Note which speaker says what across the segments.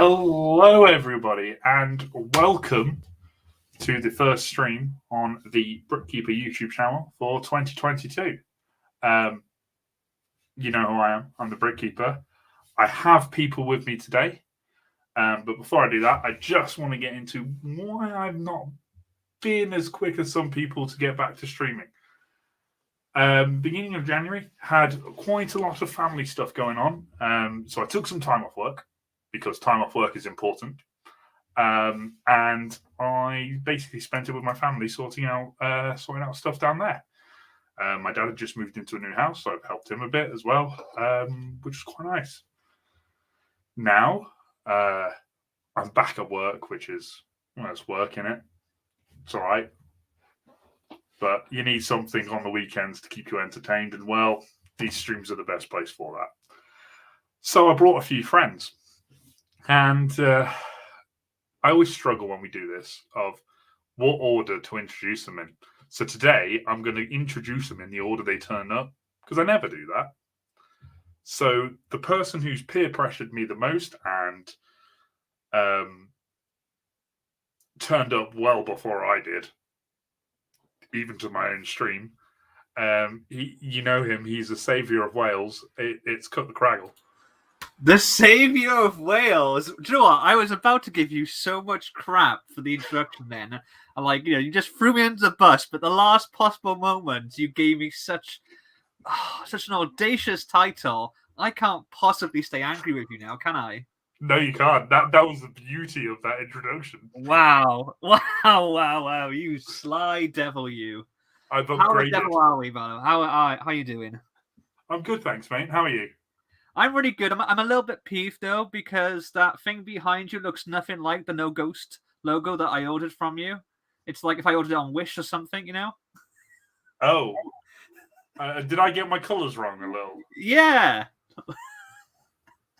Speaker 1: Hello, everybody, and welcome to the first stream on the BrickKeeper YouTube channel for 2022. You know who I am. I'm the BrickKeeper. I have people with me today, but before I do that, I just want to get into why I've not been as quick as some people to get back to streaming. Beginning of January, had quite a lot of family stuff going on, so I took some time off work, because time off work is important. And I basically spent it with my family sorting out stuff down there. My dad had just moved into a new house, so I've helped him a bit as well, which is quite nice. Now, I'm back at work, which is, it's work, innit? It's all right. But you need something on the weekends to keep you entertained, and, well, these streams are the best place for that. So I brought a few friends. And I always struggle when we do this of what order to introduce them in. So today I'm going to introduce them in the order they turn up, because I never do that. So the person who's peer pressured me the most and turned up well before I did, even to my own stream, you know him, he's the saviour of Wales. It's Cut the Craggle.
Speaker 2: The Saviour of Wales. Do you know what? I was about to give you so much crap for the introduction then. And you just threw me under the bus, but the last possible moment you gave me such an audacious title. I can't possibly stay angry with you now, can I?
Speaker 1: No, you can't. That was the beauty of that introduction.
Speaker 2: Wow. You sly devil, you.
Speaker 1: I've upgraded.
Speaker 2: How the devil are we, Bono? How are you doing?
Speaker 1: I'm good, thanks, mate. How are you?
Speaker 2: I'm really good. I'm a little bit peeved, though, because that thing behind you looks nothing like the No Ghost logo that I ordered from you. It's like if I ordered it on Wish or something, you know?
Speaker 1: Oh. Did I get my colours wrong a little?
Speaker 2: Yeah.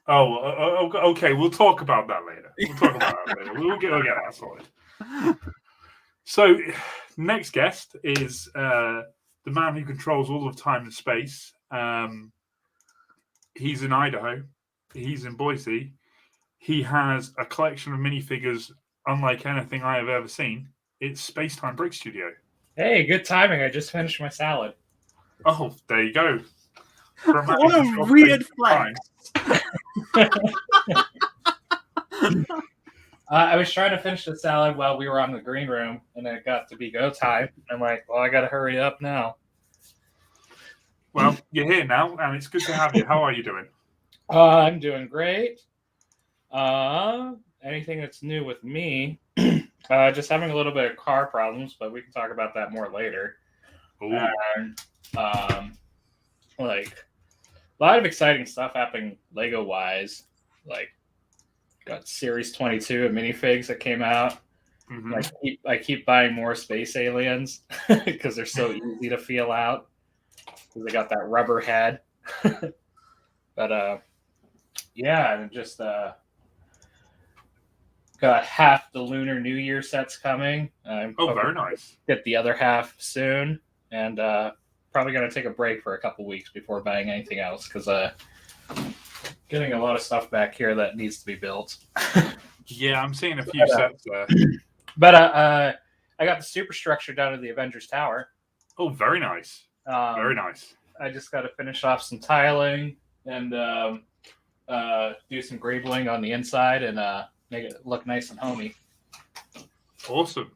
Speaker 1: Okay. We'll talk about that later. We'll get that sorted. So, next guest is the man who controls all of time and space. He's in Idaho. He's in Boise. He has a collection of minifigures unlike anything I have ever seen. It's Space-Time Brick Studio.
Speaker 3: Hey, good timing. I just finished my salad.
Speaker 1: Oh, there you go.
Speaker 2: What a weird flex.
Speaker 3: I was trying to finish the salad while we were on the green room, and it got to be go time. I'm like, well, I got to hurry up now.
Speaker 1: Well, you're here now, and it's good to have you. How are you doing?
Speaker 3: I'm doing great. Anything that's new with me? Just having a little bit of car problems, but we can talk about that more later. And, a lot of exciting stuff happening Lego-wise. Got Series 22 of minifigs that came out. Mm-hmm. I keep buying more space aliens because they're so easy to feel out. They got that rubber head. But and just got half the Lunar New Year sets coming.
Speaker 1: Very nice.
Speaker 3: Get the other half soon, and probably gonna take a break for a couple weeks before buying anything else because getting a lot of stuff back here that needs to be built.
Speaker 1: Yeah, I'm seeing a few sets there.
Speaker 3: But I got the superstructure down to the Avengers Tower.
Speaker 1: Oh, very nice. Very nice.
Speaker 3: I just got to finish off some tiling and do some greebling on the inside and make it look nice and homey.
Speaker 1: Awesome.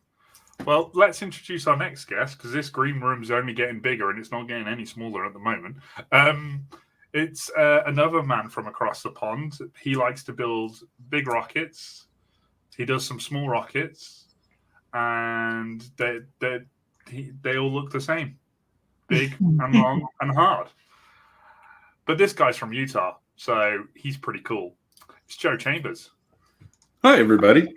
Speaker 1: Well, let's introduce our next guest, because this green room's only getting bigger and it's not getting any smaller at the moment. It's another man from across the pond. He likes to build big rockets. He does some small rockets, and they all look the same. Big and long and hard. But this guy's from Utah, so he's pretty cool. It's Joe Chambers.
Speaker 4: Hi, everybody.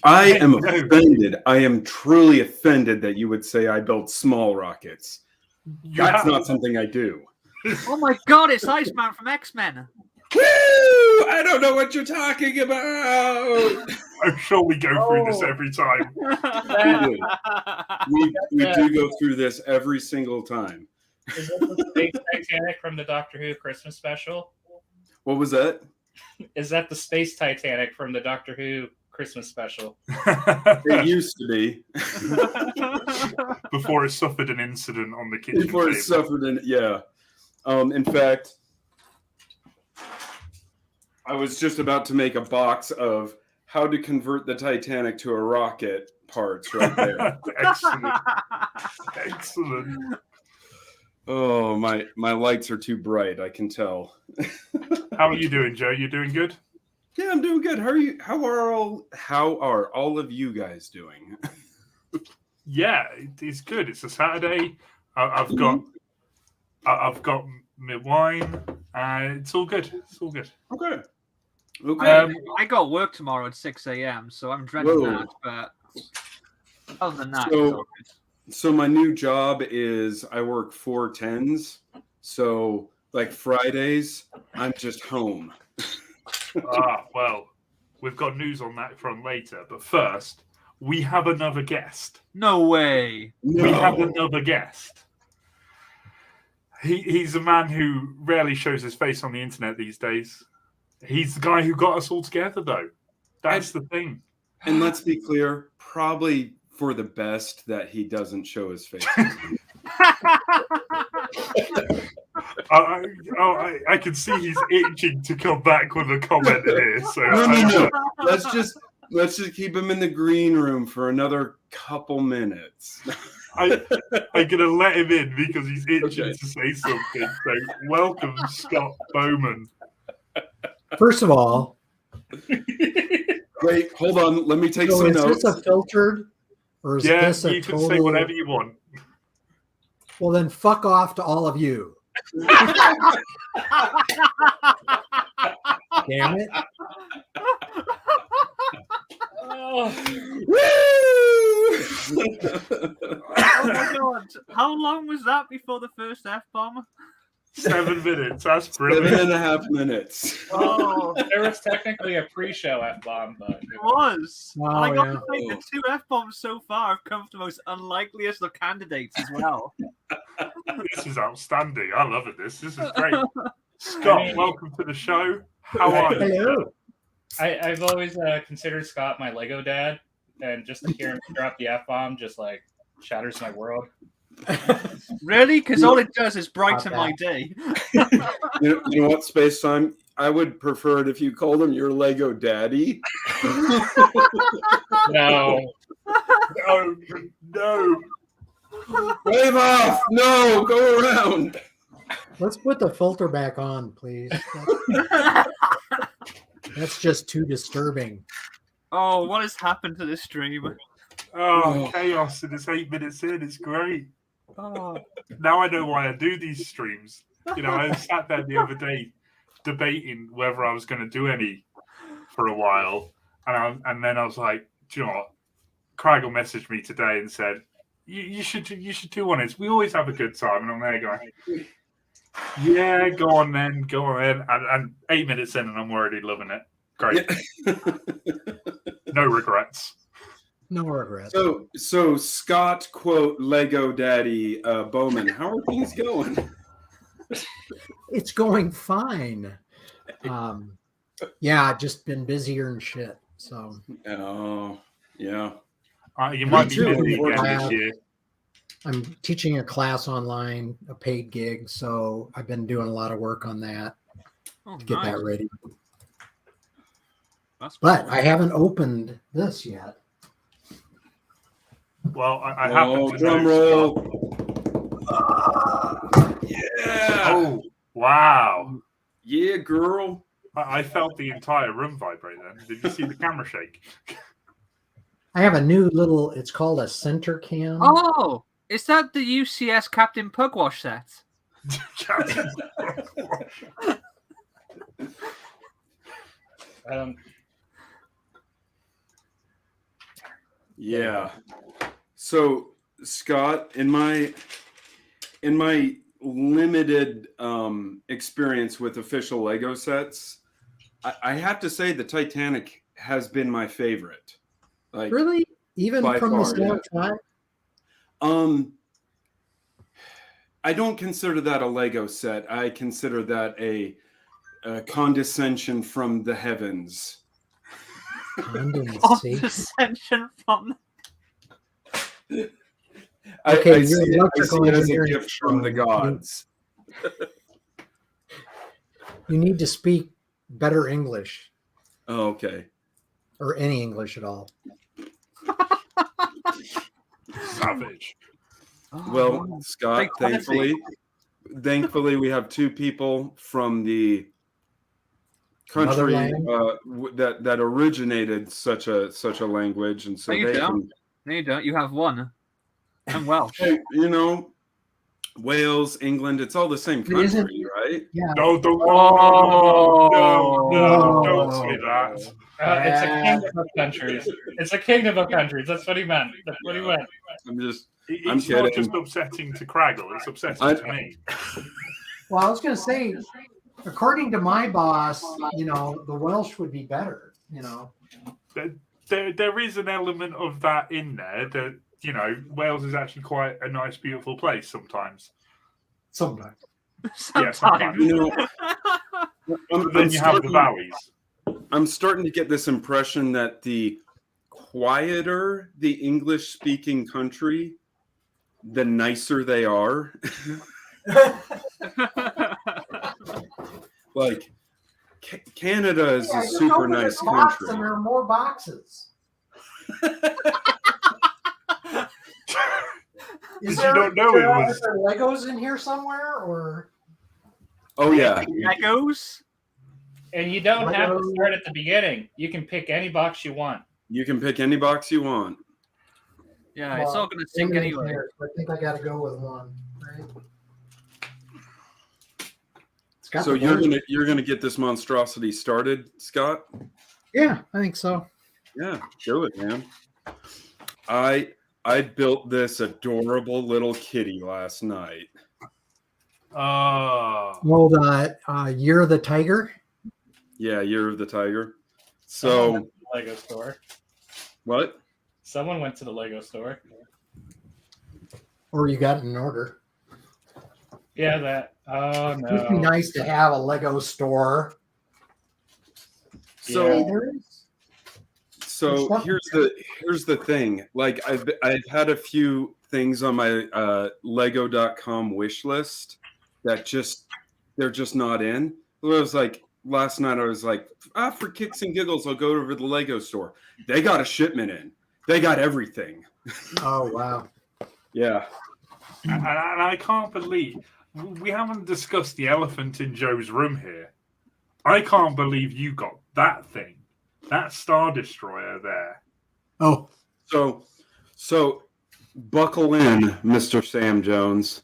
Speaker 4: I am offended. I am truly offended that you would say I build small rockets. That's not something I do.
Speaker 2: Oh my god, it's Iceman from X-Men.
Speaker 4: Woo! I don't know what you're talking about.
Speaker 1: I'm sure we go through this every time.
Speaker 4: We do go through this every single time.
Speaker 3: Is this the big Titanic from the Doctor Who Christmas special?
Speaker 4: What was that?
Speaker 3: Is that the space Titanic from the Doctor Who Christmas special?
Speaker 4: It used to be.
Speaker 1: Before it suffered an incident on the kitchen
Speaker 4: Before it
Speaker 1: table.
Speaker 4: suffered an in fact, I was just about to make a box of how to convert the Titanic to a rocket parts right there.
Speaker 1: Excellent. Excellent.
Speaker 4: Oh, my lights are too bright, I can tell.
Speaker 1: How are you doing, Joe? You doing good?
Speaker 4: Yeah, I'm doing good. How are you? How are all of you guys doing?
Speaker 1: Yeah, it's good. It's a Saturday. I've got my wine. It's all good. It's all good.
Speaker 4: Okay. Okay.
Speaker 2: I got work tomorrow at 6 a.m., so I'm dreading
Speaker 4: Whoa.
Speaker 2: that. But other than that,
Speaker 4: So-
Speaker 2: it's all good.
Speaker 4: So my new job is I work 4/10s. So like Fridays, I'm just home.
Speaker 1: Well, we've got news on that front later. But first, we have another guest.
Speaker 2: No way.
Speaker 1: We have another guest. He's a man who rarely shows his face on the internet these days. He's the guy who got us all together, though. That's the thing.
Speaker 4: And let's be clear, probably for the best that he doesn't show his face.
Speaker 1: I can see he's itching to come back with a comment here. So
Speaker 4: No. Let's just keep him in the green room for another couple minutes.
Speaker 1: I'm gonna let him in because he's itching
Speaker 4: Okay.
Speaker 1: to say something. So welcome, Scott Bowman.
Speaker 5: First of all,
Speaker 4: Wait, hold on. Let me take
Speaker 5: so
Speaker 4: some
Speaker 5: is
Speaker 4: notes.
Speaker 5: this a filtered or is
Speaker 1: Yeah,
Speaker 5: this a
Speaker 1: you can
Speaker 5: total?
Speaker 1: say whatever you want.
Speaker 5: Well, then fuck off to all of you. Damn it!
Speaker 3: Oh,
Speaker 2: Oh my god! How long was that before the first F-bomb?
Speaker 1: 7 minutes. That's
Speaker 4: 7.5
Speaker 1: brilliant.
Speaker 4: minutes.
Speaker 2: Oh,
Speaker 3: there was technically a pre-show F-bomb, but
Speaker 2: it was.
Speaker 5: Oh,
Speaker 2: And I got to
Speaker 5: yeah.
Speaker 2: say, the 2 F-bombs so far have come from the most unlikeliest of candidates as well.
Speaker 1: This is outstanding. I love it. This is great. Scott, welcome to the show. How are you?
Speaker 5: Hello.
Speaker 3: I've always considered Scott my Lego dad, and just to hear him drop the F-bomb just like shatters my world.
Speaker 2: Really? Because all it does is brighten my day.
Speaker 4: You know what, Space Time? I would prefer it if you called him your Lego daddy.
Speaker 3: No,
Speaker 1: No.
Speaker 4: Wave off! No, go around.
Speaker 5: Let's put the filter back on, please. That's just too disturbing.
Speaker 2: Oh, what has happened to this stream?
Speaker 1: Oh, chaos. And it's 8 minutes in. It's great.
Speaker 2: Oh.
Speaker 1: Now I know why I do these streams. You know, I sat there the other day debating whether I was going to do any for a while. And then I was like, do you know what? Craig will message me today and said, you should do one. We always have a good time. And I'm there going, yeah, go on then. And 8 minutes in and I'm already loving it. Great. No regrets.
Speaker 5: No regrets.
Speaker 4: So Scott, quote, Lego daddy Bowman, how are things going?
Speaker 5: It's going fine. Yeah, I've just been busier and shit. So
Speaker 4: Oh, yeah.
Speaker 1: You might be
Speaker 4: too,
Speaker 1: busy again this
Speaker 5: unfortunately.
Speaker 1: year.
Speaker 5: I'm teaching a class online, a paid gig. So I've been doing a lot of work on that
Speaker 2: Oh,
Speaker 5: to get
Speaker 2: nice.
Speaker 5: that ready.
Speaker 2: That's
Speaker 5: But
Speaker 2: cool.
Speaker 5: I haven't opened this yet.
Speaker 1: Well, I happen
Speaker 4: Oh,
Speaker 1: to
Speaker 4: drum
Speaker 1: know.
Speaker 4: roll. Yeah.
Speaker 1: Oh, wow.
Speaker 4: Yeah, girl.
Speaker 1: I felt the entire room vibrate then. Did you see the camera shake?
Speaker 5: I have a new little, it's called a center cam.
Speaker 2: Oh, is that the UCS Captain Pugwash set?
Speaker 4: Yeah. So Scott, in my limited experience with official Lego sets, I have to say the Titanic has been my favorite. Like,
Speaker 5: Really? Even
Speaker 4: by
Speaker 5: from
Speaker 4: far,
Speaker 5: the start time?
Speaker 4: I don't consider that a Lego set. I consider that a condescension from the heavens.
Speaker 2: Condescension from.
Speaker 5: Okay,
Speaker 4: I
Speaker 5: you're
Speaker 4: see it
Speaker 5: electrical
Speaker 4: as a
Speaker 5: engineering,
Speaker 4: gift from the
Speaker 5: so
Speaker 4: gods.
Speaker 5: You need to speak better English,
Speaker 4: Oh, okay.
Speaker 5: or any English at all.
Speaker 1: Savage.
Speaker 4: Well, Scott, thankfully, we have two people from the country that originated such a language, and so
Speaker 2: No, you
Speaker 4: they
Speaker 2: don't.
Speaker 4: can.
Speaker 2: No, you don't. You have one. I'm Welsh.
Speaker 4: You know, Wales, England, it's all the same country, right?
Speaker 5: Yeah.
Speaker 1: No, don't say that.
Speaker 3: It's a kingdom of countries. It's a kingdom of countries. That's what he meant. That's what he meant.
Speaker 1: It's
Speaker 4: I'm
Speaker 1: not
Speaker 4: kidding.
Speaker 1: just upsetting to Craggle, it's upsetting to me.
Speaker 5: Well, I was going to say, according to my boss, the Welsh would be better.
Speaker 1: There is an element of that in there that, Wales is actually quite a nice, beautiful place sometimes.
Speaker 5: Sometimes.
Speaker 1: Yeah, sometimes. But then you have the valleys.
Speaker 4: I'm starting to get this impression that the quieter the English-speaking country, the nicer they are. Like, Canada is a super nice country.
Speaker 5: And there are more boxes.
Speaker 1: Because you don't know it was.
Speaker 5: Is there Legos in here somewhere, or?
Speaker 4: Oh yeah,
Speaker 2: Legos.
Speaker 3: And you don't have to start at the beginning. You can pick any box you want.
Speaker 4: You can pick any box you want.
Speaker 2: Yeah, it's all going to sink anyway.
Speaker 5: I think I got to go with one. Right?
Speaker 4: So you're gonna get this monstrosity started, Scott?
Speaker 5: Yeah, I think so.
Speaker 4: Yeah, do it, man. I built this adorable little kitty last night.
Speaker 5: Well, Year of the Tiger.
Speaker 4: Yeah, Year of the Tiger.
Speaker 3: Someone
Speaker 4: So
Speaker 3: went to the Lego store.
Speaker 4: what?
Speaker 3: Someone went to the Lego store.
Speaker 5: Or you got it in order.
Speaker 3: Yeah, that. Oh no.
Speaker 5: It'd be nice to have a Lego store.
Speaker 4: So
Speaker 3: Yeah.
Speaker 5: There is.
Speaker 4: So here's the thing. Like I've had a few things on my Lego.com wish list that they're just not in. It was like last night I was like, for kicks and giggles, I'll go over to the Lego store. They got a shipment in. They got everything.
Speaker 5: Oh wow.
Speaker 4: Yeah.
Speaker 1: And I can't believe we haven't discussed the elephant in Joe's room here. I can't believe you got that thing. That Star Destroyer there.
Speaker 5: Oh.
Speaker 4: So buckle in, Mr. Sam Jones.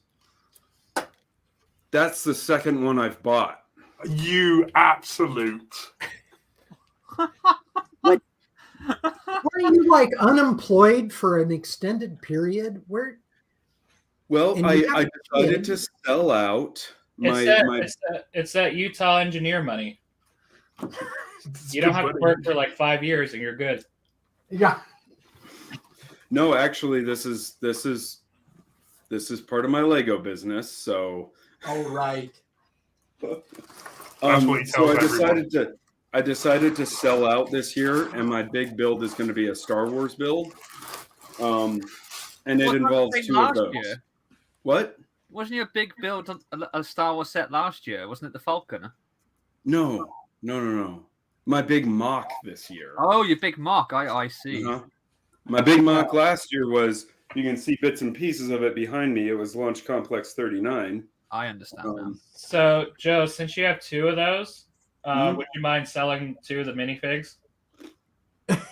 Speaker 4: That's the second one I've bought.
Speaker 1: You absolute.
Speaker 5: Were you like unemployed for an extended period? Where?
Speaker 4: Well,
Speaker 5: And
Speaker 4: I
Speaker 5: you have
Speaker 4: decided
Speaker 5: kids.
Speaker 4: to sell out
Speaker 3: It's that Utah engineer money. You don't have to work for like 5 years and you're good.
Speaker 5: Yeah.
Speaker 4: No, actually, this is part of my Lego business. So,
Speaker 5: Oh right.
Speaker 1: That's what he
Speaker 4: so
Speaker 1: tells everyone.
Speaker 4: I decided to sell out this year, and my big build is going to be a Star Wars build. And it involves two of those.
Speaker 2: Year?
Speaker 4: What?
Speaker 2: Wasn't your big build on a Star Wars set last year? Wasn't it the Falcon?
Speaker 4: No. My big mock this year.
Speaker 2: Oh, your big mock. I see.
Speaker 4: Uh-huh. My big mock last year was, you can see bits and pieces of it behind me. It was Launch Complex 39.
Speaker 2: I understand now.
Speaker 3: So, Joe, since you have two of those, would you mind selling two of the minifigs?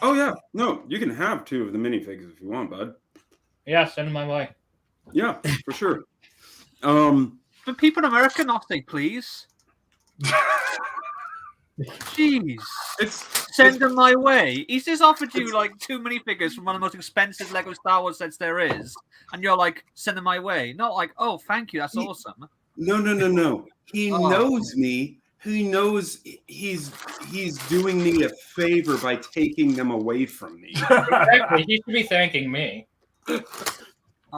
Speaker 4: Oh, yeah. No, you can have two of the minifigs if you want, bud.
Speaker 3: Yeah, send them my way.
Speaker 4: Yeah, for sure.
Speaker 2: For people in America, not say please. Jeez. Send them my way. He's just offered you like 2 minifigures from one of the most expensive Lego Star Wars sets there is. And you're like, send them my way. Not like, oh, thank you, that's awesome.
Speaker 4: No. He knows me. He knows he's doing me a favor by taking them away from me.
Speaker 3: Exactly. He should be thanking me.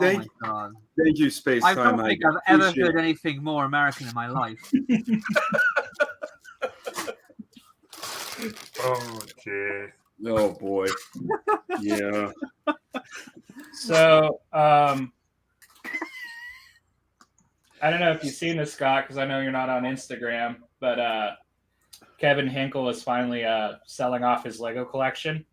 Speaker 4: Thank you, Space
Speaker 2: I
Speaker 4: Time.
Speaker 2: don't think I've ever heard anything more American in my life.
Speaker 1: Oh dear.
Speaker 4: Oh boy. Yeah.
Speaker 3: So, I don't know if you've seen this, Scott, because I know you're not on Instagram, but Kevin Hinkle is finally selling off his Lego collection.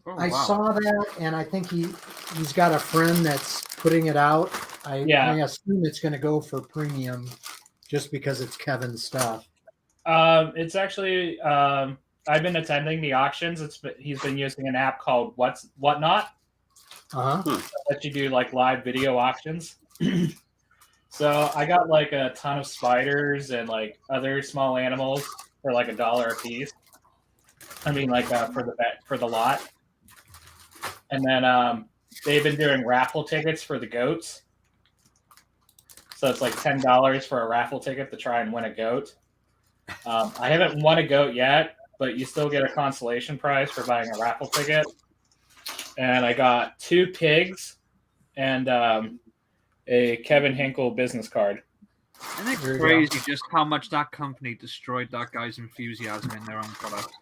Speaker 2: Oh,
Speaker 5: I
Speaker 2: wow.
Speaker 5: saw that, and I think he's got a friend that's putting it out. I assume it's going to go for premium, just because it's Kevin's stuff.
Speaker 3: It's actually I've been attending the auctions. He's been using an app called Whatnot. That you do like live video auctions. So I got like a ton of spiders and like other small animals for like $1 a piece. I mean, like for the lot. And then they've been doing raffle tickets for the goats. So it's like $10 for a raffle ticket to try and win a goat. I haven't won a goat yet, but you still get a consolation prize for buying a raffle ticket. And I got 2 pigs and a Kevin Hinkle business card.
Speaker 2: And it's crazy just how much that company destroyed that guy's enthusiasm in their own product.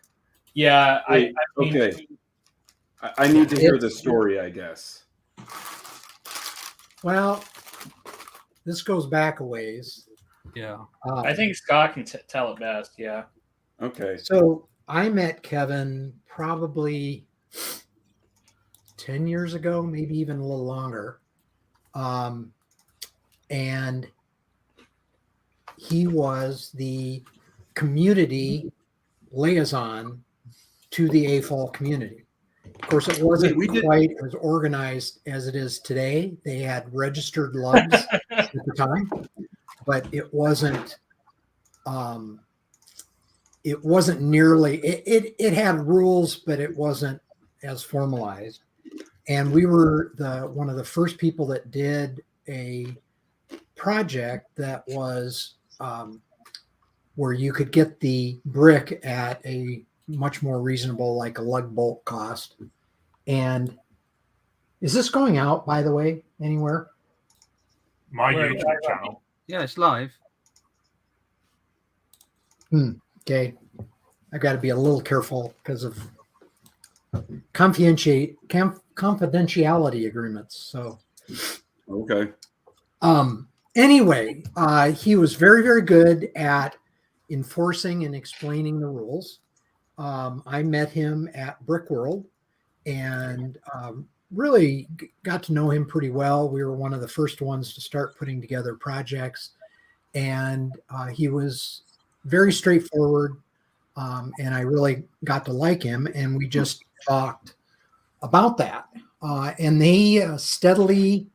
Speaker 3: Yeah,
Speaker 4: Wait, okay. I need to hear the story, I guess.
Speaker 5: Well, this goes back a ways.
Speaker 2: Yeah.
Speaker 3: I think Scott can tell it best. Yeah.
Speaker 4: Okay.
Speaker 5: So I met Kevin probably 10 years ago, maybe even a little longer. And he was the community liaison to the AFOL community. Of course, it wasn't quite as organized as it is today. They had registered lugs at the time, but it wasn't nearly, it had rules, but it wasn't as formalized. And we were one of the first people that did a project that was where you could get the brick at a much more reasonable, like a lug bolt cost. And is this going out, by the way, anywhere?
Speaker 1: My YouTube channel.
Speaker 2: Yeah, it's live.
Speaker 5: Okay. I've got to be a little careful because of confidentiality agreements. So,
Speaker 4: okay.
Speaker 5: Anyway, he was very, very good at enforcing and explaining the rules. I met him at Brickworld and really got to know him pretty well. We were one of the first ones to start putting together projects, and he was very straightforward, and I really got to like him, and we just talked about that. And they steadily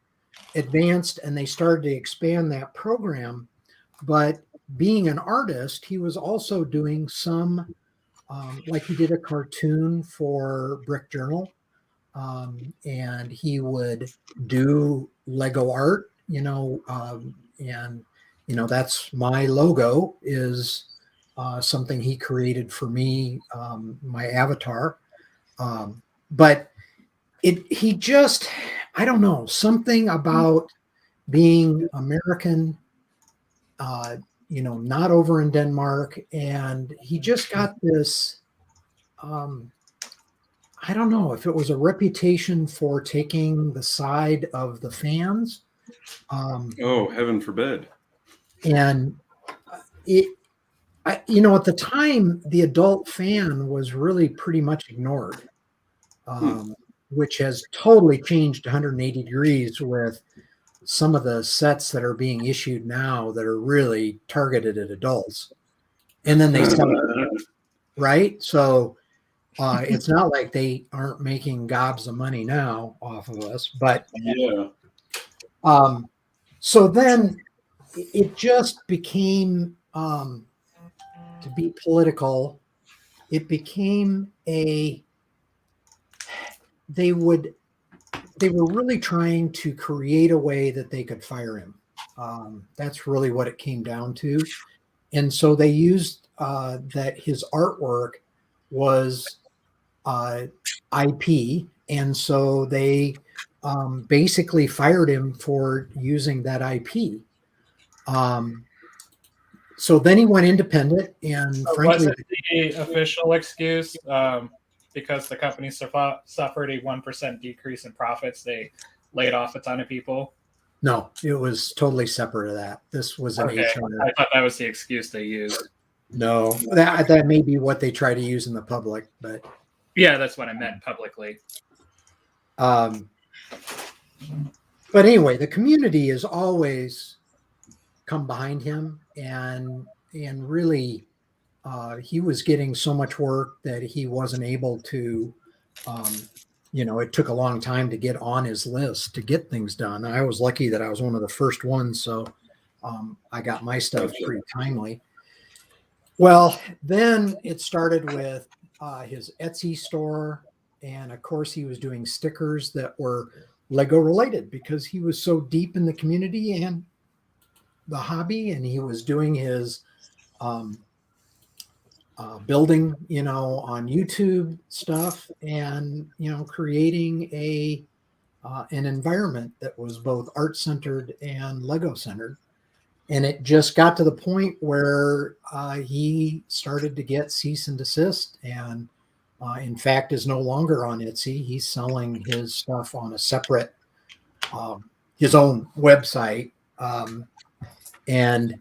Speaker 5: advanced, and they started to expand that program. But being an artist, he was also doing some, like he did a cartoon for Brick Journal, and he would do Lego art, and that's my logo is something he created for me, my avatar. But he just, I don't know, something about being American, not over in Denmark. And he just got this, I don't know if it was a reputation for taking the side of the fans.
Speaker 4: Oh, heaven forbid.
Speaker 5: And at the time, the adult fan was really pretty much ignored, which has totally changed 180 degrees with some of the sets that are being issued now that are really targeted at adults. And then they sell it, right? So it's not like they aren't making gobs of money now off of us, but
Speaker 4: yeah.
Speaker 5: So then it just became, to be political, it became they were really trying to create a way that they could fire him. That's really what it came down to. And so they used that his artwork was IP. And so they basically fired him for using that IP. So then he went independent, and
Speaker 3: So
Speaker 5: frankly,
Speaker 3: was it the official excuse because the company suffered a 1% decrease in profits? They laid off a ton of people.
Speaker 5: no, it was totally separate of that. This was an
Speaker 3: Okay,
Speaker 5: HR.
Speaker 3: I thought that was the excuse they used.
Speaker 5: No, that may be what they try to use in the public, but
Speaker 3: Yeah, that's what I meant publicly.
Speaker 5: but anyway, the community has always come behind him, and really, he was getting so much work that he wasn't able to. It took a long time to get on his list to get things done. I was lucky that I was one of the first ones, so I got my stuff pretty timely. Well, then it started with his Etsy store, and of course he was doing stickers that were Lego related because he was so deep in the community and the hobby, and he was doing his building, on YouTube stuff, and creating an environment that was both art centered and Lego centered. And it just got to the point where he started to get cease and desist, and in fact is no longer on Etsy. He's selling his stuff on a separate, his own website, and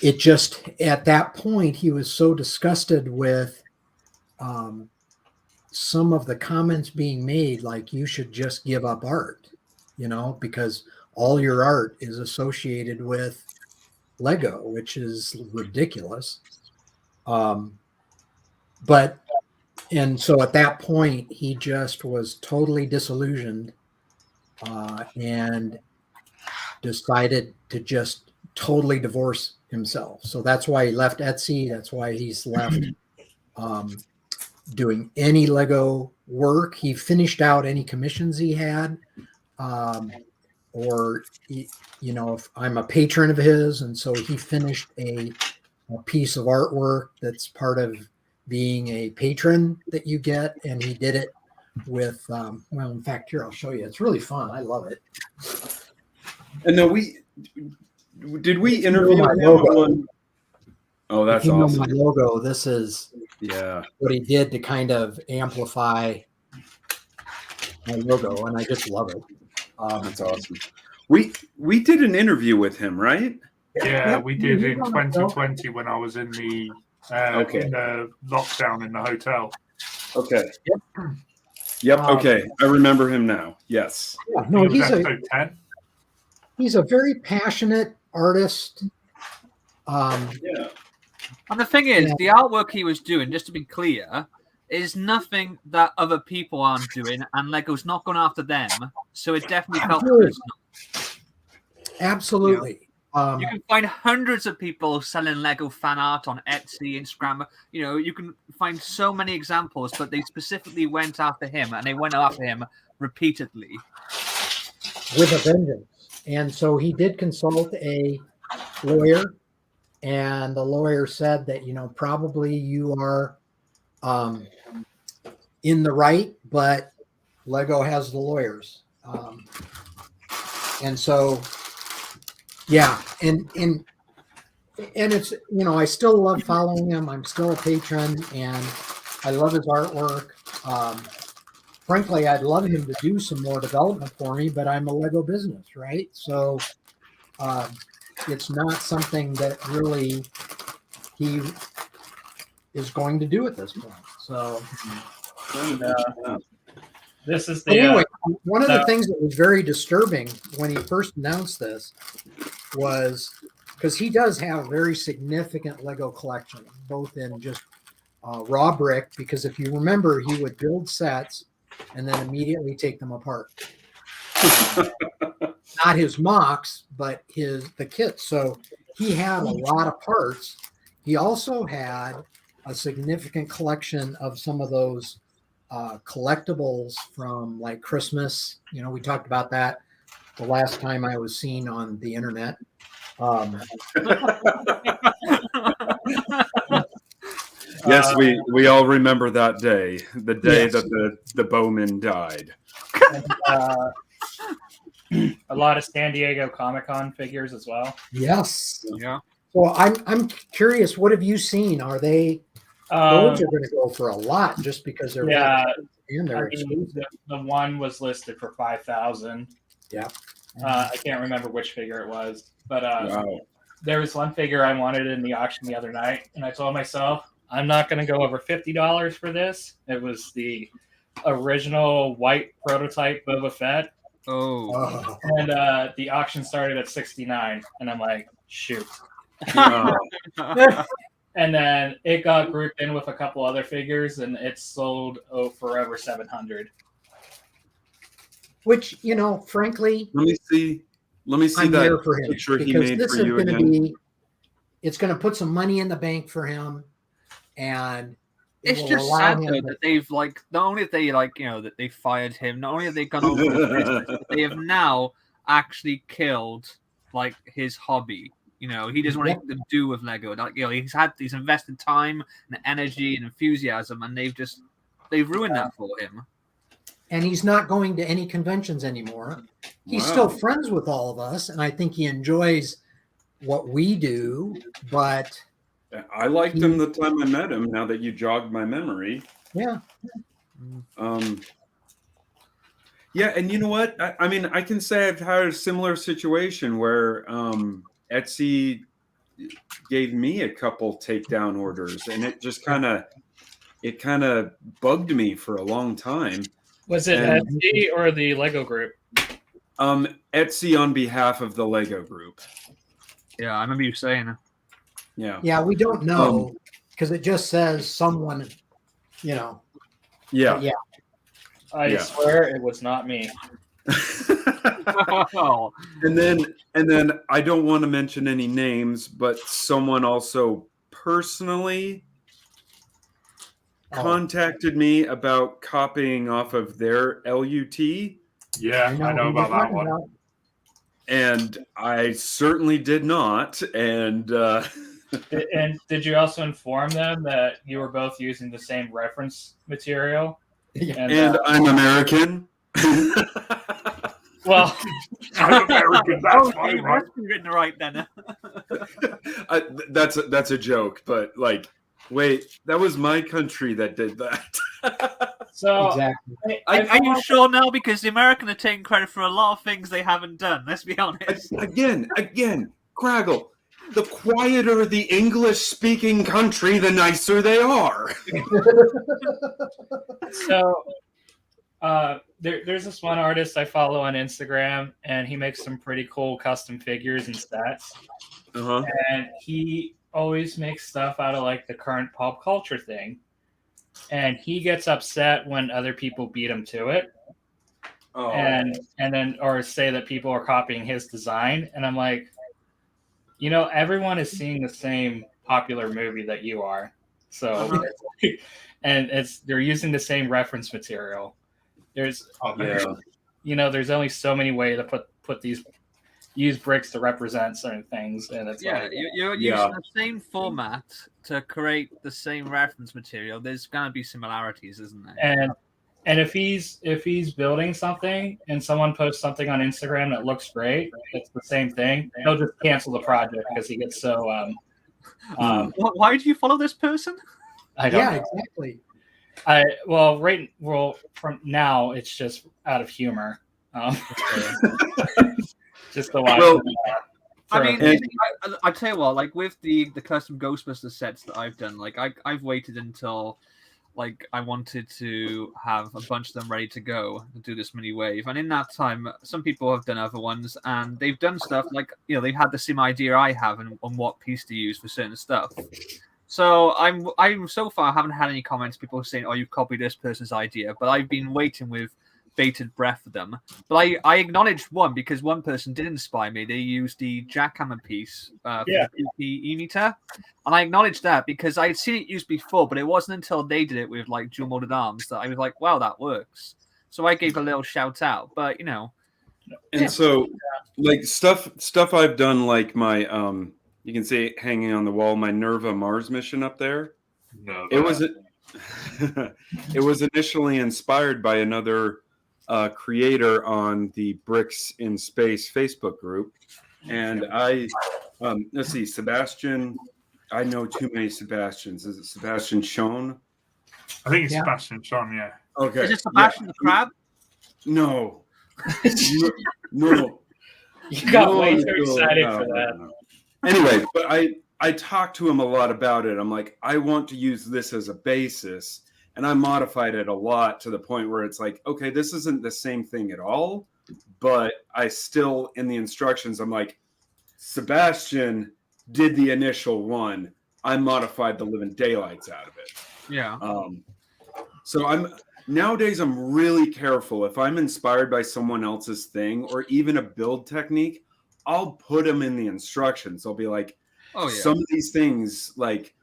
Speaker 5: it just, at that point, he was so disgusted with some of the comments being made, like, you should just give up art, because all your art is associated with Lego, which is ridiculous. And so at that point, he just was totally disillusioned and decided to just totally divorce himself. So that's why he left Etsy. That's why he's left doing any Lego work. He finished out any commissions he had, if I'm a patron of his, and so he finished a piece of artwork that's part of being a patron that you get, and he did it with in fact, here, I'll show you. It's really fun. I love it.
Speaker 4: And then we interview him? Oh, that's awesome.
Speaker 5: My logo. This is what he did to kind of amplify my logo, and I just love it.
Speaker 4: That's awesome. We did an interview with him, right?
Speaker 1: Yeah, we did in 2020 when I was in the lockdown in the hotel.
Speaker 4: Okay. Yep. Okay, I remember him now. Yes.
Speaker 5: Yeah, no, he's a very passionate artist.
Speaker 2: And the thing is, the artwork he was doing, just to be clear, is nothing that other people aren't doing, and Lego's not going after them. So it definitely felt personal.
Speaker 5: Absolutely.
Speaker 2: You can find hundreds of people selling Lego fan art on Etsy, Instagram. You can find so many examples, but they specifically went after him, and they went after him repeatedly.
Speaker 5: With a vengeance. And so he did consult a lawyer, and the lawyer said that, probably you are in the right, but Lego has the lawyers. And so, and it's, I still love following him. I'm still a patron, and I love his artwork. Frankly, I'd love him to do some more development for me, but I'm a Lego business, right? So it's not something that really he is going to do at this point. So
Speaker 3: this is
Speaker 5: anyway, one of the things that was very disturbing when he first announced this was because he does have a very significant Lego collection, both in just raw brick, because if you remember, he would build sets and then immediately take them apart. Not his mocks, but the kits. So he had a lot of parts. He also had a significant collection of some of those collectibles from like Christmas. We talked about that the last time I was seen on the internet.
Speaker 4: Yes, we all remember that day, the day that the Bowman died.
Speaker 3: And, a lot of San Diego Comic-Con figures as well.
Speaker 5: Yes.
Speaker 2: Yeah.
Speaker 5: So I'm curious. What have you seen? Are they? Those are going to go for a lot just because they're
Speaker 3: Yeah,
Speaker 5: and they're
Speaker 3: I mean,
Speaker 5: exclusive.
Speaker 3: the one was listed for 5,000.
Speaker 5: Yeah.
Speaker 3: I can't remember which figure it was, but
Speaker 4: Wow.
Speaker 3: there was one figure I wanted in the auction the other night, and I told myself I'm not going to go over $50 for this. It was the original white prototype Boba Fett,
Speaker 2: Oh.
Speaker 3: and the auction started at 69, and I'm like, shoot.
Speaker 4: Oh.
Speaker 3: And then it got grouped in with a couple other figures, and it sold for over 700.
Speaker 5: Which, frankly,
Speaker 4: Let me see
Speaker 5: I'm there for
Speaker 4: that
Speaker 5: him
Speaker 4: picture he
Speaker 5: because
Speaker 4: made
Speaker 5: this
Speaker 4: for
Speaker 5: is
Speaker 4: you
Speaker 5: going to
Speaker 4: again.
Speaker 5: it's going to put some money in the bank for him, and it
Speaker 2: It's
Speaker 5: will
Speaker 2: just
Speaker 5: allow
Speaker 2: sad
Speaker 5: him
Speaker 2: though
Speaker 5: to-
Speaker 2: that they've not only have they that they fired him, not only have they gone over his business, but they have now actually killed his hobby. He doesn't want anything to do with Lego. He's invested time and energy and enthusiasm, and they've ruined that for him.
Speaker 5: and he's not going to any conventions anymore. He's
Speaker 4: Wow.
Speaker 5: still friends with all of us, and I think he enjoys what we do, but
Speaker 4: I liked him the time I met him. Now that you jogged my memory.
Speaker 5: yeah.
Speaker 4: Yeah, and you know what? I mean, I can say I've had a similar situation where Etsy gave me a couple takedown orders, and it just kind of bugged me for a long time.
Speaker 3: Was it
Speaker 4: And-
Speaker 3: Etsy or the Lego group?
Speaker 4: Etsy on behalf of the Lego group.
Speaker 2: Yeah, I remember you saying.
Speaker 4: Yeah.
Speaker 5: Yeah, we don't know because it just says someone,
Speaker 4: Yeah.
Speaker 5: but yeah.
Speaker 3: I swear it was not me.
Speaker 2: Oh,
Speaker 4: And then I don't want to mention any names, but someone also personally contacted me about copying off of their LUT,
Speaker 1: Yeah, I know
Speaker 5: who
Speaker 1: about
Speaker 5: you're
Speaker 1: that
Speaker 5: talking
Speaker 1: one.
Speaker 5: about.
Speaker 4: and I certainly did not. And
Speaker 3: And did you also inform them that you were both using the same reference material?
Speaker 5: Yeah.
Speaker 4: and I'm American.
Speaker 3: Well,
Speaker 1: I'm American, that's
Speaker 2: so
Speaker 1: fine,
Speaker 2: you
Speaker 1: right?
Speaker 2: must be written right then.
Speaker 4: That's a joke, but wait, that was my country that did that.
Speaker 3: so
Speaker 5: Exactly.
Speaker 2: Are you sure now? Because the American are taking credit for a lot of things they haven't done. Let's be honest.
Speaker 4: Again, Craggle. The quieter the English-speaking country, the nicer they are.
Speaker 3: So there's this one artist I follow on Instagram, and he makes some pretty cool custom figures and stats.
Speaker 4: Uh-huh.
Speaker 3: And he always makes stuff out of the current pop culture thing. And he gets upset when other people beat him to it.
Speaker 4: Oh.
Speaker 3: And then or say that people are copying his design. And I'm like, everyone is seeing the same popular movie that you are. So and they're using the same reference material. There's there's only so many ways to use bricks to represent certain things, and it's
Speaker 2: you're using the same format to create the same reference material. There's gonna be similarities, isn't there?
Speaker 3: And if he's building something and someone posts something on Instagram that looks great, it's the same thing. He'll just cancel the project because he gets so.
Speaker 2: Why do you follow this person?
Speaker 3: I don't know.
Speaker 5: Exactly.
Speaker 3: From now it's just out of humor. Just the watch.
Speaker 4: Well,
Speaker 2: I mean, I tell you what, with the custom Ghostbuster sets that I've done, I've waited until I wanted to have a bunch of them ready to go and do this mini wave, and in that time, some people have done other ones, and they've done stuff they've had the same idea I have on what piece to use for certain stuff. So I'm so far haven't had any comments, people saying, "Oh, you copied this person's idea," but I've been waiting with bated breath for them. But I acknowledged one because one person did inspire me. They used the jackhammer piece for the PP meter, and I acknowledged that because I'd seen it used before, but it wasn't until they did it with dual molded arms that I was like, "Wow, that works." So I gave a little shout out, but
Speaker 4: And so, stuff I've done, my you can see it hanging on the wall, my Nerva Mars mission up there.
Speaker 1: No,
Speaker 4: It was it was initially inspired by another creator on the Bricks in Space Facebook group, and I Let's see, Sebastian. I know too many Sebastians. Is it Sebastian Schoen?
Speaker 1: I think it's
Speaker 5: Yeah.
Speaker 1: Sebastian Sean, yeah.
Speaker 4: Okay.
Speaker 2: Is it Sebastian the Crab?
Speaker 4: No. No.
Speaker 3: You got
Speaker 4: No,
Speaker 3: way too
Speaker 4: no,
Speaker 3: excited
Speaker 4: no,
Speaker 3: for that.
Speaker 4: no. Anyway, but I talked to him a lot about it. I'm like, I want to use this as a basis, and I modified it a lot to the point where it's like, okay, this isn't the same thing at all, but I still, in the instructions, I'm like, Sebastian did the initial one. I modified the living daylights out of it.
Speaker 2: Yeah.
Speaker 4: So nowadays I'm really careful. If I'm inspired by someone else's thing or even a build technique, I'll put them in the instructions. I'll be like,
Speaker 2: Oh yeah.
Speaker 4: some of these things, like,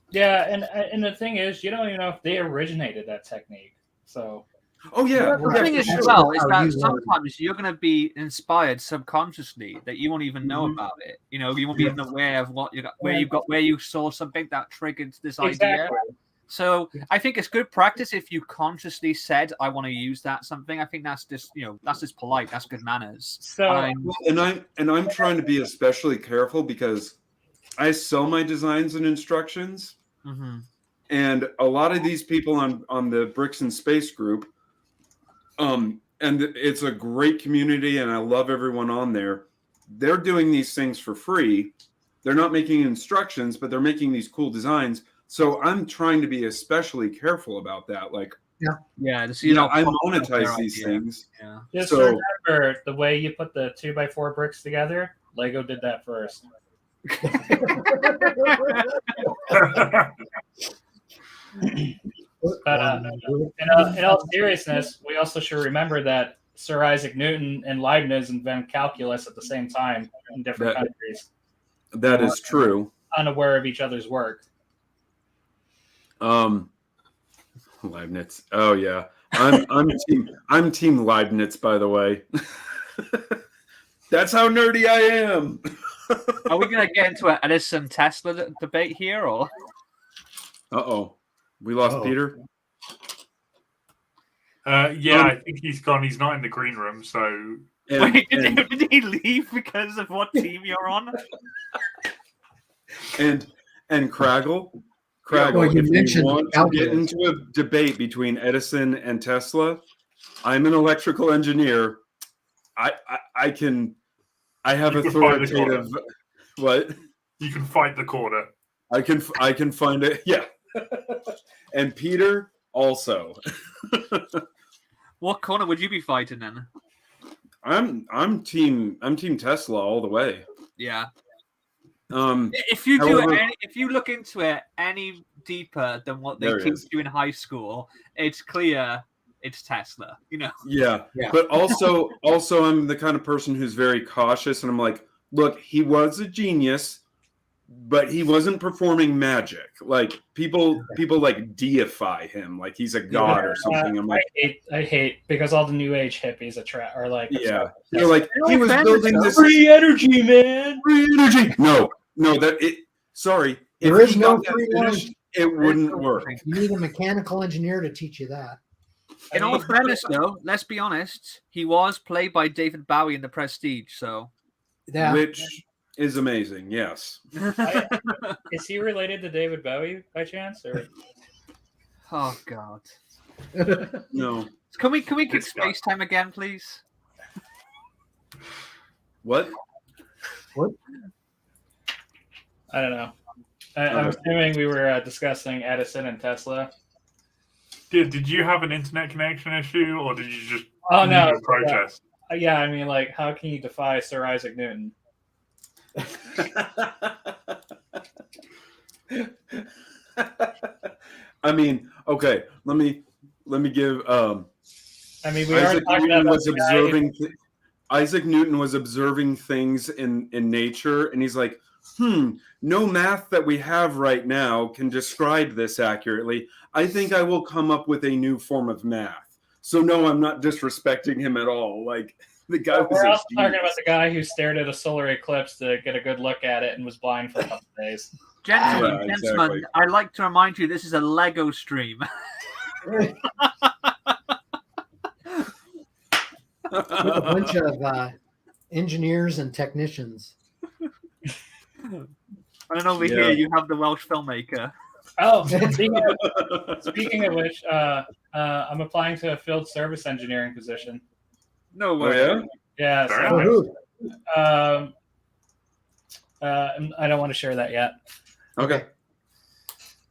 Speaker 3: Yeah, and the thing is, you don't even know if they originated that technique. So
Speaker 4: oh yeah,
Speaker 2: The
Speaker 4: yeah,
Speaker 2: thing
Speaker 4: for
Speaker 2: is,
Speaker 4: sure.
Speaker 2: as well, is
Speaker 5: How
Speaker 2: that
Speaker 5: you learn.
Speaker 2: sometimes you're going to be inspired subconsciously that you won't even know
Speaker 4: Mhm.
Speaker 2: about it. You know, you won't be even aware of what you got, where you saw something that triggered this idea.
Speaker 3: exactly.
Speaker 2: So I think it's good practice if you consciously said, "I want to use that something." I think that's just that's just polite. That's good manners.
Speaker 3: So
Speaker 4: And I'm trying to be especially careful because I sell my designs and instructions,
Speaker 2: Mhm.
Speaker 4: and a lot of these people on the Bricks and Space group, and it's a great community, and I love everyone on there. They're doing these things for free. They're not making instructions, but they're making these cool designs. So I'm trying to be especially careful about that. Like,
Speaker 2: Yeah. So you
Speaker 4: yeah,
Speaker 2: know,
Speaker 4: I monetize these things.
Speaker 2: Yeah.
Speaker 3: just
Speaker 4: So-
Speaker 3: remember the way you put the 2x4 bricks together. Lego did that first. But in all seriousness, we also should remember that Sir Isaac Newton and Leibniz invented calculus at the same time in different
Speaker 4: That-
Speaker 3: countries,
Speaker 4: That is true.
Speaker 3: unaware of each other's work.
Speaker 4: Leibniz. Oh yeah, I'm team Leibniz. By the way, that's how nerdy I am.
Speaker 2: Are we going to get into an Edison Tesla debate here, or?
Speaker 4: Uh-oh, we lost
Speaker 5: Uh-oh.
Speaker 4: Peter.
Speaker 1: Yeah, I think he's gone. He's not in the green room, so
Speaker 4: And,
Speaker 2: Wait,
Speaker 4: and,
Speaker 2: did he leave because of what team you're on?
Speaker 4: and Craggle,
Speaker 5: Well, you
Speaker 4: if you
Speaker 5: mentioned
Speaker 4: want to get
Speaker 5: calculus.
Speaker 4: into a debate between Edison and Tesla, I'm an electrical engineer. I have
Speaker 1: You can find the
Speaker 4: authoritative. What?
Speaker 1: you can fight the corner.
Speaker 4: I can find it. Yeah. And Peter also.
Speaker 2: What corner would you be fighting then?
Speaker 4: I'm team Tesla all the way.
Speaker 2: Yeah.
Speaker 4: Um,
Speaker 2: If you
Speaker 4: However-
Speaker 2: if you look into it any deeper than what they
Speaker 4: There it
Speaker 2: teach
Speaker 4: is.
Speaker 2: you in high school, it's clear it's Tesla. You know.
Speaker 4: yeah.
Speaker 5: Yeah.
Speaker 4: But also I'm the kind of person who's very cautious, and I'm like, look, he was a genius, but he wasn't performing magic. Like people like deify him, like he's a god or something. I'm like,
Speaker 3: I hate because all the new age hippies are like,
Speaker 4: yeah. They're like,
Speaker 2: No
Speaker 4: he was
Speaker 2: offense,
Speaker 4: building
Speaker 2: though.
Speaker 4: this
Speaker 3: free energy, man.
Speaker 4: free energy. No, that it. Sorry, if
Speaker 5: There is
Speaker 4: he
Speaker 5: no
Speaker 4: got that
Speaker 5: free
Speaker 4: finished, it wouldn't work.
Speaker 5: You need a mechanical engineer to teach you that.
Speaker 2: In all fairness, though, let's be honest, he was played by David Bowie in The Prestige, so.
Speaker 5: Yeah.
Speaker 4: Which is amazing. Yes.
Speaker 3: Is he related to David Bowie by chance? Or
Speaker 2: Oh God.
Speaker 4: No.
Speaker 2: Can we kick
Speaker 1: This guy.
Speaker 2: space time again, please?
Speaker 4: What?
Speaker 3: I don't know. I'm assuming we were discussing Edison and Tesla.
Speaker 1: Did you have an internet connection issue, or did you just
Speaker 3: Oh
Speaker 1: leave
Speaker 3: no,
Speaker 1: a protest?
Speaker 3: yeah. I mean, like, how can you defy Sir Isaac Newton?
Speaker 4: I mean, okay. Let me give.
Speaker 3: I mean, we are
Speaker 4: Isaac
Speaker 3: talking
Speaker 4: Newton
Speaker 3: about
Speaker 4: was
Speaker 3: the guy-
Speaker 4: observing. Isaac Newton was observing things in nature, and he's like, no math that we have right now can describe this accurately. I think I will come up with a new form of math. So no, I'm not disrespecting him at all. Like the guy was
Speaker 3: We're
Speaker 4: a
Speaker 3: also talking
Speaker 4: genius.
Speaker 3: about the guy who stared at a solar eclipse to get a good look at it and was blind for a couple days.
Speaker 2: Gentlemen,
Speaker 4: Yeah, exactly.
Speaker 2: I'd like to remind you this is a Lego stream.
Speaker 5: With a bunch of engineers and technicians.
Speaker 2: And then over here you have the Welsh filmmaker.
Speaker 3: Oh, speaking of which, I'm applying to a field service engineering position.
Speaker 2: No
Speaker 4: Oh
Speaker 2: way.
Speaker 4: yeah.
Speaker 3: Yeah.
Speaker 1: Very
Speaker 3: So,
Speaker 1: nice.
Speaker 3: I don't want to share that yet.
Speaker 4: Okay.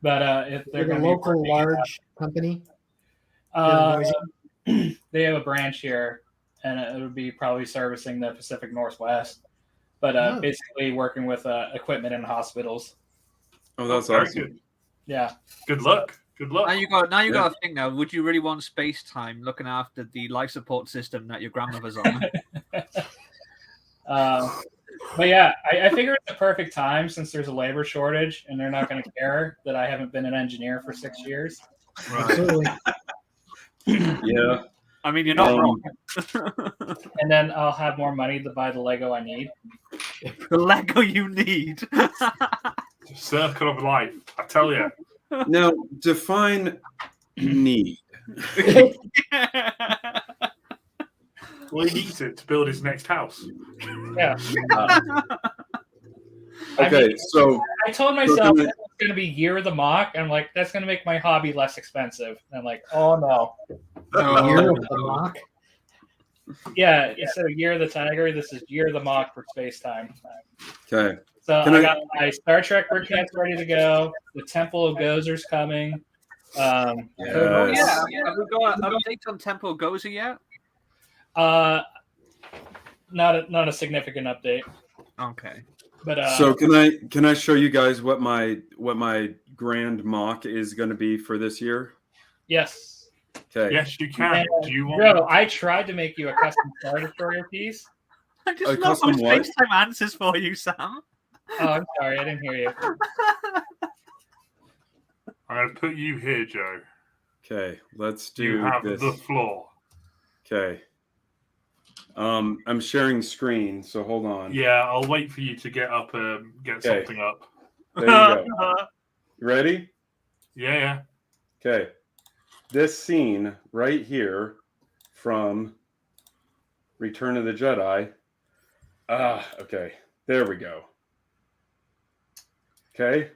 Speaker 3: But if they're
Speaker 5: With a
Speaker 3: going to
Speaker 5: local
Speaker 3: be
Speaker 5: large company.
Speaker 3: they have a branch here, and it would be probably servicing the Pacific Northwest. But basically working with equipment in hospitals.
Speaker 4: Oh, that's
Speaker 1: Very
Speaker 4: awesome.
Speaker 1: good.
Speaker 3: Yeah.
Speaker 1: Good luck. Good luck.
Speaker 2: Now you got to think now. Would you really want space time looking after the life support system that your grandmother's on?
Speaker 3: But yeah, I figure it's the perfect time since there's a labor shortage, and they're not going to care that I haven't been an engineer for 6 years.
Speaker 5: Absolutely.
Speaker 4: Yeah.
Speaker 2: I mean, you're not wrong.
Speaker 3: And then I'll have more money to buy the Lego I need.
Speaker 2: The Lego you need.
Speaker 1: Circle of life. I tell you.
Speaker 4: Now define need.
Speaker 1: Well, he needs it to build his next house.
Speaker 3: Yeah.
Speaker 4: Okay, so
Speaker 3: I told myself it's going to be Year of the Mock, and I'm like, that's going to make my hobby less expensive. And I'm like, oh no.
Speaker 5: Year of the Mock.
Speaker 3: Yeah, instead of Year of the Tiger, this is Year of the Mock for space time.
Speaker 4: okay.
Speaker 3: So
Speaker 4: Can
Speaker 3: I
Speaker 4: I-
Speaker 3: got my Star Trek briquettes ready to go. The Temple of Gozer's coming.
Speaker 2: Oh,
Speaker 4: Yes.
Speaker 2: yeah. Have we got an update on Temple Gozer yet?
Speaker 3: Not a significant update,
Speaker 2: Okay.
Speaker 3: but
Speaker 4: So can I show you guys what my grand mock is going to be for this year?
Speaker 3: yes.
Speaker 4: Okay.
Speaker 1: Yes, you can.
Speaker 3: And,
Speaker 1: Do you want?
Speaker 3: Bro, I tried to make you a custom Star Destroyer piece.
Speaker 2: I
Speaker 4: A
Speaker 2: just love
Speaker 4: custom
Speaker 2: those
Speaker 4: what?
Speaker 2: FaceTime answers for you, Sam.
Speaker 3: Oh, I'm sorry, I didn't hear you.
Speaker 1: I'm going to put you here, Joe.
Speaker 4: Okay. Let's do
Speaker 1: You have
Speaker 4: this.
Speaker 1: the floor.
Speaker 4: Okay. I'm sharing screen, so hold on.
Speaker 1: Yeah, I'll wait for you to get up and get
Speaker 4: Okay.
Speaker 1: something up.
Speaker 4: There you go. You ready?
Speaker 1: Yeah.
Speaker 4: Okay. This scene right here from Return of the Jedi. Okay. There we go. Okay.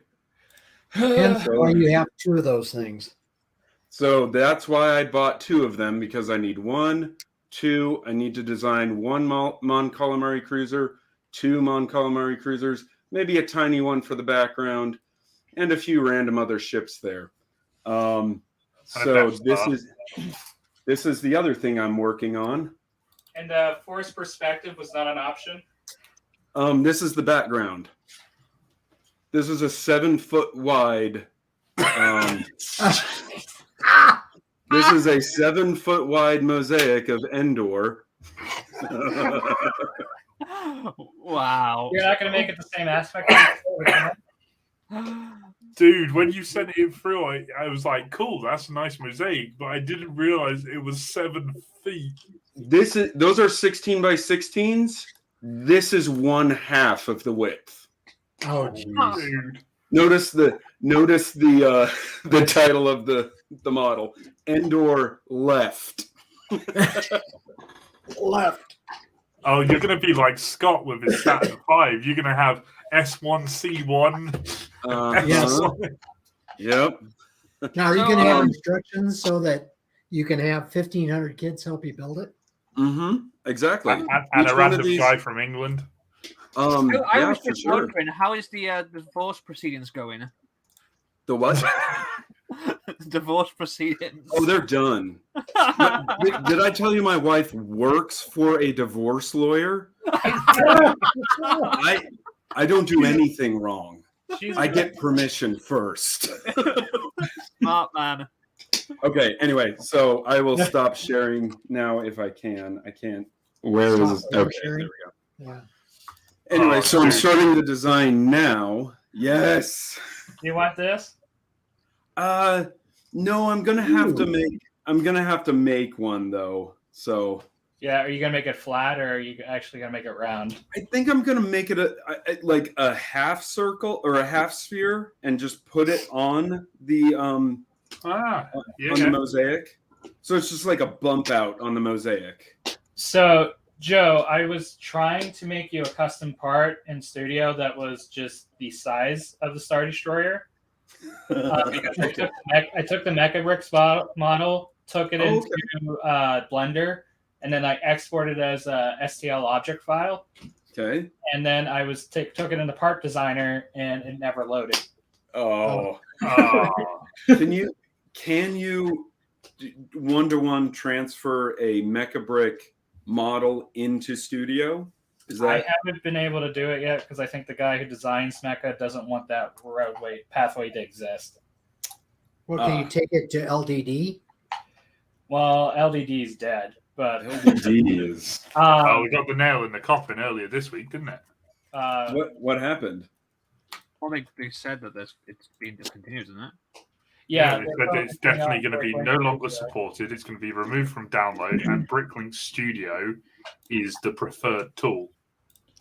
Speaker 5: Hence why you have two of those things.
Speaker 4: So that's why I bought two of them, because I need one, two. I need to design one Mon Calamari cruiser, two Mon Calamari cruisers, maybe a tiny one for the background, and a few random other ships there. So this is the other thing I'm working on.
Speaker 3: And forced perspective was not an option.
Speaker 4: This is the background. This is a 7-foot wide. This is a 7-foot wide mosaic of Endor.
Speaker 2: Wow.
Speaker 3: You're not going to make it the same aspect.
Speaker 1: Dude, when you sent it through, I was like, cool, that's a nice mosaic, but I didn't realize it was 7 feet.
Speaker 4: Those are 16 by 16s. This is 1/2 of the width.
Speaker 5: Oh, geez.
Speaker 1: Dude.
Speaker 4: Notice the title of the model. Endor left.
Speaker 5: Left.
Speaker 1: Oh, you're going to be like Scott with his Saturn 5. You're going to have S1C1.
Speaker 5: Yes.
Speaker 4: Yep.
Speaker 5: Now, are you going to have instructions so that you can have 1,500 kids help you build it?
Speaker 4: Mm-hmm. Exactly.
Speaker 1: And
Speaker 4: Each
Speaker 1: a
Speaker 4: one
Speaker 1: random
Speaker 4: of these-
Speaker 1: guy from England.
Speaker 2: I
Speaker 4: yeah,
Speaker 2: was
Speaker 4: for
Speaker 2: just
Speaker 4: sure.
Speaker 2: wondering, how is the divorce proceedings going?
Speaker 4: The what?
Speaker 2: Divorce proceedings.
Speaker 4: Oh, they're done. Did I tell you my wife works for a divorce lawyer? I don't do anything wrong. I get permission first.
Speaker 2: Smart man.
Speaker 4: Okay, anyway, so I will stop sharing now if I can. I can't. Where is
Speaker 5: Stop
Speaker 4: okay,
Speaker 5: sharing?
Speaker 4: there we go.
Speaker 5: Yeah.
Speaker 4: Anyway,
Speaker 1: Oh,
Speaker 4: so I'm
Speaker 1: dude.
Speaker 4: starting the design now. Yes.
Speaker 3: You want this?
Speaker 4: No, I'm gonna have to make one though. So
Speaker 3: Yeah. Are you going to make it flat, or are you actually going to make it round?
Speaker 4: I think I'm gonna make it like a half circle or a half sphere and just put it on the on the
Speaker 1: Yeah.
Speaker 4: mosaic. So it's just like a bump out on the mosaic.
Speaker 3: So Joe, I was trying to make you a custom part in Studio that was just the size of the Star Destroyer. I took the Mecha Bricks model, took it into Blender, and then I exported it as a STL object file.
Speaker 4: Okay.
Speaker 3: And then I took it into Part Designer, and it never loaded.
Speaker 4: Oh. Can you one-to-one transfer a Mecha Brick model into Studio?
Speaker 3: I haven't been able to do it yet because I think the guy who designs Mecha doesn't want that pathway to exist.
Speaker 5: Well, can you take it to LDD?
Speaker 3: Well, LDD is dead, but
Speaker 4: LDD is.
Speaker 1: We got the nail in the coffin earlier this week, didn't it?
Speaker 4: What happened?
Speaker 2: Well, they said that it's being discontinued, isn't it?
Speaker 3: Yeah,
Speaker 1: it's definitely going to be no longer supported. It's going to be removed from download, and BrickLink Studio is the preferred tool.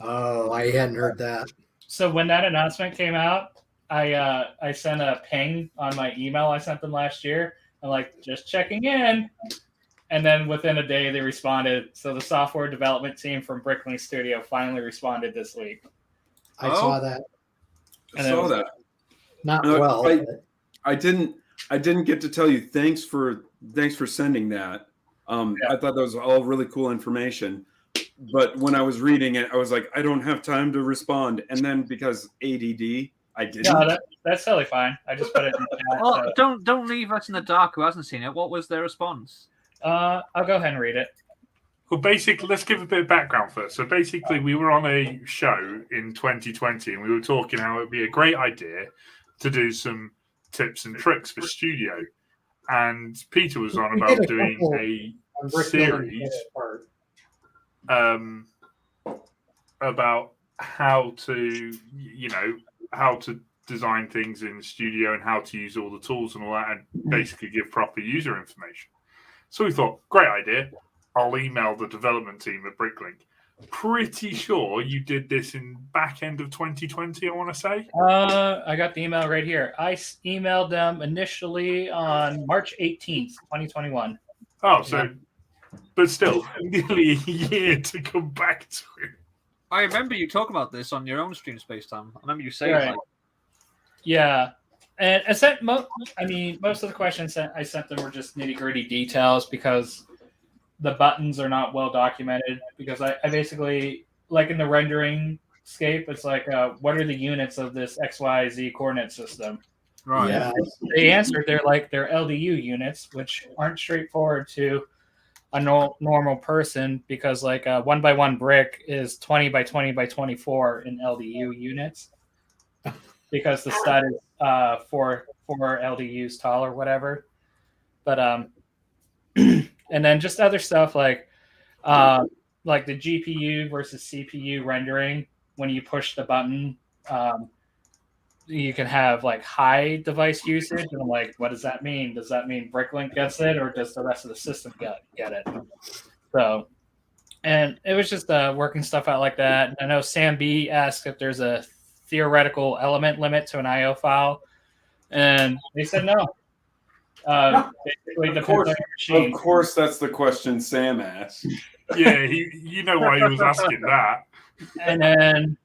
Speaker 5: Oh, I hadn't heard that.
Speaker 3: So when that announcement came out, I sent a ping on my email I sent them last year. I'm like, just checking in. And then within a day, they responded. So the software development team from BrickLink Studio finally responded this week.
Speaker 5: I saw that.
Speaker 4: I saw that.
Speaker 5: Not well.
Speaker 4: I didn't get to tell you. Thanks for sending that. I thought that was all really cool information. But when I was reading it, I was like, I don't have time to respond. And then because ADD, I didn't.
Speaker 3: No, that's totally fine. I just put it in the chat.
Speaker 2: Well, don't leave us in the dark who hasn't seen it. What was their response?
Speaker 3: I'll go ahead and read it.
Speaker 1: Well, basically, let's give a bit of background first. So basically, we were on a show in 2020, and we were talking how it would be a great idea to do some tips and tricks for Studio. And Peter was on about doing a series about how to design things in the Studio and how to use all the tools and all that, and basically give proper user information. So we thought, great idea. I'll email the development team at BrickLink. Pretty sure you did this in back end of 2020, I want to say.
Speaker 3: I got the email right here. I emailed them initially on March 18th, 2021.
Speaker 1: Oh, so, but still, nearly a year to come back to it.
Speaker 2: I remember you talking about this on your own stream, Space Time. I remember you saying that.
Speaker 3: Yeah. And I sent most of the questions I sent them were just nitty-gritty details because the buttons are not well documented. Because I basically, like in the rendering scape, it's like, what are the units of this XYZ coordinate system?
Speaker 2: Right.
Speaker 5: Yeah.
Speaker 3: They answered they're LDU units, which aren't straightforward to a normal person because like a 1x1 brick is 20 by 20 by 24 in LDU units because the stud is 4 LDUs tall or whatever. But and then just other stuff like the GPU versus CPU rendering. When you push the button, you can have like high device usage, and I'm like, what does that mean? Does that mean BrickLink gets it, or does the rest of the system get it? So, and it was just working stuff out like that. I know Sam B asked if there's a theoretical element limit to an IO file, and they said no. Basically,
Speaker 4: of course, that's the question Sam asked.
Speaker 1: Yeah, you know why he was asking that.
Speaker 3: And then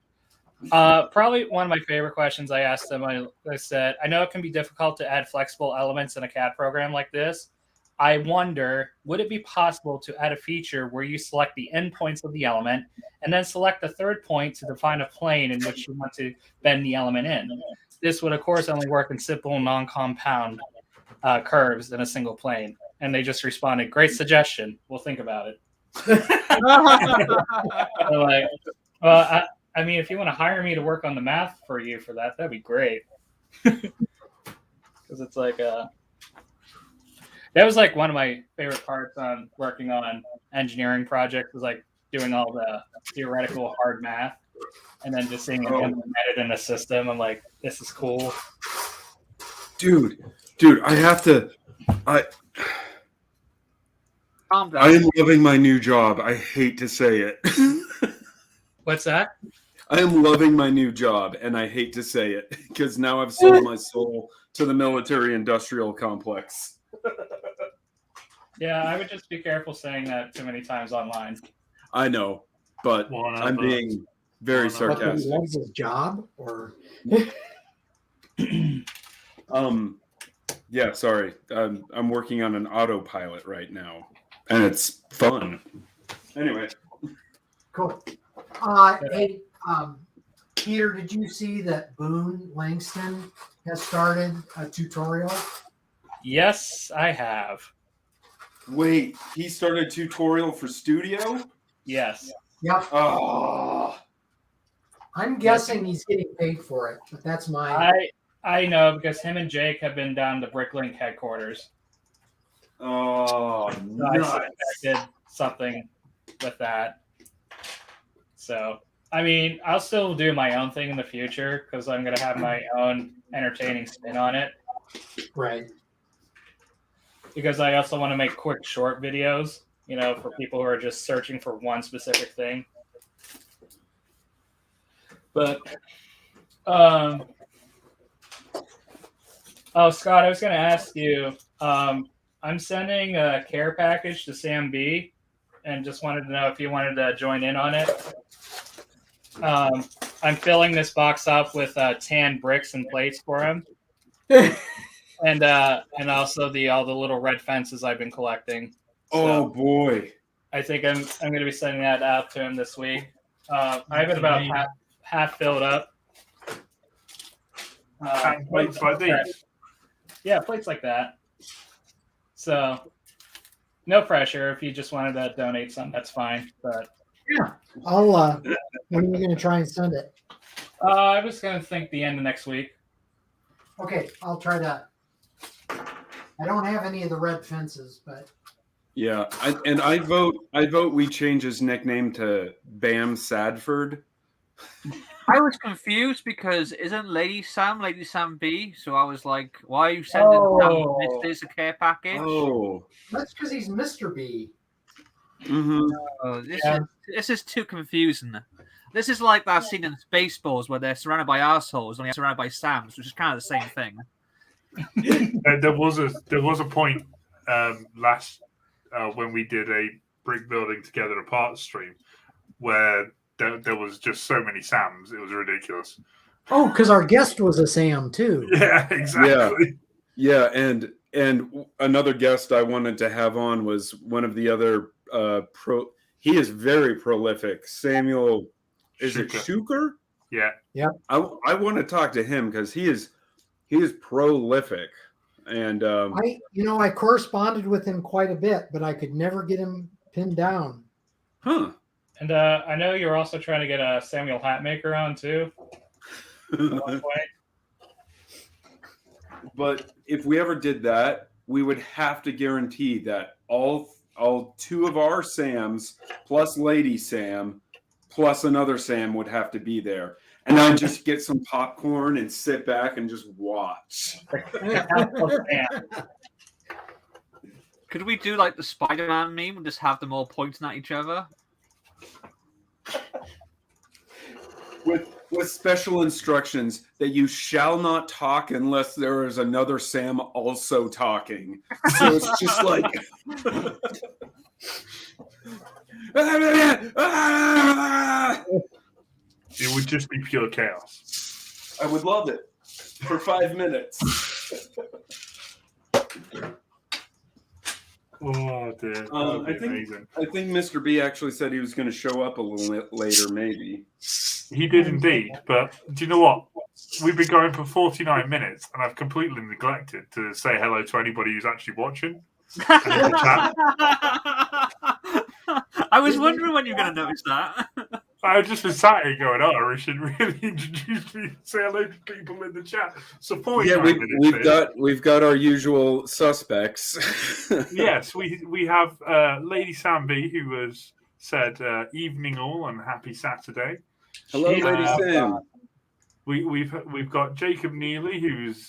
Speaker 3: probably one of my favorite questions I asked them, I said, I know it can be difficult to add flexible elements in a CAD program like this. I wonder, would it be possible to add a feature where you select the endpoints of the element and then select the third point to define a plane in which you want to bend the element in? This would, of course, only work in simple non-compound curves in a single plane. And they just responded, great suggestion. We'll think about it. So like, well, I mean, if you want to hire me to work on the math for you for that, that'd be great. Because it's like that was like one of my favorite parts on working on engineering projects was like doing all the theoretical hard math and then just seeing it implemented in a system. I'm like, this is cool.
Speaker 4: Dude, I have to. I
Speaker 2: Calm down.
Speaker 4: I am loving my new job. I hate to say it.
Speaker 3: What's that?
Speaker 4: I am loving my new job, and I hate to say it because now I've sold my soul to the military-industrial complex.
Speaker 3: Yeah, I would just be careful saying that too many times online.
Speaker 4: I know, but I'm being very sarcastic.
Speaker 5: He loves his job, or
Speaker 4: yeah, sorry. I'm working on an autopilot right now, and it's fun. Anyway,
Speaker 5: cool. Hey, Peter, did you see that Boone Langston has started a tutorial?
Speaker 3: Yes, I have.
Speaker 4: wait, he started a tutorial for Studio?
Speaker 3: Yes.
Speaker 5: Yep.
Speaker 4: Oh,
Speaker 5: I'm guessing he's getting paid for it, but that's my.
Speaker 3: I know because him and Jake have been down to BrickLink headquarters.
Speaker 4: oh,
Speaker 3: So
Speaker 4: nuts.
Speaker 3: I suspected something with that. So, I mean, I'll still do my own thing in the future because I'm going to have my own entertaining spin on it.
Speaker 5: Right.
Speaker 3: Because I also want to make quick, short videos, you know, for people who are just searching for one specific thing. But, oh, Scott, I was going to ask you, I'm sending a care package to Sam B, and just wanted to know if you wanted to join in on it. I'm filling this box up with tan bricks and plates for him, and also all the little red fences I've been collecting.
Speaker 4: Oh boy!
Speaker 3: I think I'm going to be sending that out to him this week. I have it about half filled up.
Speaker 1: Plates like these.
Speaker 3: Yeah, plates like that. So, no pressure. If you just wanted to donate some, that's fine. But
Speaker 5: yeah, I'll. When are you going to try and send it?
Speaker 3: I was going to think the end of next week.
Speaker 5: Okay, I'll try to. I don't have any of the red fences, but.
Speaker 4: Yeah, I vote. We change his nickname to Bam Sadford.
Speaker 2: I was confused because isn't Lady Sam B? So I was like, why are you sending Sam this a care package?
Speaker 4: Oh,
Speaker 5: that's because he's Mr. B.
Speaker 4: Mm-hmm.
Speaker 2: Oh, this is too confusing. This is like that scene in Spaceballs where they're surrounded by assholes, only surrounded by Sams, which is kind of the same thing.
Speaker 1: There was a point last when we did a brick building together apart stream where there was just so many Sams, it was ridiculous.
Speaker 5: Oh, because our guest was a Sam too.
Speaker 1: Yeah, exactly.
Speaker 4: Yeah, and another guest I wanted to have on was one of the other he is very prolific. Samuel, is it Shuker?
Speaker 1: Yeah.
Speaker 5: Yeah.
Speaker 4: I want to talk to him because he is prolific. And
Speaker 5: I corresponded with him quite a bit, but I could never get him pinned down.
Speaker 4: Huh.
Speaker 3: And I know you're also trying to get a Samuel Hatmaker on too. At one point.
Speaker 4: But if we ever did that, we would have to guarantee that all two of our Sams plus Lady Sam plus another Sam would have to be there. And I'd just get some popcorn and sit back and just watch.
Speaker 2: Could we do like the Spider-Man meme and just have them all pointing at each other?
Speaker 4: With special instructions that you shall not talk unless there is another Sam also talking. So it's just like
Speaker 1: it would just be pure chaos.
Speaker 4: I would love it for 5 minutes.
Speaker 1: Oh dear.
Speaker 4: I think Mr. B actually said he was going to show up a little bit later, maybe.
Speaker 1: He did indeed, but do you know what? We've been going for 49 minutes, and I've completely neglected to say hello to anybody who's actually watching.
Speaker 2: I was wondering when you were going to notice that.
Speaker 1: I've just been sat here going, I should really introduce me, say hello to people in the chat. So 49 minutes.
Speaker 4: We've got our usual suspects.
Speaker 1: Yes, we have Lady Sam B, who has said evening all and happy Saturday.
Speaker 4: Hello, Lady Sam.
Speaker 1: We've got Jacob Neely, who's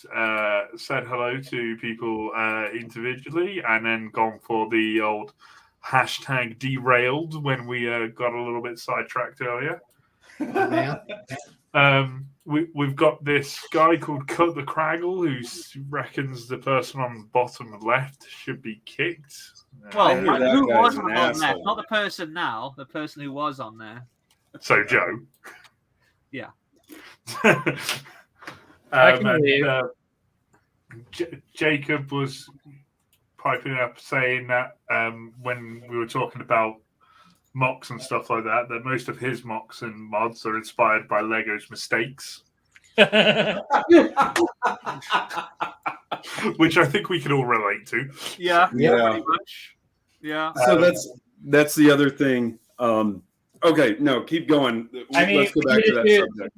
Speaker 1: said hello to people individually and then gone for the old hashtag derailed when we got a little bit sidetracked earlier. We've got this guy called Cut the Craggle who reckons the person on the bottom left should be kicked.
Speaker 2: Well,
Speaker 4: hear that
Speaker 2: who
Speaker 4: guy's
Speaker 2: was
Speaker 4: an
Speaker 2: on there?
Speaker 4: asshole.
Speaker 2: Not the person now. The person who was on there.
Speaker 1: So Joe.
Speaker 2: Yeah.
Speaker 3: I can leave.
Speaker 1: Jacob was piping up saying that when we were talking about mocks and stuff like that, that most of his mocks and mods are inspired by Lego's mistakes, which I think we can all relate to.
Speaker 2: Yeah.
Speaker 4: Yeah.
Speaker 2: Pretty much. Yeah.
Speaker 4: So that's the other thing. Okay, no, keep going.
Speaker 3: I mean,
Speaker 4: let's go back to that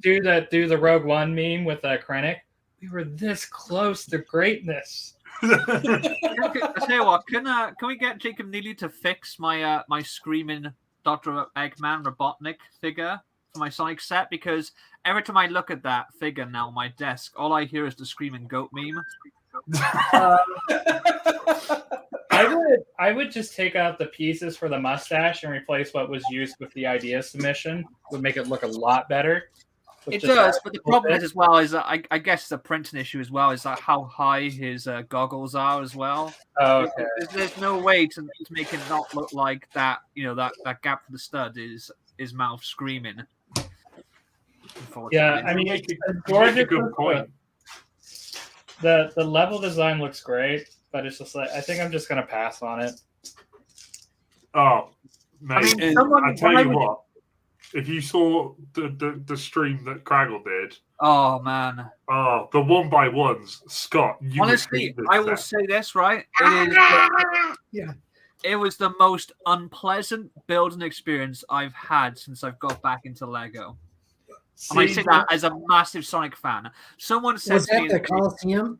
Speaker 4: subject.
Speaker 3: Do the Rogue One meme with Krennic. We were this close to greatness.
Speaker 2: I tell you what, can we get Jacob Neely to fix my my screaming Dr. Eggman Robotnik figure for my Sonic set? Because every time I look at that figure now on my desk, all I hear is the screaming goat meme.
Speaker 3: I would just take out the pieces for the mustache and replace what was used with the idea submission. Would make it look a lot better.
Speaker 2: It does, but the problem is as well is that I guess it's a printing issue as well. Is that how high his goggles are as well?
Speaker 3: Oh, okay.
Speaker 2: There's no way to make it not look like that. You know that gap for the stud is his mouth screaming.
Speaker 3: Yeah, I mean,
Speaker 1: it's a good point.
Speaker 3: The level design looks great, but it's just like I think I'm just gonna pass on it.
Speaker 1: Oh, mate!
Speaker 2: I mean,
Speaker 1: I tell you what. If you saw the stream that Craggle did,
Speaker 2: oh man,
Speaker 1: oh the 1x1s, Scott. You
Speaker 2: honestly, I will say this right. It was the most unpleasant building experience I've had since I've got back into Lego. And I say that as a massive Sonic fan. Someone said
Speaker 5: Was
Speaker 2: to
Speaker 5: that
Speaker 2: me,
Speaker 5: the Coliseum?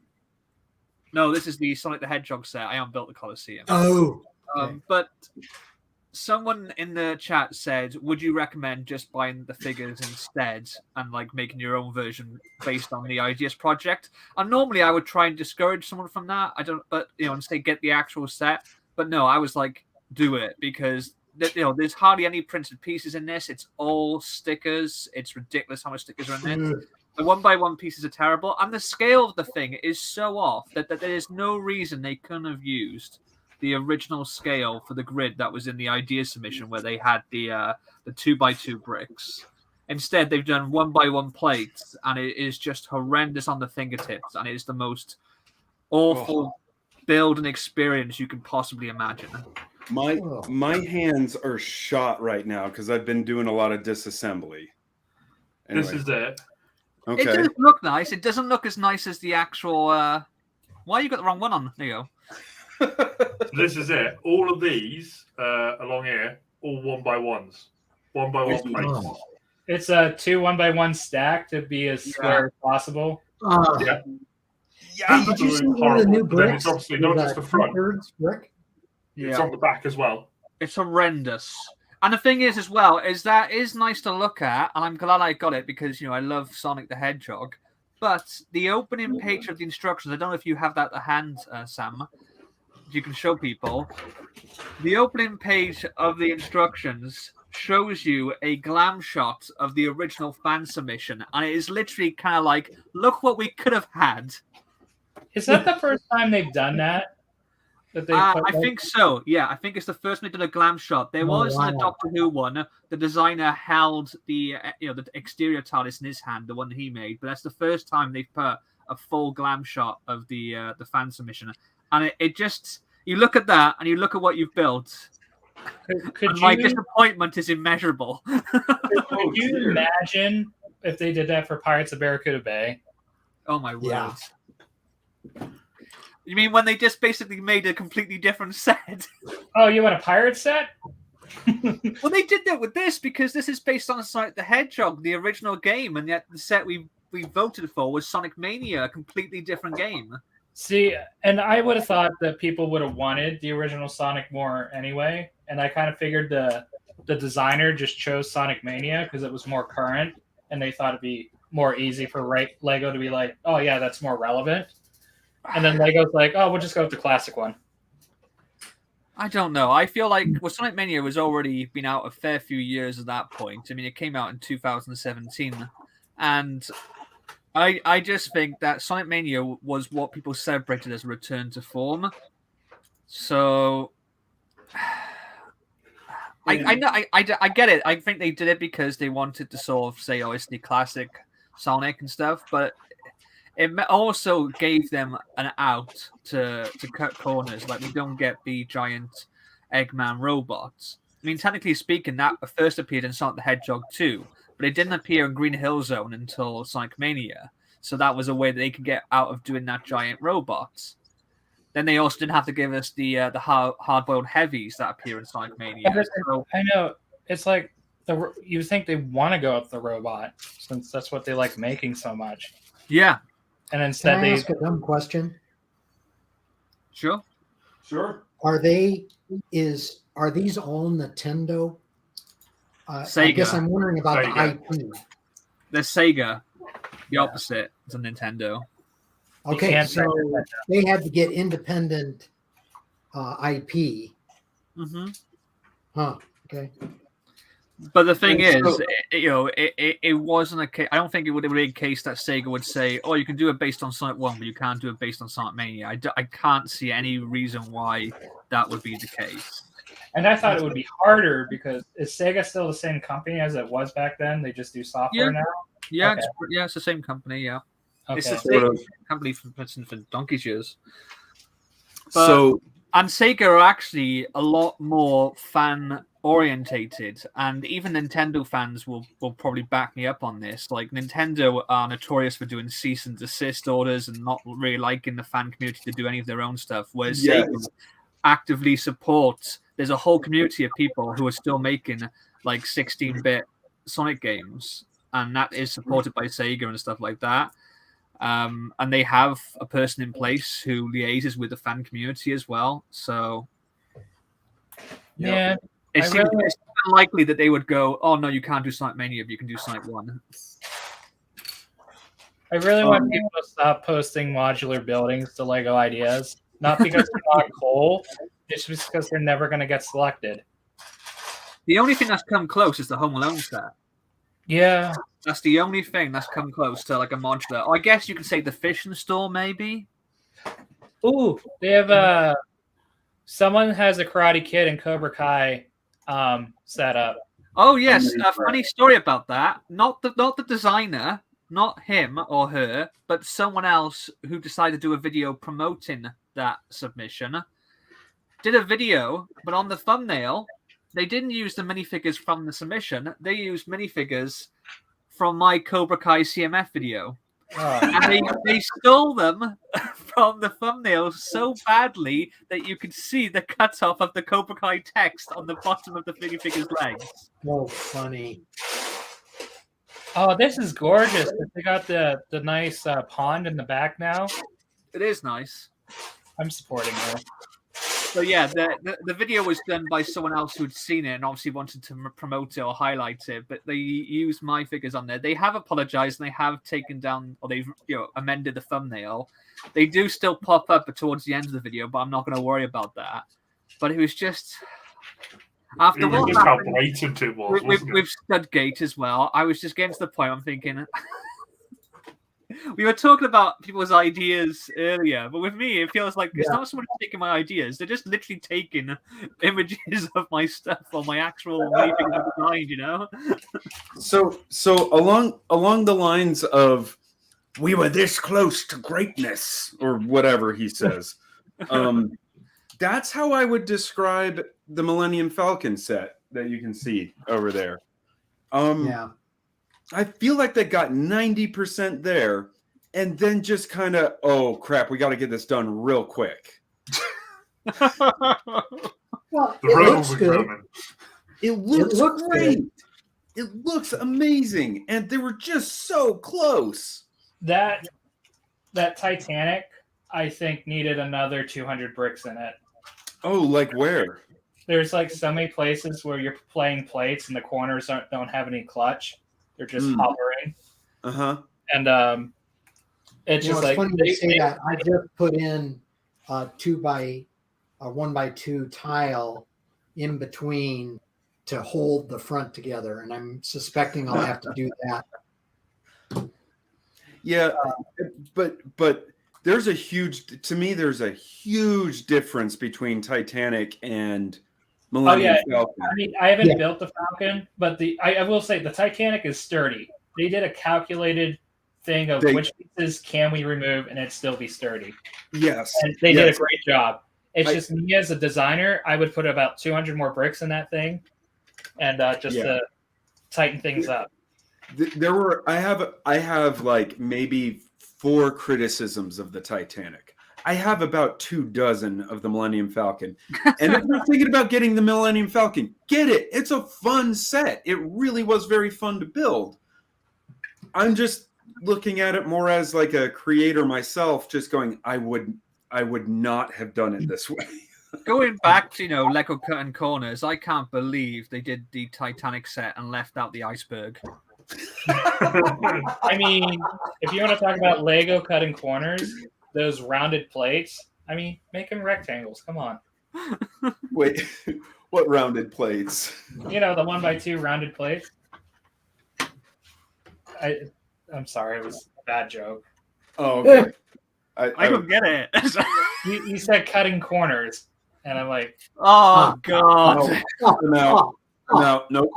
Speaker 2: no, this is the Sonic the Hedgehog set. I haven't built the Coliseum.
Speaker 5: Oh,
Speaker 2: but someone in the chat said, would you recommend just buying the figures instead and like making your own version based on the Ideas project? And normally I would try and discourage someone from that. I don't, but and say get the actual set. But no, I was like, do it because there's hardly any printed pieces in this. It's all stickers. It's ridiculous how much stickers are in it. The 1x1 pieces are terrible, and the scale of the thing is so off that there is no reason they couldn't have used the original scale for the grid that was in the idea submission where they had the 2x2 bricks. Instead, they've done 1x1 plates, and it is just horrendous on the fingertips, and it is the most awful build and experience you can possibly imagine.
Speaker 4: My hands are shot right now because I've been doing a lot of disassembly. Anyway.
Speaker 1: This is it.
Speaker 4: Okay.
Speaker 2: It does look nice. It doesn't look as nice as the actual. Why you got the wrong one on? There you go.
Speaker 1: This is it. All of these along here, all 1x1s, 1x1 plates.
Speaker 3: It's a 2 1x1 stack to be as square as possible.
Speaker 1: Yeah.
Speaker 5: Hey, did you see one of the new bricks?
Speaker 1: It's obviously not just the front.
Speaker 5: Brick?
Speaker 1: It's on the back as well.
Speaker 2: It's horrendous. And the thing is, as well, is that is nice to look at, and I'm glad I got it because I love Sonic the Hedgehog. But the opening page of the instructions, I don't know if you have that at hand, Sam. You can show people. The opening page of the instructions shows you a glam shot of the original fan submission, and it is literally kind of like, look what we could have had.
Speaker 3: Is that the first time they've done that?
Speaker 2: I think so. Yeah, I think it's the first time they did a glam shot. There was a Doctor Who one. The designer held the the exterior TARDIS in his hand, the one he made. But that's the first time they've put a full glam shot of the fan submission. And it just, you look at that and you look at what you've built. My disappointment is immeasurable.
Speaker 3: Could you imagine if they did that for Pirates of Barracuda Bay?
Speaker 2: Oh my word!
Speaker 5: Yeah.
Speaker 2: You mean when they just basically made a completely different set?
Speaker 3: Oh, you want a pirate set?
Speaker 2: Well, they did that with this because this is based on Sonic the Hedgehog, the original game, and yet the set we voted for was Sonic Mania, a completely different game.
Speaker 3: See, and I would have thought that people would have wanted the original Sonic more anyway, and I kind of figured the designer just chose Sonic Mania because it was more current, and they thought it'd be more easy for Lego to be like, oh yeah, that's more relevant. And then Lego's like, oh, we'll just go with the classic one.
Speaker 2: I don't know. I feel like Sonic Mania was already been out a fair few years at that point. I mean, it came out in 2017, and I just think that Sonic Mania was what people celebrated as a return to form. So I know I get it. I think they did it because they wanted to sort of say, oh, it's the classic Sonic and stuff, but it also gave them an out to cut corners. Like we don't get the giant Eggman robots. I mean, technically speaking, that first appeared in Sonic the Hedgehog 2, but it didn't appear in Green Hill Zone until Sonic Mania. So that was a way that they could get out of doing that giant robots. Then they also didn't have to give us the hard-boiled heavies that appear in Sonic Mania. So,
Speaker 3: I know it's like you think they want to go up the robot since that's what they like making so much.
Speaker 2: Yeah,
Speaker 3: and instead
Speaker 5: Can I ask a dumb question?
Speaker 2: Sure.
Speaker 5: Are these all Nintendo? I
Speaker 2: Sega.
Speaker 5: guess I'm wondering about
Speaker 1: Sega.
Speaker 5: the IP.
Speaker 2: The Sega. The opposite is a Nintendo.
Speaker 5: Okay,
Speaker 3: can't
Speaker 5: so they had to get independent IP.
Speaker 2: Mm-hmm.
Speaker 5: Huh. Okay.
Speaker 2: But the thing
Speaker 4: And
Speaker 2: is,
Speaker 4: so-
Speaker 2: it wasn't a case. I don't think it would be a case that Sega would say, "Oh, you can do it based on Sonic 1, but you can't do it based on Sonic Mania." I can't see any reason why that would be the case.
Speaker 3: And I thought it would be harder because is Sega still the same company as it was back then? They just do software now.
Speaker 2: Yeah,
Speaker 3: Okay.
Speaker 2: it's the same company. Yeah,
Speaker 3: Okay.
Speaker 2: it's the
Speaker 4: Sort
Speaker 2: same
Speaker 4: of.
Speaker 2: company for donkey's years. But-
Speaker 4: So
Speaker 2: And Sega are actually a lot more fan orientated, and even Nintendo fans will probably back me up on this. Like Nintendo are notorious for doing cease and desist orders and not really liking the fan community to do any of their own stuff, whereas
Speaker 4: Yes.
Speaker 2: Sega actively supports. There's a whole community of people who are still making like 16-bit Sonic games, and that is supported by Sega and stuff like that. And they have a person in place who liaises with the fan community as well. So
Speaker 3: Yeah.
Speaker 2: it
Speaker 3: I
Speaker 2: seems
Speaker 3: really-
Speaker 2: it's unlikely that they would go, "Oh no, you can't do Sonic Mania, but you can do Sonic 1."
Speaker 3: I really want people to stop posting modular buildings to Lego ideas. Not because they're not cool, it's just because they're never going to get selected.
Speaker 2: The only thing that's come close is the Home Alone set.
Speaker 3: Yeah.
Speaker 2: That's the only thing that's come close to like a modular. I guess you could say the fishing store, maybe.
Speaker 3: Ooh, they have someone has a Karate Kid and Cobra Kai set up.
Speaker 2: Oh yes, a funny story about that. Not the designer, not him or her, but someone else who decided to do a video promoting that submission. Did a video, but on the thumbnail, they didn't use the minifigures from the submission. They used minifigures from my Cobra Kai CMF video.
Speaker 3: Oh,
Speaker 2: And they stole them from the thumbnail so badly that you could see the cutoff of the Cobra Kai text on the bottom of the minifigure's legs.
Speaker 5: Oh, funny.
Speaker 3: oh, this is gorgeous. They got the nice pond in the back now.
Speaker 2: It is nice.
Speaker 3: I'm supporting her.
Speaker 2: So yeah, the video was done by someone else who'd seen it and obviously wanted to promote it or highlight it, but they used my figures on there. They have apologized and they have taken down, or they've amended the thumbnail. They do still pop up towards the end of the video, but I'm not going to worry about that. But it was just after
Speaker 1: It was
Speaker 2: what
Speaker 1: just how
Speaker 2: happened
Speaker 1: blatant it was, wasn't it?
Speaker 2: with Studgate as well. I was just getting to the point. I'm thinking. We were talking about people's ideas earlier, but with me, it feels like it's not someone taking my ideas. They're just literally taking images of my stuff or my actual design,
Speaker 4: So along the lines of we were this close to greatness or whatever he says. That's how I would describe the Millennium Falcon set that you can see over there.
Speaker 5: Yeah.
Speaker 4: I feel like they got 90% there and then just kind of, oh crap, we got to get this done real quick.
Speaker 5: Well,
Speaker 1: The
Speaker 5: it
Speaker 1: road
Speaker 5: looks
Speaker 1: was
Speaker 5: good.
Speaker 1: Roman.
Speaker 4: It looks
Speaker 5: looks
Speaker 4: great. It looks amazing. And they were just so close.
Speaker 3: That Titanic, I think, needed another 200 bricks in it.
Speaker 4: Oh, like where?
Speaker 3: There's like so many places where you're playing plates and the corners don't have any clutch. They're just hovering.
Speaker 4: Uh-huh.
Speaker 3: And it's just
Speaker 5: It's
Speaker 3: like
Speaker 5: funny you say that. I just put in a 1x2 tile in between to hold the front together, and I'm suspecting I'll have to do that.
Speaker 4: Yeah, but there's a huge difference between Titanic and Millennium
Speaker 3: yeah.
Speaker 4: Falcon.
Speaker 3: I mean, I haven't
Speaker 5: Yeah.
Speaker 3: built the Falcon, but I will say the Titanic is sturdy. They did a calculated thing of which pieces can we remove and it still be sturdy.
Speaker 4: Yes.
Speaker 3: And they did
Speaker 4: yes.
Speaker 3: a great job. It's just me as a designer, I would put about 200 more bricks in that thing, and to tighten things up.
Speaker 4: There were I have like maybe 4 criticisms of the Titanic. I have about 24 of the Millennium Falcon. And if you're thinking about getting the Millennium Falcon, get it. It's a fun set. It really was very fun to build. I'm just looking at it more as like a creator myself, just going, I would not have done it this way.
Speaker 2: Going back to, Lego cutting corners, I can't believe they did the Titanic set and left out the iceberg.
Speaker 3: I mean, if you want to talk about Lego cutting corners, those rounded plates, I mean, make them rectangles. Come on.
Speaker 4: Wait, what rounded plates?
Speaker 3: The 1x2 rounded plates. I'm sorry, it was a bad joke.
Speaker 4: Oh, okay.
Speaker 2: I don't get it.
Speaker 3: You said cutting corners, and I'm like,
Speaker 2: oh, God.
Speaker 4: No. No.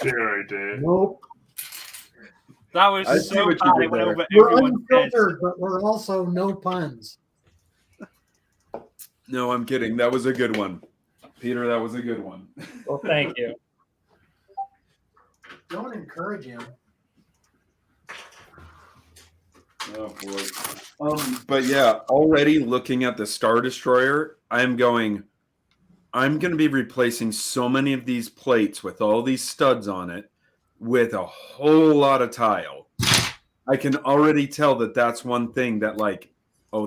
Speaker 1: Dear, dear.
Speaker 5: Nope.
Speaker 2: That was
Speaker 4: I see
Speaker 2: so
Speaker 4: what
Speaker 2: bad.
Speaker 4: you did
Speaker 2: It went
Speaker 4: there.
Speaker 2: over
Speaker 5: We're
Speaker 2: everyone's head.
Speaker 5: unfiltered, but we're also no puns.
Speaker 4: No, I'm kidding. That was a good one. Peter, that was a good one.
Speaker 3: well, thank you.
Speaker 5: Don't encourage him.
Speaker 4: Oh boy. But yeah, already looking at the Star Destroyer, I'm going to be replacing so many of these plates with all these studs on it with a whole lot of tile. I can already tell that that's one thing that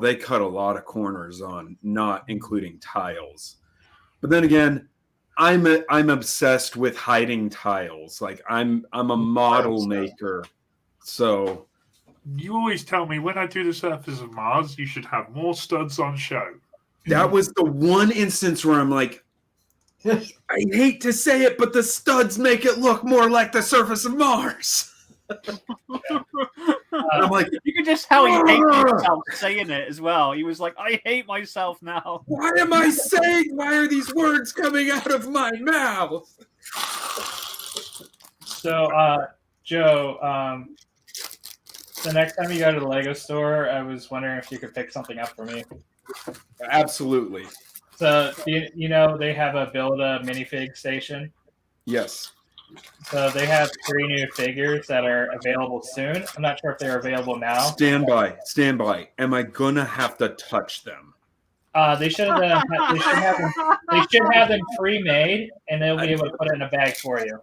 Speaker 4: they cut a lot of corners on, not including tiles. But then again, I'm obsessed with hiding tiles. Like I'm a model maker. So
Speaker 1: You always tell me when I do the surface of Mars, you should have more studs on show.
Speaker 4: that was the one instance where I'm like, I hate to say it, but the studs make it look more like the surface of Mars. I'm like,
Speaker 2: You could just how he hated himself saying it as well. He was like, I hate myself now.
Speaker 4: why are these words coming out of my mouth?
Speaker 3: So, Joe, the next time you go to the Lego store, I was wondering if you could pick something up for me.
Speaker 4: Absolutely.
Speaker 3: So, they have a Build-A minifig station.
Speaker 4: Yes.
Speaker 3: So they have 3 new figures that are available soon. I'm not sure if they're available now.
Speaker 4: Stand by. Am I gonna have to touch them?
Speaker 3: They should have them pre-made, and they'll be able to put it in a bag for you.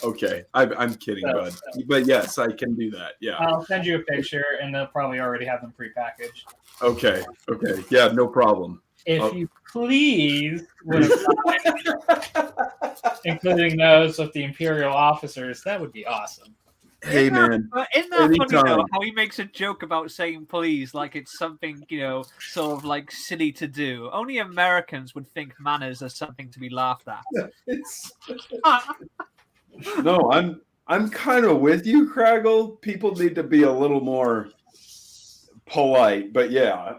Speaker 4: Okay, I'm kidding, bud. But yes, I can do that. Yeah.
Speaker 3: I'll send you a picture, and they'll probably already have them pre-packaged.
Speaker 4: Okay. Yeah, no problem.
Speaker 3: If you please would have including those with the Imperial officers, that would be awesome.
Speaker 4: Hey, man.
Speaker 2: Isn't that funny though?
Speaker 4: Anytime.
Speaker 2: How he makes a joke about saying "please" like it's something sort of like silly to do. Only Americans would think manners are something to be laughed at.
Speaker 4: No, I'm kind of with you, Craggle. People need to be a little more polite, but yeah.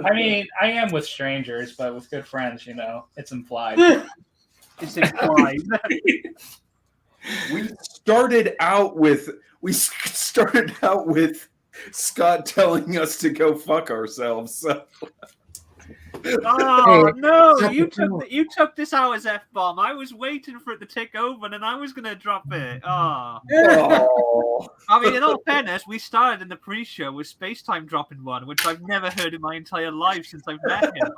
Speaker 3: I mean, I am with strangers, but with good friends, it's implied.
Speaker 2: It's implied.
Speaker 4: We started out with Scott telling us to go fuck ourselves. So.
Speaker 2: Oh no!
Speaker 5: Hey,
Speaker 2: You took this out as F-bomb. I was waiting for it to take over, and I was gonna drop it. Oh.
Speaker 4: Oh.
Speaker 2: I mean, in all fairness, we started in the pre-show with Spacetime dropping one, which I've never heard in my entire life since I've met him.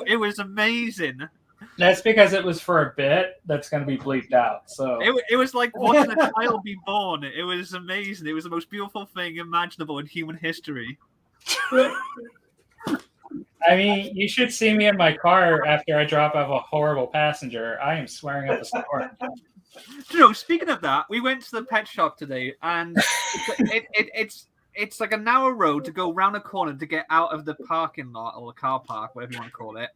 Speaker 2: It was amazing.
Speaker 3: That's because it was for a bit that's going to be bleeped out. So
Speaker 2: It was like watching a child be born. It was amazing. It was the most beautiful thing imaginable in human history.
Speaker 3: I mean, you should see me in my car after I drop off a horrible passenger. I am swearing up a storm.
Speaker 2: Speaking of that, we went to the pet shop today, and it's like a narrow road to go round a corner to get out of the parking lot or the car park, whatever you want to call it.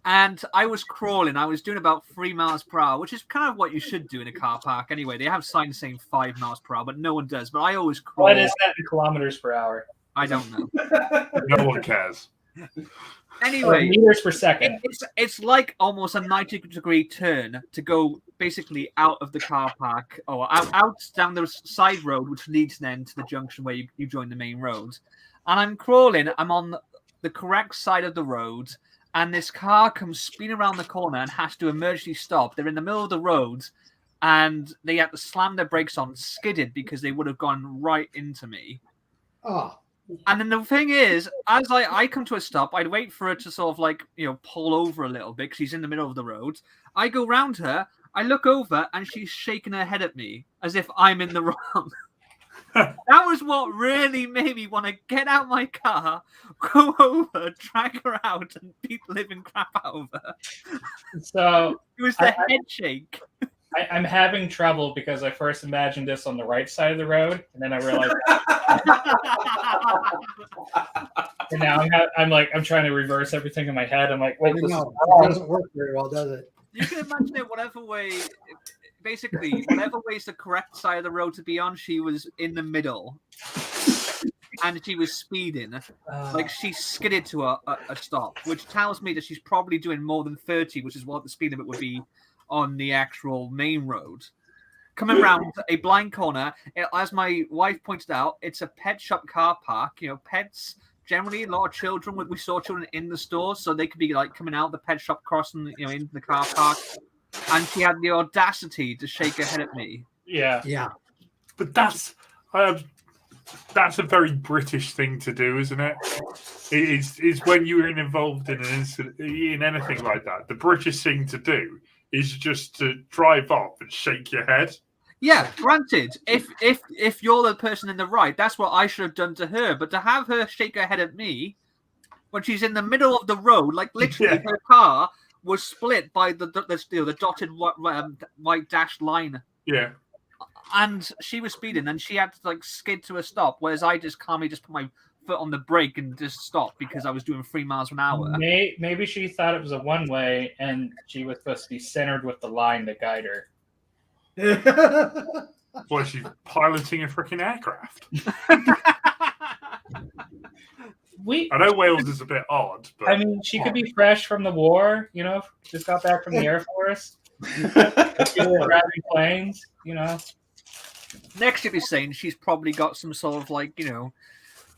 Speaker 2: And I was crawling. I was doing about 3 miles per hour, which is kind of what you should do in a car park anyway. They have signs saying 5 miles per hour, but no one does. But I always crawl.
Speaker 3: What is that in kilometers per hour?
Speaker 2: I don't know.
Speaker 1: No one cares.
Speaker 2: Anyway,
Speaker 3: meters per second.
Speaker 2: It's like almost a 90-degree turn to go basically out of the car park or out down the side road, which leads then to the junction where you join the main road. And I'm crawling. I'm on the correct side of the road, and this car comes speeding around the corner and has to emergency stop. They're in the middle of the road, and they have to slam their brakes on, skidded because they would have gone right into me.
Speaker 5: Oh.
Speaker 2: And then the thing is, as I come to a stop, I'd wait for her to sort of like, pull over a little bit because she's in the middle of the road. I go round her, I look over, and she's shaking her head at me as if I'm in the wrong. That was what really made me want to get out my car, go over, drag her out, and beat the living crap out of her.
Speaker 3: So
Speaker 2: it was the head shake.
Speaker 3: I'm having trouble because I first imagined this on the right side of the road, and then I realized. And now I'm trying to reverse everything in my head. I'm like, wait,
Speaker 5: it doesn't work very well, does it?
Speaker 2: You can imagine it whatever way. Basically, whatever way is the correct side of the road to be on, she was in the middle, and she was speeding. Like she skidded to a stop, which tells me that she's probably doing more than 30, which is what the speed limit would be on the actual main road. Coming around a blind corner, as my wife pointed out, it's a pet shop car park. Pets generally, a lot of children. We saw children in the stores, so they could be like coming out the pet shop, crossing, into the car park. And she had the audacity to shake her head at me.
Speaker 3: Yeah.
Speaker 1: But that's a very British thing to do, isn't it? It's when you're involved in an incident, in anything like that. The British thing to do is just to drive off and shake your head.
Speaker 2: Yeah, granted, if you're the person in the right, that's what I should have done to her. But to have her shake her head at me when she's in the middle of the road, like literally her car was split by the dotted white dashed line.
Speaker 1: Yeah.
Speaker 2: And she was speeding, and she had to like skid to a stop, whereas I just calmly just put my foot on the brake and just stopped because I was doing 3 miles an hour.
Speaker 3: Maybe she thought it was a one-way, and she was supposed to be centered with the line to guide her.
Speaker 1: Well, she's piloting a freaking aircraft. I know Wales is a bit odd, but
Speaker 3: I mean, she could be fresh from the war. Just got back from the Air Force. Driving planes.
Speaker 2: Next, you'd be saying she's probably got some sort of like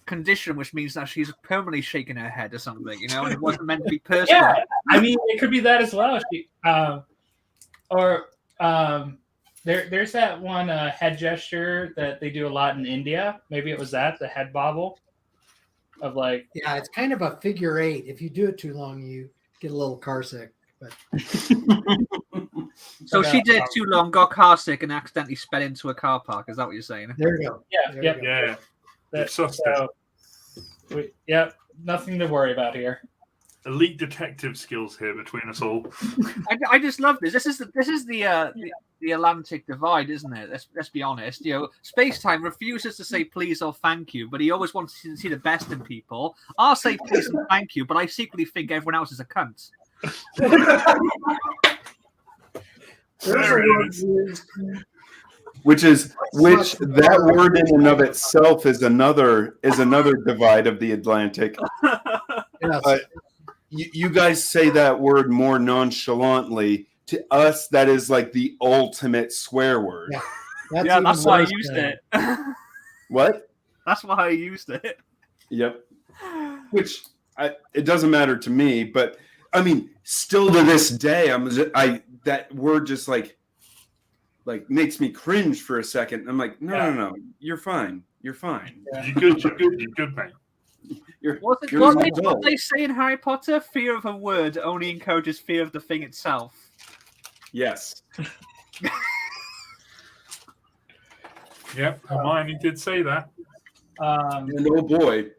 Speaker 2: condition, which means that she's permanently shaking her head or something. And it wasn't meant to be personal.
Speaker 3: Yeah, I mean, it could be that as well. There's that one head gesture that they do a lot in India. Maybe it was the head bobble of like.
Speaker 5: Yeah, it's kind of a figure 8. If you do it too long, you get a little car sick. But
Speaker 2: so she did it too long, got car sick, and accidentally sped into a car park. Is that what you're saying?
Speaker 5: There you go.
Speaker 3: Yeah. Nothing to worry about here.
Speaker 1: Elite detective skills here between us all.
Speaker 2: I just love this. This is the Atlantic divide, isn't it? Let's be honest. Space-time refuses to say please or thank you, but he always wants to see the best in people. I'll say please and thank you, but I secretly think everyone else is a cunt.
Speaker 4: Which that word in and of itself is another divide of the Atlantic.
Speaker 5: Yes.
Speaker 4: You guys say that word more nonchalantly. To us, that is like the ultimate swear word.
Speaker 5: Yeah,
Speaker 2: that's why I used it.
Speaker 4: What?
Speaker 2: That's why I used it.
Speaker 4: Yep. Which it doesn't matter to me, but I mean, still to this day, that word just like makes me cringe for a second. I'm like, no, you're fine. You're fine.
Speaker 1: Yeah. You're good, mate.
Speaker 2: What they say in Harry Potter? Fear of a word only encourages fear of the thing itself.
Speaker 4: Yes.
Speaker 1: Yep, Hermione did say that.
Speaker 4: And oh boy,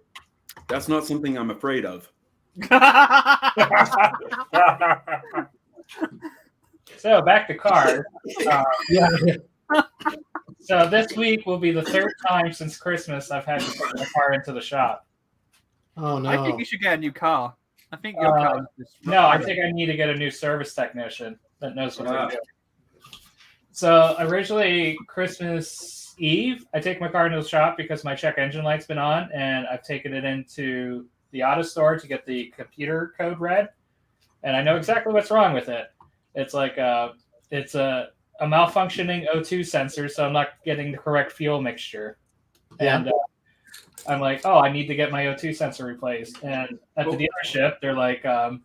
Speaker 4: that's not something I'm afraid of.
Speaker 3: So back to cars. So this week will be the 3rd time since Christmas I've had to take my car into the shop.
Speaker 5: Oh no!
Speaker 2: I think you should get a new car. I think your car is
Speaker 3: No, I think I need to get a new service technician that knows what to do. So originally Christmas Eve, I take my car into the shop because my check engine light's been on, and I've taken it into the auto store to get the computer code read, and I know exactly what's wrong with it. It's like it's a malfunctioning O2 sensor, so I'm not getting the correct fuel mixture.
Speaker 5: Yeah.
Speaker 3: And I'm like, oh, I need to get my O2 sensor replaced. And at the dealership, they're like, and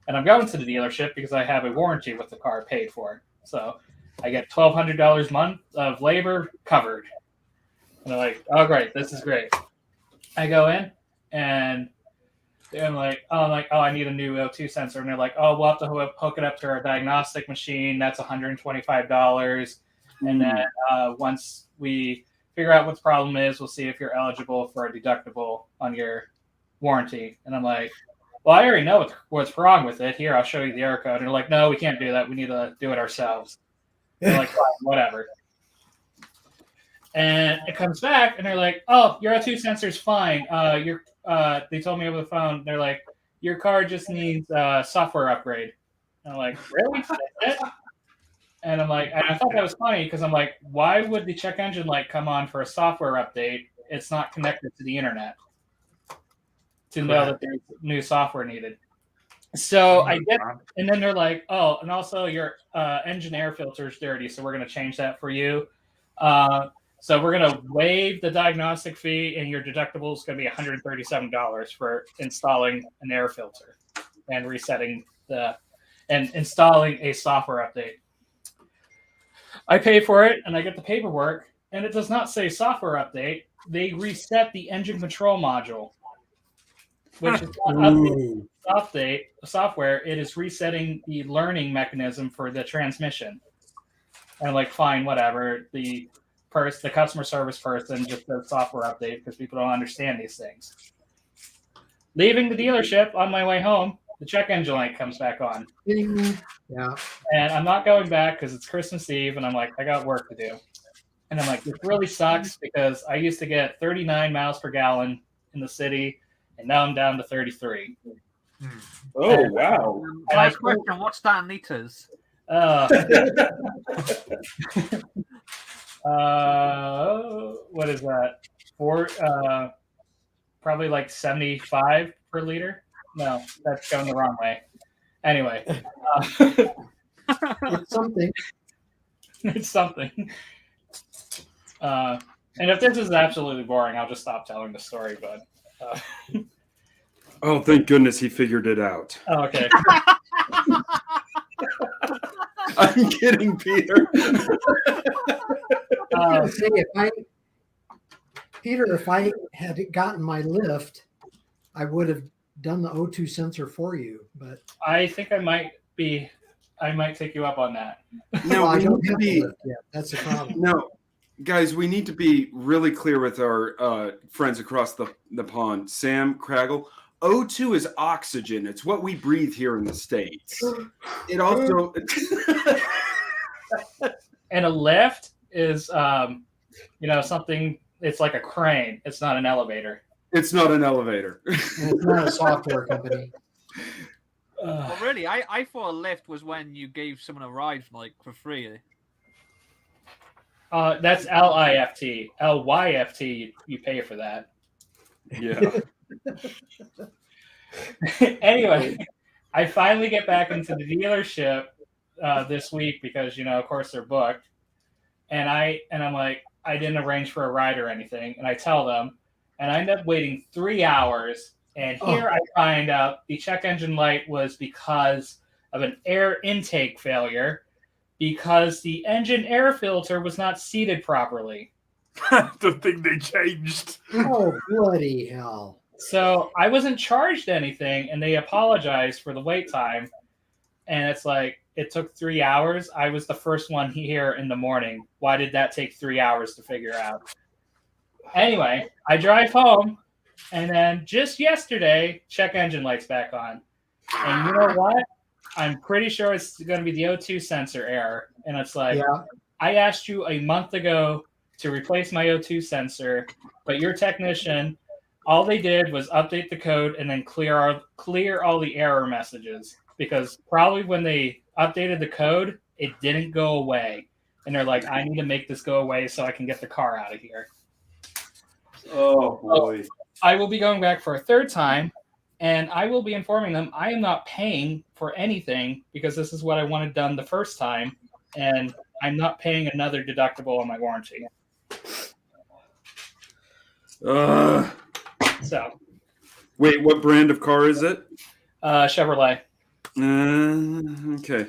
Speaker 3: I'm going to the dealership because I have a warranty with the car paid for. So I get $1,200 a month of labor covered. And they're like, oh, great, this is great. I go in and I'm like, oh, I need a new O2 sensor. And they're like, oh, we'll have to hook it up to our diagnostic machine. That's $125. And then once we figure out what the problem is, we'll see if you're eligible for a deductible on your warranty. And I'm like, well, I already know what's wrong with it. Here, I'll show you the error code. And they're like, no, we can't do that. We need to do it ourselves. And they're like, fine, whatever. And it comes back, and they're like, oh, your O2 sensor's fine. They told me over the phone, they're like, your car just needs a software upgrade. And I'm like, really? That's it? And I'm like, and I thought that was funny because I'm like, why would the check engine light come on for a software update? It's not connected to the internet to know that there's new software needed. So I get, and then they're like, oh, and also your engine air filter is dirty, so we're going to change that for you. So we're going to waive the diagnostic fee, and your deductible is going to be $137 for installing an air filter and resetting and installing a software update. I pay for it, and I get the paperwork, and it does not say software update. They reset the engine control module, which is not update software. It is resetting the learning mechanism for the transmission. And I'm like, fine, whatever. The customer service person just does software update because people don't understand these things. Leaving the dealership on my way home, the check engine light comes back on.
Speaker 5: Yeah.
Speaker 3: And I'm not going back because it's Christmas Eve, and I'm like, I got work to do. And I'm like, this really sucks because I used to get 39 miles per gallon in the city, and now I'm down to 33.
Speaker 4: Oh, wow.
Speaker 2: My question, what's that in liters?
Speaker 3: What is that? Probably like 75 per liter. No, that's going the wrong way. Anyway,
Speaker 5: It's something.
Speaker 3: It's something. And if this is absolutely boring, I'll just stop telling the story. But
Speaker 4: oh, thank goodness he figured it out.
Speaker 3: oh, okay.
Speaker 4: I'm kidding, Peter.
Speaker 5: If I had gotten my lift, I would have done the O2 sensor for you. But
Speaker 3: I think I might take you up on that.
Speaker 4: No,
Speaker 5: I
Speaker 4: we
Speaker 5: don't
Speaker 4: need to
Speaker 5: have
Speaker 4: be.
Speaker 5: the lift yet. That's the problem.
Speaker 4: No, guys, we need to be really clear with our friends across the pond. Sam Craggle, O2 is oxygen. It's what we breathe here in the States. It also
Speaker 3: And a lift is something. It's like a crane. It's not an elevator.
Speaker 4: It's not an elevator.
Speaker 5: It's not a software company.
Speaker 2: Oh, really? I thought a lift was when you gave someone a ride for free.
Speaker 3: That's LIFT. LYFT, you pay for that.
Speaker 4: Yeah.
Speaker 3: Anyway, I finally get back into the dealership this week because, of course, they're booked. And I'm like, I didn't arrange for a ride or anything. And I tell them, and I end up waiting 3 hours. And here I find out the check engine light was because of an air intake failure, because the engine air filter was not seated properly.
Speaker 1: The thing they changed.
Speaker 5: Oh, bloody hell.
Speaker 3: So I wasn't charged anything, and they apologized for the wait time. And it's like, it took 3 hours. I was the first one here in the morning. Why did that take 3 hours to figure out? Anyway, I drive home, and then just yesterday, check engine light's back on. And you know what? I'm pretty sure it's going to be the O2 sensor error. And it's like, I asked you a month ago to replace my O2 sensor, but your technician, all they did was update the code and then clear all the error messages. Because probably when they updated the code, it didn't go away. And they're like, I need to make this go away so I can get the car out of here.
Speaker 4: Oh, boy.
Speaker 3: I will be going back for a third time And I will be informing them I am not paying for anything because this is what I wanted done the first time, and I'm not paying another deductible on my warranty. So,
Speaker 4: Wait, what brand of car is it?
Speaker 3: Chevrolet.
Speaker 4: Okay.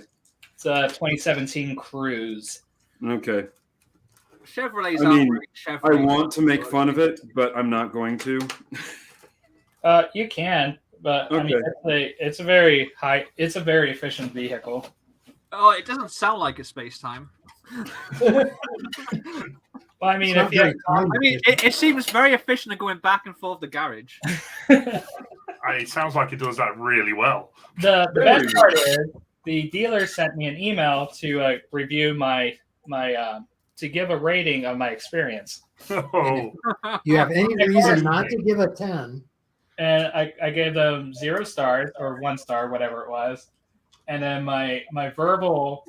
Speaker 3: It's a 2017 Cruise.
Speaker 4: Okay.
Speaker 2: Chevrolets
Speaker 4: I
Speaker 2: aren't
Speaker 4: mean,
Speaker 2: really
Speaker 4: I
Speaker 2: Chevrolets.
Speaker 4: want to make fun of it, but I'm not going to.
Speaker 3: You can, but
Speaker 4: Okay.
Speaker 3: I mean, it's a very efficient vehicle.
Speaker 2: Oh, it doesn't sound like a space time.
Speaker 3: Well, I mean,
Speaker 5: It's not very time efficient.
Speaker 2: It seems very efficient at going back and forth the garage.
Speaker 1: It sounds like it does that really well.
Speaker 3: The best part is the dealer sent me an email to review my to give a rating of my experience.
Speaker 1: Oh,
Speaker 5: You have any reason not to give a 10?
Speaker 3: And I gave them 0 stars or 1 star, whatever it was. And then my verbal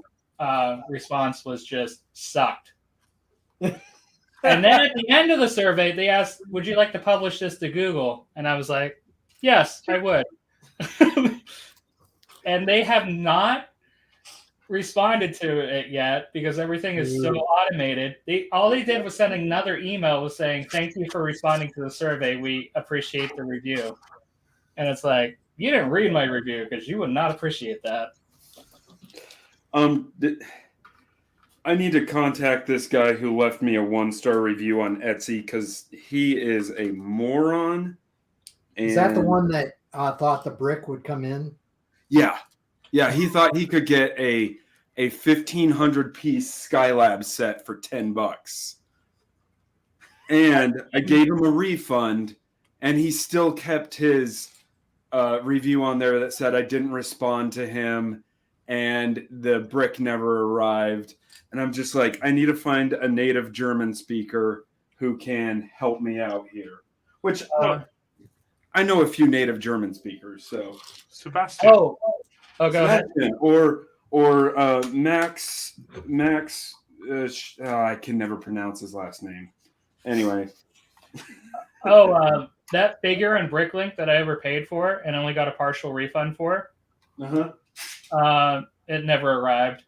Speaker 3: response was just sucked. And then at the end of the survey, they asked, "Would you like to publish this to Google?" And I was like, "Yes, I would." And they have not responded to it yet because everything is so automated. All they did was send another email saying, "Thank you for responding to the survey. We appreciate the review." And it's like, you didn't read my review because you would not appreciate that.
Speaker 4: I need to contact this guy who left me a 1-star review on Etsy because he is a moron.
Speaker 5: Is that the one that thought the brick would come in?
Speaker 4: Yeah. He thought he could get a 1,500-piece Skylab set for $10, and I gave him a refund, and he still kept his review on there that said I didn't respond to him, and the brick never arrived. And I'm just like, I need to find a native German speaker who can help me out here. Which I know a few native German speakers, so
Speaker 1: Sebastian.
Speaker 3: Oh, go ahead.
Speaker 4: Or Max. I can never pronounce his last name. Anyway.
Speaker 3: That figure in BrickLink that I ever paid for and only got a partial refund for. It never arrived.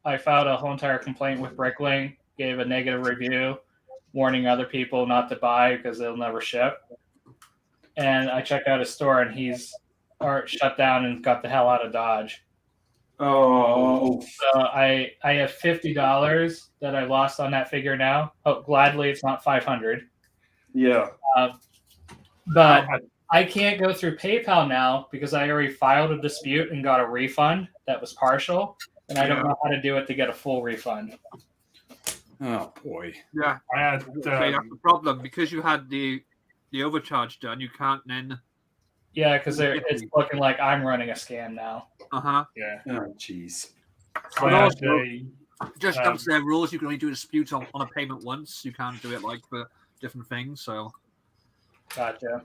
Speaker 3: I filed a whole entire complaint with BrickLink, gave a negative review, warning other people not to buy because they'll never ship. And I checked out his store, and he's shut down and got the hell out of Dodge.
Speaker 4: Oh.
Speaker 3: So I have $50 that I lost on that figure now. Oh, gladly, it's not $500.
Speaker 4: Yeah.
Speaker 3: But I can't go through PayPal now because I already filed a dispute and got a refund that was partial, and I don't know how to do it to get a full refund.
Speaker 4: Oh boy.
Speaker 2: Yeah,
Speaker 1: I had
Speaker 2: that's the problem because you had the overcharge done. You can't then.
Speaker 3: Yeah, because it's looking like I'm running a scam now.
Speaker 1: Yeah.
Speaker 4: Oh jeez.
Speaker 1: So I had
Speaker 2: Just comes to their rules. You can only do a dispute on a payment once. You can't do it like for different things. So.
Speaker 3: Gotcha.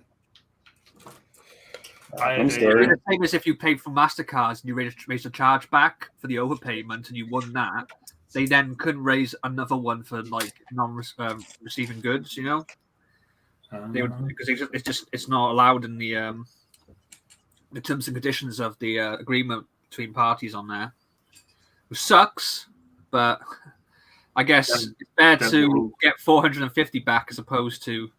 Speaker 4: I'm sorry.
Speaker 2: The same as if you paid for MasterCards and you raised a charge back for the overpayment and you won that, they then couldn't raise another one for like non-receiving goods. You know, they would, because it's not allowed in the terms and conditions of the agreement between parties on there. Which sucks, but I guess it's fair to get 450 back as opposed to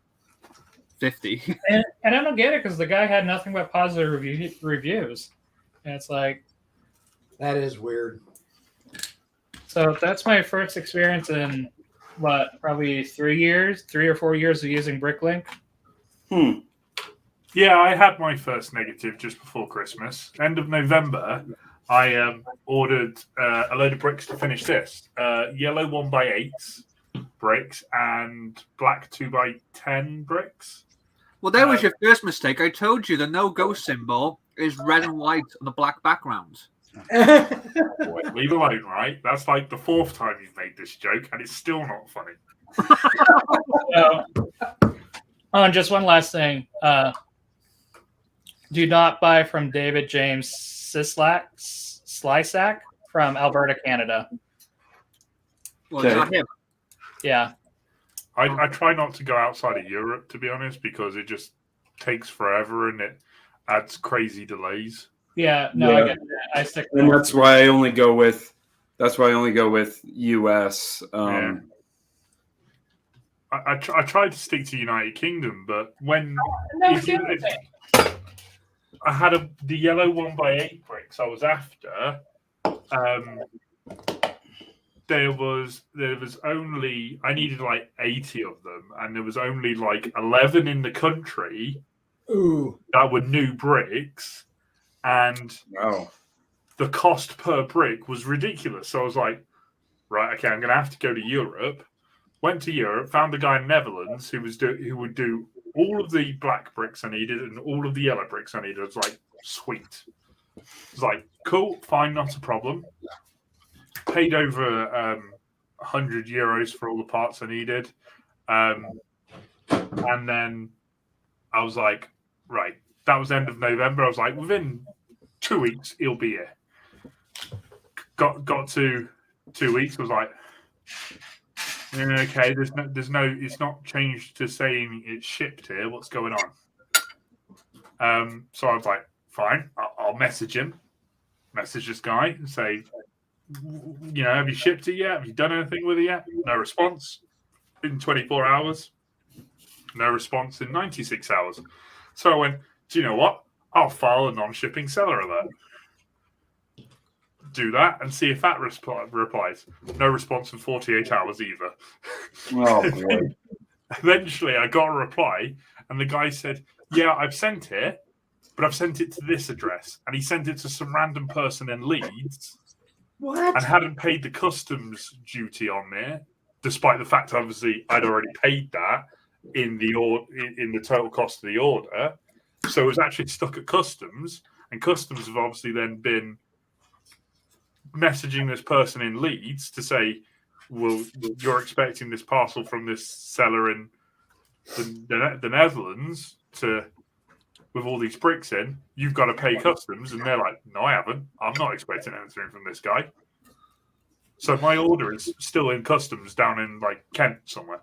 Speaker 2: 50.
Speaker 3: And I don't get it because the guy had nothing but positive reviews. And it's like...
Speaker 5: That is weird.
Speaker 3: So that's my first experience in, probably 3 or 4 years of using BrickLink.
Speaker 1: Yeah, I had my first negative just before Christmas. End of November, I ordered a load of bricks to finish this. Yellow 1x8s bricks and black 2x10 bricks.
Speaker 2: Well, there was your first mistake. I told you the no-go symbol is red and white on a black background.
Speaker 1: Boy, leave alone, right? That's like the 4th time you've made this joke, and it's still not funny.
Speaker 3: And just one last thing. Do not buy from David James Slysack from Alberta, Canada.
Speaker 2: Well, it's not him.
Speaker 3: Yeah.
Speaker 1: I try not to go outside of Europe, to be honest, because it just takes forever and it adds crazy delays.
Speaker 3: Yeah, no, I get that. I stick.
Speaker 4: And that's why I only go with US.
Speaker 1: I tried to stick to United Kingdom, but when I had the yellow 1x8 bricks I was after, there was only, I needed like 80 of them, and there was only like 11 in the country.
Speaker 5: Ooh.
Speaker 1: That were new bricks, and the cost per brick was ridiculous. So I was like, right, okay, I'm going to have to go to Europe. Went to Europe, found a guy in Netherlands who would do all of the black bricks I needed and all of the yellow bricks I needed. I was like, sweet. I was like, cool, fine, not a problem. Paid over 100 euros for all the parts I needed. And then I was like, right, that was the end of November. I was like, within 2 weeks, he'll be here. Got to 2 weeks. I was like, okay, there's no, it's not changed to saying it's shipped here. What's going on? So I was like, fine, I'll message him, message this guy and say, have you shipped it yet? Have you done anything with it yet? No response in 24 hours. No response in 96 hours. So I went, do you know what? I'll file a non-shipping seller alert. Do that and see if that replies. No response in 48 hours either.
Speaker 4: Oh, boy.
Speaker 1: Eventually, I got a reply, and the guy said, yeah, I've sent it, but I've sent it to this address. And he sent it to some random person in Leeds.
Speaker 5: What?
Speaker 1: And hadn't paid the customs duty on there, despite the fact, obviously, I'd already paid that in the total cost of the order. So it was actually stuck at customs, and customs have obviously then been messaging this person in Leeds to say, well, you're expecting this parcel from this seller in the Netherlands with all these bricks in, you've got to pay customs. And they're like, no, I haven't. I'm not expecting anything from this guy. So my order is still in customs down in like Kent somewhere.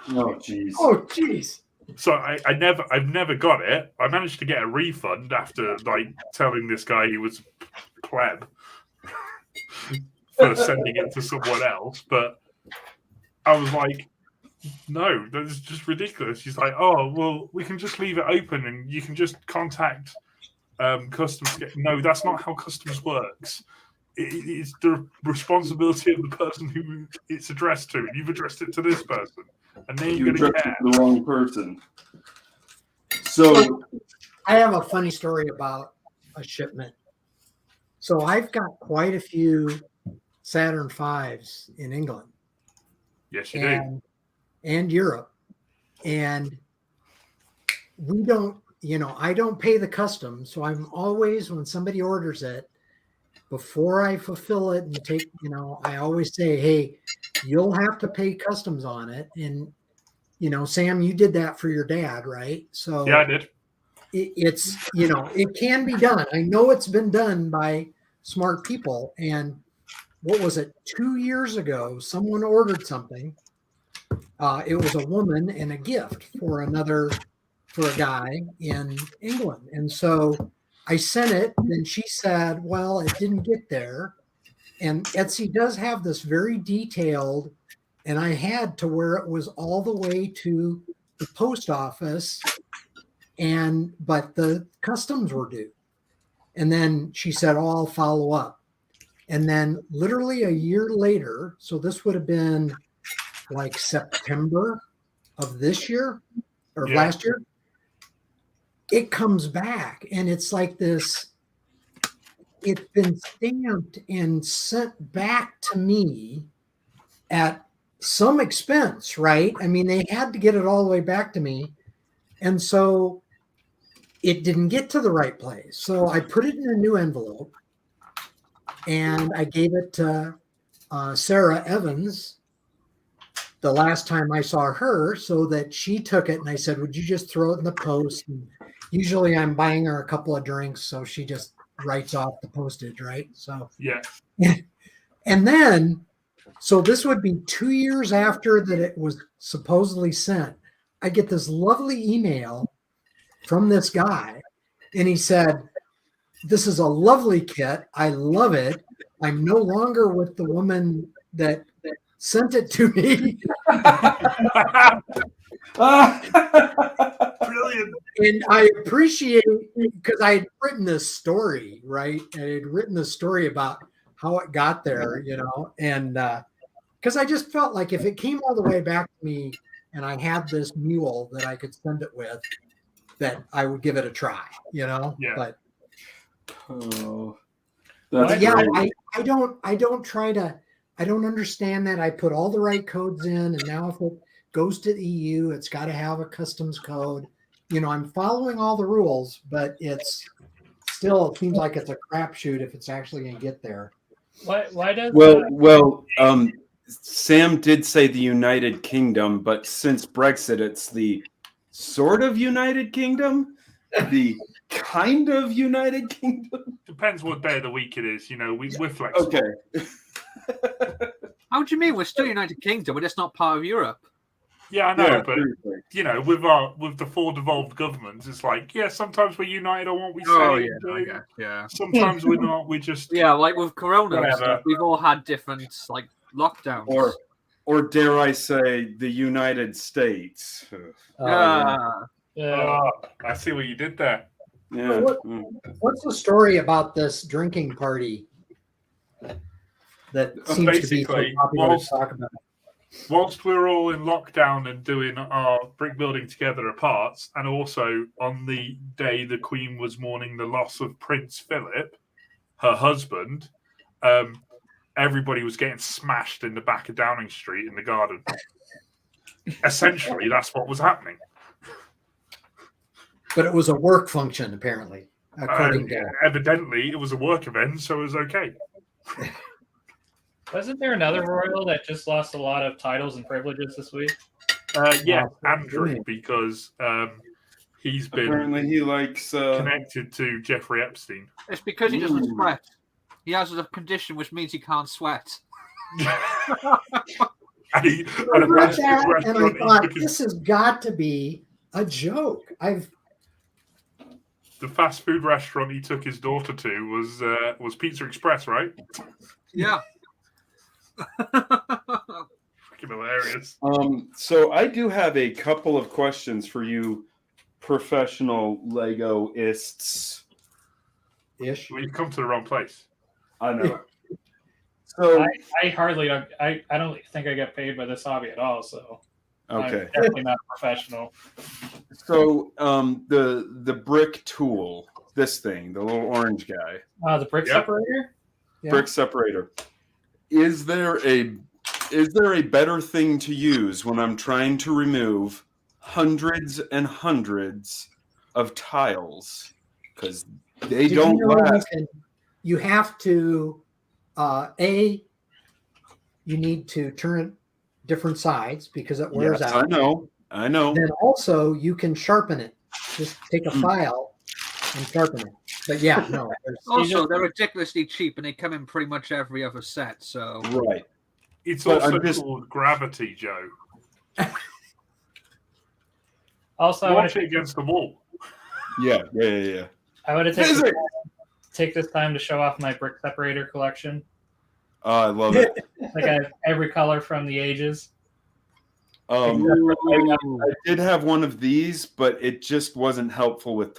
Speaker 4: Oh, jeez.
Speaker 5: Oh, jeez.
Speaker 1: So I've never got it. I managed to get a refund after like telling this guy he was pleb for sending it to someone else. But I was like, no, that's just ridiculous. He's like, oh, well, we can just leave it open and you can just contact customs. No, that's not how customs works. It's the responsibility of the person who it's addressed to. You've addressed it to this person. And then
Speaker 4: You addressed it to the wrong person. So
Speaker 5: I have a funny story about a shipment. So I've got quite a few Saturn V's in England.
Speaker 1: Yes, you do.
Speaker 5: And Europe. And we don't, I don't pay the customs. So I'm always, when somebody orders it, before I fulfill it and take, I always say, hey, you'll have to pay customs on it. And, Sam, you did that for your dad, right? So
Speaker 1: yeah, I did.
Speaker 5: It's, it can be done. I know it's been done by smart people. And what was it? 2 years ago, someone ordered something. It was a woman and a gift for a guy in England. And so I sent it, and she said, well, it didn't get there. And Etsy does have this very detailed, and I had to where it was all the way to the post office, but the customs were due. And then she said, oh, I'll follow up. And then literally a year later, so this would have been like September of this year or last year, it comes back and it's like this, it's been stamped and sent back to me at some expense, right? I mean, they had to get it all the way back to me. And so it didn't get to the right place. So I put it in a new envelope and I gave it to Sarah Evans the last time I saw her, so that she took it, and I said, would you just throw it in the post? And usually I'm buying her a couple of drinks, so she just writes off the postage, right? So
Speaker 1: yeah.
Speaker 5: And then, so this would be 2 years after that it was supposedly sent. I get this lovely email from this guy, and he said, "This is a lovely kit. I love it. I'm no longer with the woman that sent it to me."
Speaker 1: Brilliant.
Speaker 5: And I appreciate, because I had written this story, right? And I had written the story about how it got there, and because I just felt like if it came all the way back to me and I had this mule that I could send it with, that I would give it a try,
Speaker 1: Yeah.
Speaker 5: But
Speaker 4: Oh, that's
Speaker 5: yeah,
Speaker 4: great.
Speaker 5: I don't try to, I don't understand that. I put all the right codes in, and now if it goes to the EU, it's got to have a customs code. I'm following all the rules, but it seems like it's a crapshoot if it's actually going to get there.
Speaker 3: Why does
Speaker 4: Sam did say the United Kingdom, but since Brexit, it's the sort of United Kingdom, the kind of United Kingdom.
Speaker 1: Depends what day of the week it is. We're flexible.
Speaker 4: Okay.
Speaker 2: How do you mean we're still United Kingdom? We're just not part of Europe.
Speaker 1: Yeah, I know,
Speaker 4: Yeah,
Speaker 1: but
Speaker 4: seriously.
Speaker 1: with the 4 devolved governments, it's like, sometimes we're united on what we say.
Speaker 2: Oh,
Speaker 1: and
Speaker 2: yeah,
Speaker 1: do.
Speaker 2: I guess, yeah.
Speaker 1: Sometimes we're not. We just
Speaker 2: Yeah, like with Corona and
Speaker 1: Whatever.
Speaker 2: stuff, we've all had different lockdowns.
Speaker 4: Or dare I say, the United States.
Speaker 2: Yeah.
Speaker 1: Oh, I see what you did there.
Speaker 4: Yeah.
Speaker 5: What's the story about this drinking party that seems to be so
Speaker 1: Basically,
Speaker 5: popular to talk about?
Speaker 1: Whilst we're all in lockdown and doing our brick building together apart, and also on the day the Queen was mourning the loss of Prince Philip, her husband, everybody was getting smashed in the back of Downing Street in the garden. Essentially, that's what was happening.
Speaker 5: But it was a work function, apparently, according to.
Speaker 1: Evidently, it was a work event, so it was okay.
Speaker 3: Wasn't there another royal that just lost a lot of titles and privileges this week?
Speaker 1: Andrew, because he's been
Speaker 4: Apparently, he likes
Speaker 1: connected to Jeffrey Epstein.
Speaker 2: It's because he doesn't sweat. He has a condition which means he can't sweat.
Speaker 1: And
Speaker 5: I read that, and I thought, this has got to be a joke.
Speaker 1: The fast food restaurant he took his daughter to was Pizza Express, right?
Speaker 2: Yeah.
Speaker 1: Fucking hilarious.
Speaker 4: So I do have a couple of questions for you, professional Legoists.
Speaker 5: Ish.
Speaker 1: Well, you've come to the wrong place.
Speaker 4: I know. So
Speaker 3: I hardly I don't think I get paid by this hobby at all, so
Speaker 4: okay.
Speaker 3: I'm definitely not professional.
Speaker 4: So the brick tool, this thing, the little orange guy,
Speaker 3: The brick
Speaker 1: Yep.
Speaker 3: separator?
Speaker 5: Yeah.
Speaker 4: brick separator. Is there a better thing to use when I'm trying to remove hundreds and hundreds of tiles? Because they
Speaker 5: Did
Speaker 4: don't
Speaker 5: you know
Speaker 4: last.
Speaker 5: you have to you need to turn it different sides because it wears
Speaker 4: Yes,
Speaker 5: out.
Speaker 4: I know.
Speaker 5: Then also you can sharpen it. Just take a file and sharpen it. But yeah, no.
Speaker 2: Also, they're ridiculously cheap, and they come in pretty much every other set. So
Speaker 4: Right.
Speaker 1: It's
Speaker 4: But
Speaker 1: also
Speaker 4: I'm just-
Speaker 1: called gravity, Joe.
Speaker 3: Also, I want
Speaker 1: Watch
Speaker 3: to
Speaker 1: it against the wall.
Speaker 4: Yeah.
Speaker 3: take this time to show off my brick separator collection.
Speaker 4: Oh, I love it.
Speaker 3: Like I have every color from the ages.
Speaker 4: I did have one of these, but it just wasn't helpful with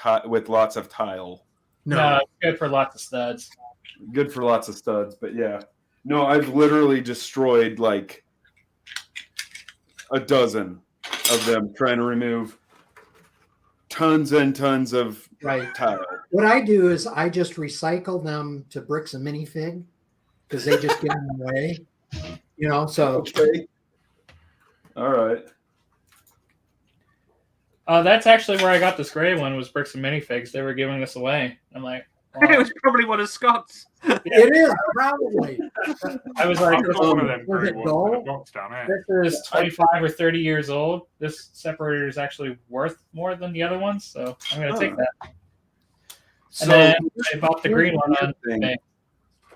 Speaker 4: lots of tile.
Speaker 3: No, it's good for lots of studs.
Speaker 4: Good for lots of studs, but yeah. No, I've literally destroyed like a dozen of them trying to remove tons and tons of tile.
Speaker 5: What I do is I just recycle them to bricks and minifig because they just give them away. So
Speaker 4: Okay. All right.
Speaker 3: That's actually where I got this gray one, was bricks and minifigs. They were giving this away. I'm like,
Speaker 2: it
Speaker 3: wow.
Speaker 2: was probably one of Scott's.
Speaker 5: it is probably.
Speaker 3: I was like,
Speaker 1: I've got one of them
Speaker 5: Was
Speaker 1: grey
Speaker 5: it
Speaker 1: ones
Speaker 5: dull?
Speaker 1: in a box down here.
Speaker 3: this is 25 or 30 years old. This separator is actually worth more than the other ones, so I'm going to take that.
Speaker 4: So
Speaker 3: And then I bought the green one on
Speaker 4: thing
Speaker 3: eBay.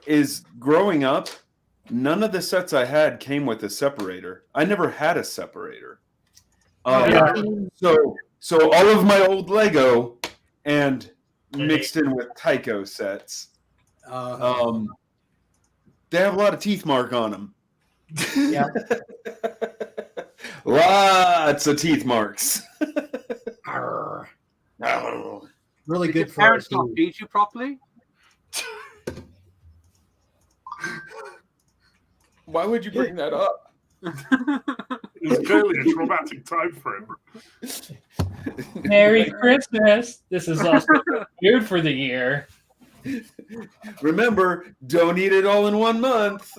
Speaker 4: is growing up, none of the sets I had came with a separator. I never had a separator.
Speaker 3: Yeah.
Speaker 4: So So all of my old Lego and mixed in with Tyco sets. They have a lot of teeth mark on them.
Speaker 5: Yeah.
Speaker 4: Lots of teeth marks.
Speaker 5: Arr.
Speaker 4: Oh.
Speaker 5: Really
Speaker 2: Did
Speaker 5: good
Speaker 2: your
Speaker 5: for our
Speaker 2: parents not
Speaker 5: food.
Speaker 2: feed you properly?
Speaker 4: Why would you bring that up?
Speaker 1: It was clearly a traumatic time for him.
Speaker 3: Merry Christmas. This is also weird for the year.
Speaker 4: Remember, don't eat it all in 1 month.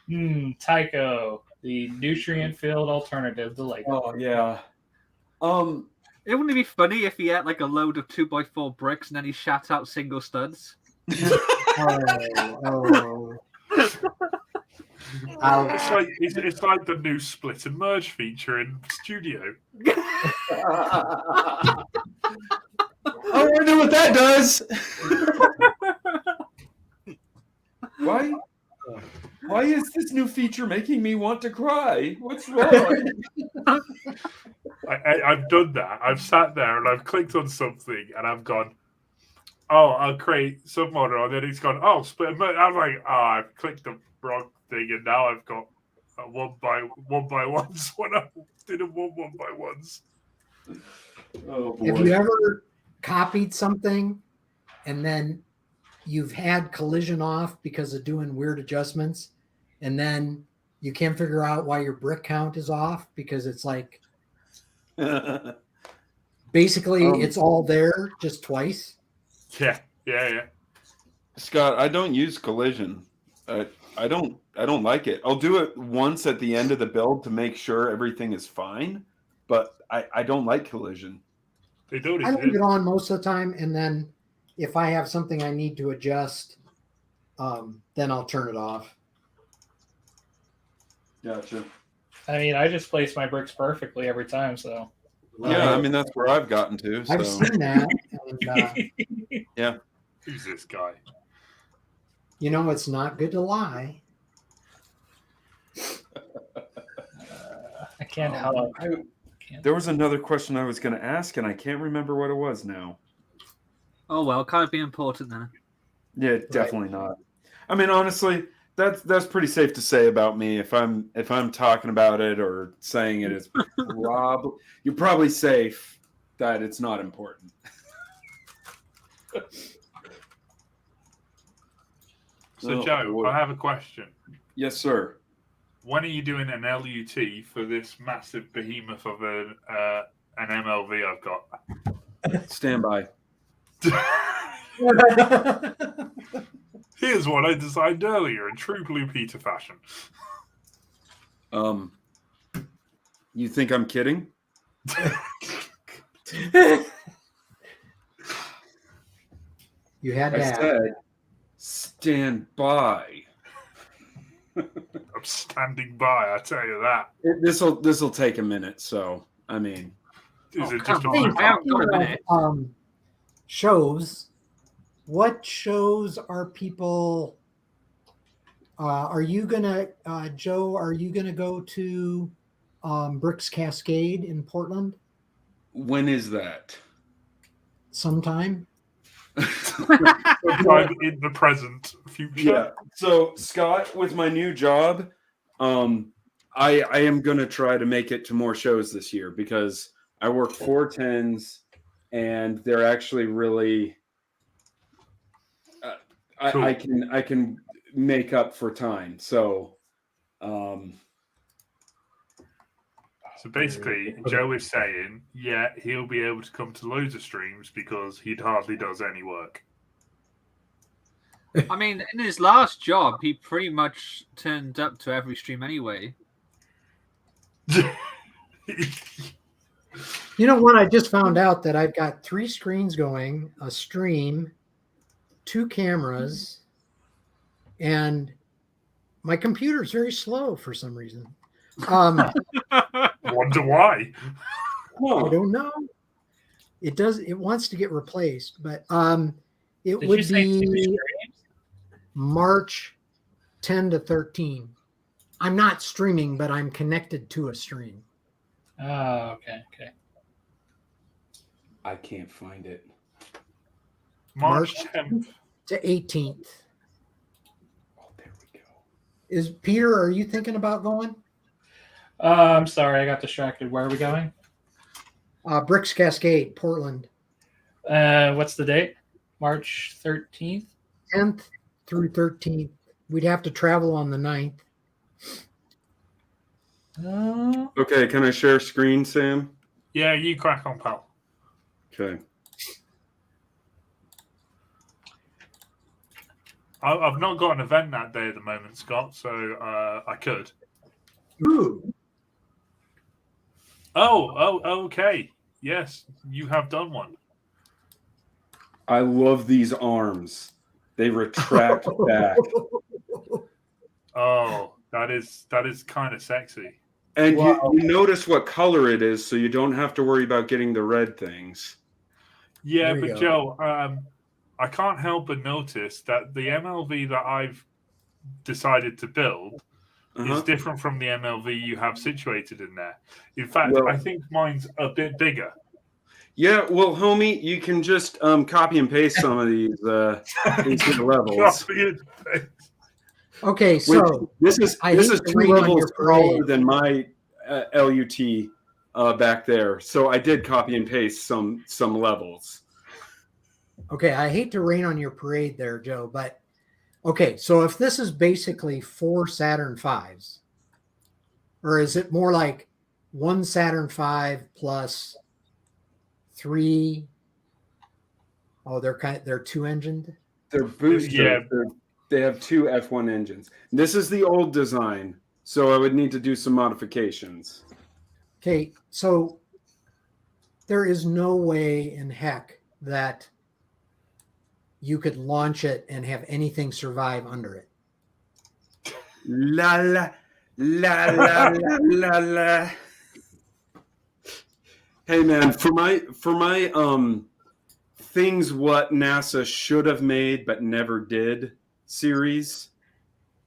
Speaker 3: Tyco, the nutrient-filled alternative to Lego.
Speaker 4: Oh yeah.
Speaker 2: It wouldn't be funny if he had like a load of 2x4 bricks and then he shat out single studs.
Speaker 5: Oh.
Speaker 1: It's like the new split and merge feature in Studio.
Speaker 4: Oh, I know what that does. Why is this new feature making me want to cry? What's wrong?
Speaker 1: I've done that. I've sat there and I've clicked on something and I've gone, oh, I'll create submodel, and then it's gone, oh, split and merge. I'm like, oh, I've clicked the wrong thing, and now I've got one by ones when I didn't want 1x1s.
Speaker 4: Oh boy.
Speaker 5: Have you ever copied something and then you've had collision off because of doing weird adjustments, and then you can't figure out why your brick count is off because it's like basically it's all there just twice?
Speaker 1: Yeah.
Speaker 4: Scott, I don't use collision. I don't like it. I'll do it once at the end of the build to make sure everything is fine, but I don't like collision.
Speaker 1: They don't
Speaker 5: I leave
Speaker 1: exist.
Speaker 5: it on most of the time, and then if I have something I need to adjust, then I'll turn it off.
Speaker 4: Gotcha.
Speaker 3: I mean, I just place my bricks perfectly every time, so.
Speaker 4: Yeah, I mean that's where I've gotten to. So.
Speaker 5: I've seen that, and
Speaker 4: Yeah.
Speaker 1: Who's this guy?
Speaker 5: it's not good to lie.
Speaker 3: I can't help.
Speaker 4: There was another question I was going to ask, and I can't remember what it was now.
Speaker 2: Oh well, can't be important then.
Speaker 4: Yeah, definitely not. I mean, honestly, that's pretty safe to say about me. If I'm talking about it or saying it, it's you're probably safe that it's not important.
Speaker 1: So, Joe, I have a question.
Speaker 4: Yes, sir.
Speaker 1: When are you doing an LUT for this massive behemoth of an MLV I've got?
Speaker 4: Stand by.
Speaker 1: Here's what I designed earlier in true Blue Peter fashion.
Speaker 4: You think I'm kidding?
Speaker 5: You had
Speaker 4: I
Speaker 5: to have.
Speaker 4: said, stand by.
Speaker 1: I'm standing by, I tell you that.
Speaker 4: This'll take a minute, so I mean,
Speaker 1: Is it
Speaker 2: come
Speaker 1: just a
Speaker 2: on.
Speaker 1: blue
Speaker 2: I haven't got a minute.
Speaker 5: Shows. What shows are people? Are you gonna, Joe? Are you gonna go to Bricks Cascade in Portland
Speaker 4: when is that?
Speaker 5: sometime?
Speaker 1: sometime in the present future?
Speaker 4: Yeah. So Scott, with my new job, I am gonna try to make it to more shows this year because I work 4/10s and they're actually really
Speaker 1: Cool.
Speaker 4: I can make up for time. So
Speaker 1: So basically, Joe is saying, yeah, he'll be able to come to loads of streams because he hardly does any work.
Speaker 2: I mean, in his last job, he pretty much turned up to every stream anyway.
Speaker 5: You know what? I just found out that I've got 3 screens going, a stream, 2 cameras, and my computer's very slow for some reason.
Speaker 1: Wonder why.
Speaker 5: I don't know. It wants to get replaced, but it
Speaker 3: Did
Speaker 5: would
Speaker 3: you say 2
Speaker 5: be
Speaker 3: streams?
Speaker 5: March 10 to 13. I'm not streaming, but I'm connected to a stream.
Speaker 3: Oh, okay.
Speaker 4: I can't find it.
Speaker 1: March 10th.
Speaker 5: to 18th.
Speaker 4: Oh, there we go.
Speaker 5: Is Peter, are you thinking about going?
Speaker 3: I'm sorry, I got distracted. Where are we going?
Speaker 5: Bricks Cascade, Portland,
Speaker 3: What's the date? March 13th?
Speaker 5: 10th through 13th. We'd have to travel on the 9th.
Speaker 4: Okay, can I share screen, Sam?
Speaker 1: Yeah, you crack on, pal.
Speaker 4: Okay.
Speaker 1: I've not got an event that day at the moment, Scott, so I could.
Speaker 5: Ooh.
Speaker 1: Oh, okay. Yes, you have done one.
Speaker 4: I love these arms. They retract back.
Speaker 1: Oh, that is kind of sexy.
Speaker 4: And
Speaker 5: Wow.
Speaker 4: you notice what color it is, so you don't have to worry about getting the red things.
Speaker 1: Yeah,
Speaker 5: There you
Speaker 1: but
Speaker 5: go.
Speaker 1: Joe, I can't help but notice that the MLV that I've decided to build is different from the MLV you have situated in there. In fact,
Speaker 4: Well-
Speaker 1: I think mine's a bit bigger.
Speaker 4: Yeah, well, homie, you can just copy and paste some of these levels.
Speaker 1: Copy and paste.
Speaker 5: Okay, so
Speaker 4: This is
Speaker 5: I hate to
Speaker 4: 2
Speaker 5: rain on
Speaker 4: levels
Speaker 5: your parade.
Speaker 4: taller than my LUT back there. So I did copy and paste some levels.
Speaker 5: okay, I hate to rain on your parade there, Joe, but okay, so if this is basically 4 Saturn V's, or is it more like 1 Saturn V plus 3? Oh, they're 2-engined.
Speaker 4: They're boosters.
Speaker 1: Yeah.
Speaker 4: They have 2 F1 engines. This is the old design, so I would need to do some modifications.
Speaker 5: Okay, so there is no way in heck that you could launch it and have anything survive under it.
Speaker 4: La la la la la la la. Hey man, for my things what NASA should have made but never did series,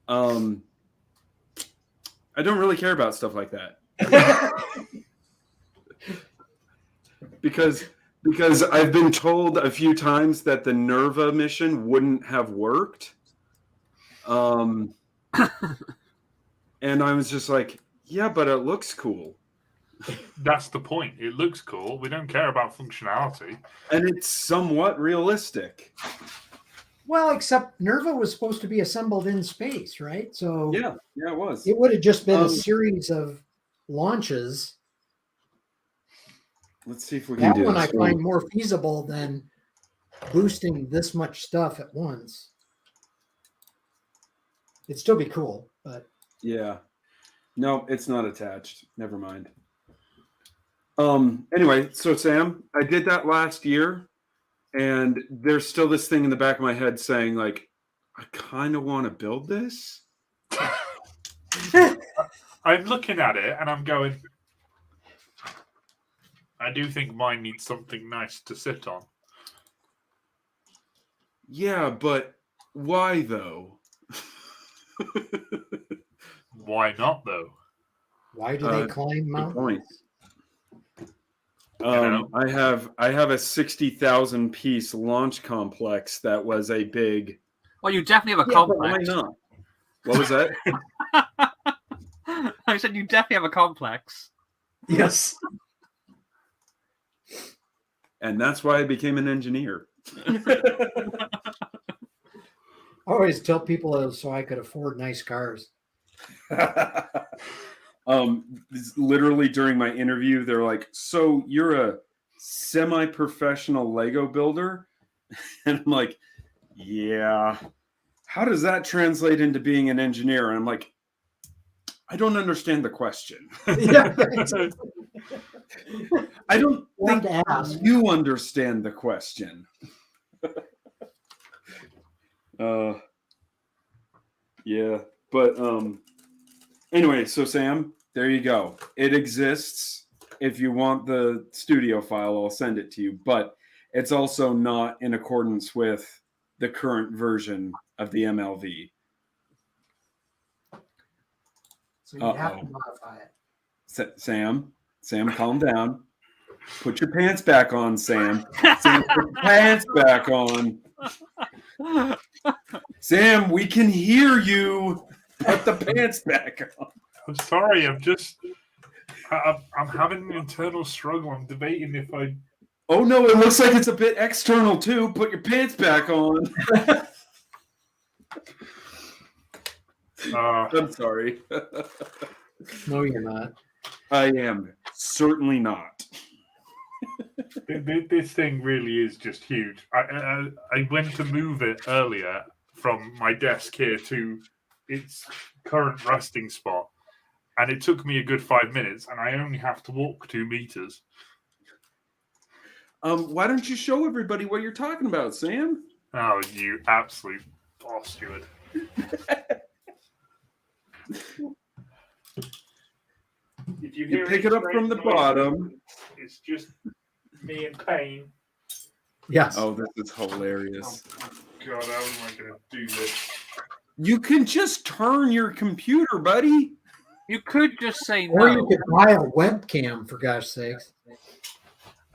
Speaker 4: I don't really care about stuff like that. because I've been told a few times that the Nerva mission wouldn't have worked. And I was just like, yeah, but it looks cool.
Speaker 1: That's the point. It looks cool. We don't care about functionality.
Speaker 4: And it's somewhat realistic.
Speaker 5: Well, except Nerva was supposed to be assembled in space, right? So
Speaker 4: Yeah, it was.
Speaker 5: it would have just been a series of launches.
Speaker 4: Let's see if we can
Speaker 5: That
Speaker 4: do
Speaker 5: one
Speaker 4: this.
Speaker 5: I find more feasible than boosting this much stuff at once. It'd still be cool, but
Speaker 4: Yeah. No, it's not attached. Never mind. Anyway, so Sam, I did that last year, and there's still this thing in the back of my head saying, like, I kind of want to build this.
Speaker 1: I'm looking at it and I'm going, I do think mine needs something nice to sit on.
Speaker 4: Yeah, but why though?
Speaker 1: Why not, though?
Speaker 5: why do they climb
Speaker 4: Good
Speaker 5: mountains?
Speaker 4: point.
Speaker 1: know.
Speaker 4: I have a 60,000 piece launch complex that was a big.
Speaker 2: Well, you definitely have a
Speaker 4: Yeah, but why
Speaker 2: complex.
Speaker 4: not? What was that?
Speaker 2: I said you definitely have a complex.
Speaker 5: Yes.
Speaker 4: And that's why I became an engineer.
Speaker 5: I always tell people it was so I could afford nice cars.
Speaker 4: Literally during my interview, they're like, "So you're a semi-professional Lego builder?" And I'm like, "Yeah." How does that translate into being an engineer? And I'm like, I don't understand the question.
Speaker 5: Yeah.
Speaker 4: I don't
Speaker 5: You have
Speaker 4: think
Speaker 5: to ask.
Speaker 4: you understand the question. Yeah, but anyway, so Sam, there you go. It exists. If you want the studio file, I'll send it to you, but it's also not in accordance with the current version of the MLV.
Speaker 5: So you have to modify it.
Speaker 4: Sam? Sam, calm down. Put your pants back on, Sam. Sam, put your pants back on. Sam, we can hear you. Put the pants back on.
Speaker 1: I'm sorry. I'm having an internal struggle. I'm debating if I.
Speaker 4: Oh no! It looks like it's a bit external too. Put your pants back on. I'm sorry.
Speaker 5: No, you're not.
Speaker 4: I am certainly not.
Speaker 1: This thing really is just huge. I went to move it earlier from my desk here to its current resting spot, and it took me a good 5 minutes, and I only have to walk 2 meters.
Speaker 4: Why don't you show everybody what you're talking about, Sam?
Speaker 1: Oh, you absolute boss, Stuart. If
Speaker 4: You pick it up from the bottom.
Speaker 1: It's just me and Payne.
Speaker 5: Yes.
Speaker 4: Oh, this is hilarious.
Speaker 1: Oh, God, how am I going to do this?
Speaker 4: You can just turn your computer, buddy.
Speaker 2: You could just say
Speaker 5: Or you
Speaker 2: no.
Speaker 5: could buy a webcam, for gosh sakes.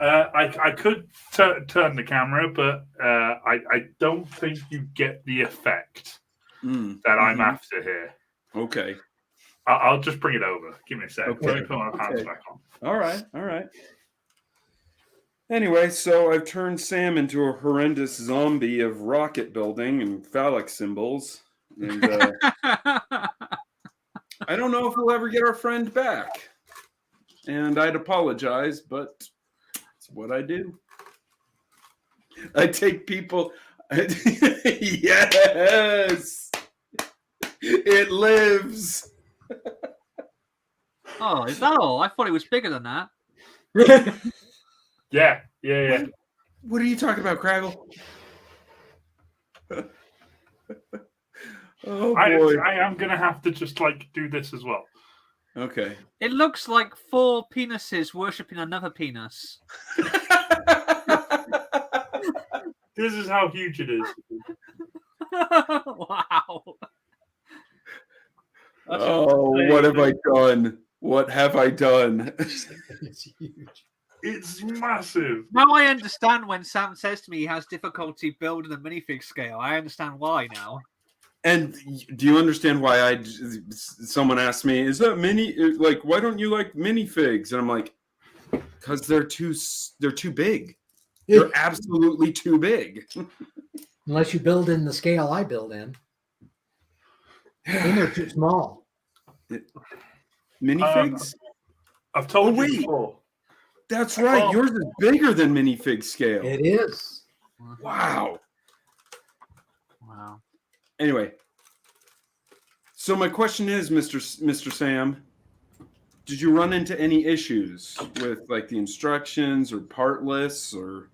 Speaker 1: I could turn the camera, but I don't think you get the effect that I'm after here.
Speaker 4: Okay.
Speaker 1: I'll just bring it over. Give me a sec.
Speaker 4: Okay.
Speaker 1: Let me put my pants
Speaker 4: Okay.
Speaker 1: back on.
Speaker 4: All right. Anyway, so I've turned Sam into a horrendous zombie of rocket building and phallic symbols. And I don't know if we'll ever get our friend back. And I'd apologize, but it's what I do. I take people. Yes! It lives!
Speaker 2: Oh, is that all? I thought it was bigger than that.
Speaker 1: Yeah.
Speaker 4: What are you talking about, Craggle? Oh, boy.
Speaker 1: I am going to have to just do this as well.
Speaker 4: Okay.
Speaker 2: It looks like 4 penises worshipping another penis.
Speaker 1: This is how huge it is.
Speaker 2: Wow.
Speaker 4: Oh, what have I done? What have I done?
Speaker 5: It's huge.
Speaker 1: It's massive.
Speaker 2: Now I understand when Sam says to me he has difficulty building a minifig scale. I understand why now.
Speaker 4: And do you understand why someone asked me, is that why don't you like minifigs? And I'm like, because they're too big. They're absolutely too big.
Speaker 5: Unless you build in the scale I build in. Then they're too small.
Speaker 4: Minifigs?
Speaker 1: I've told
Speaker 4: Oh,
Speaker 1: you
Speaker 4: wait.
Speaker 1: before.
Speaker 4: That's right. Yours is bigger than minifig scale.
Speaker 5: It is.
Speaker 4: Wow.
Speaker 2: Wow.
Speaker 4: Anyway, so my question is, Mr. Sam, did you run into any issues with the instructions or part lists or?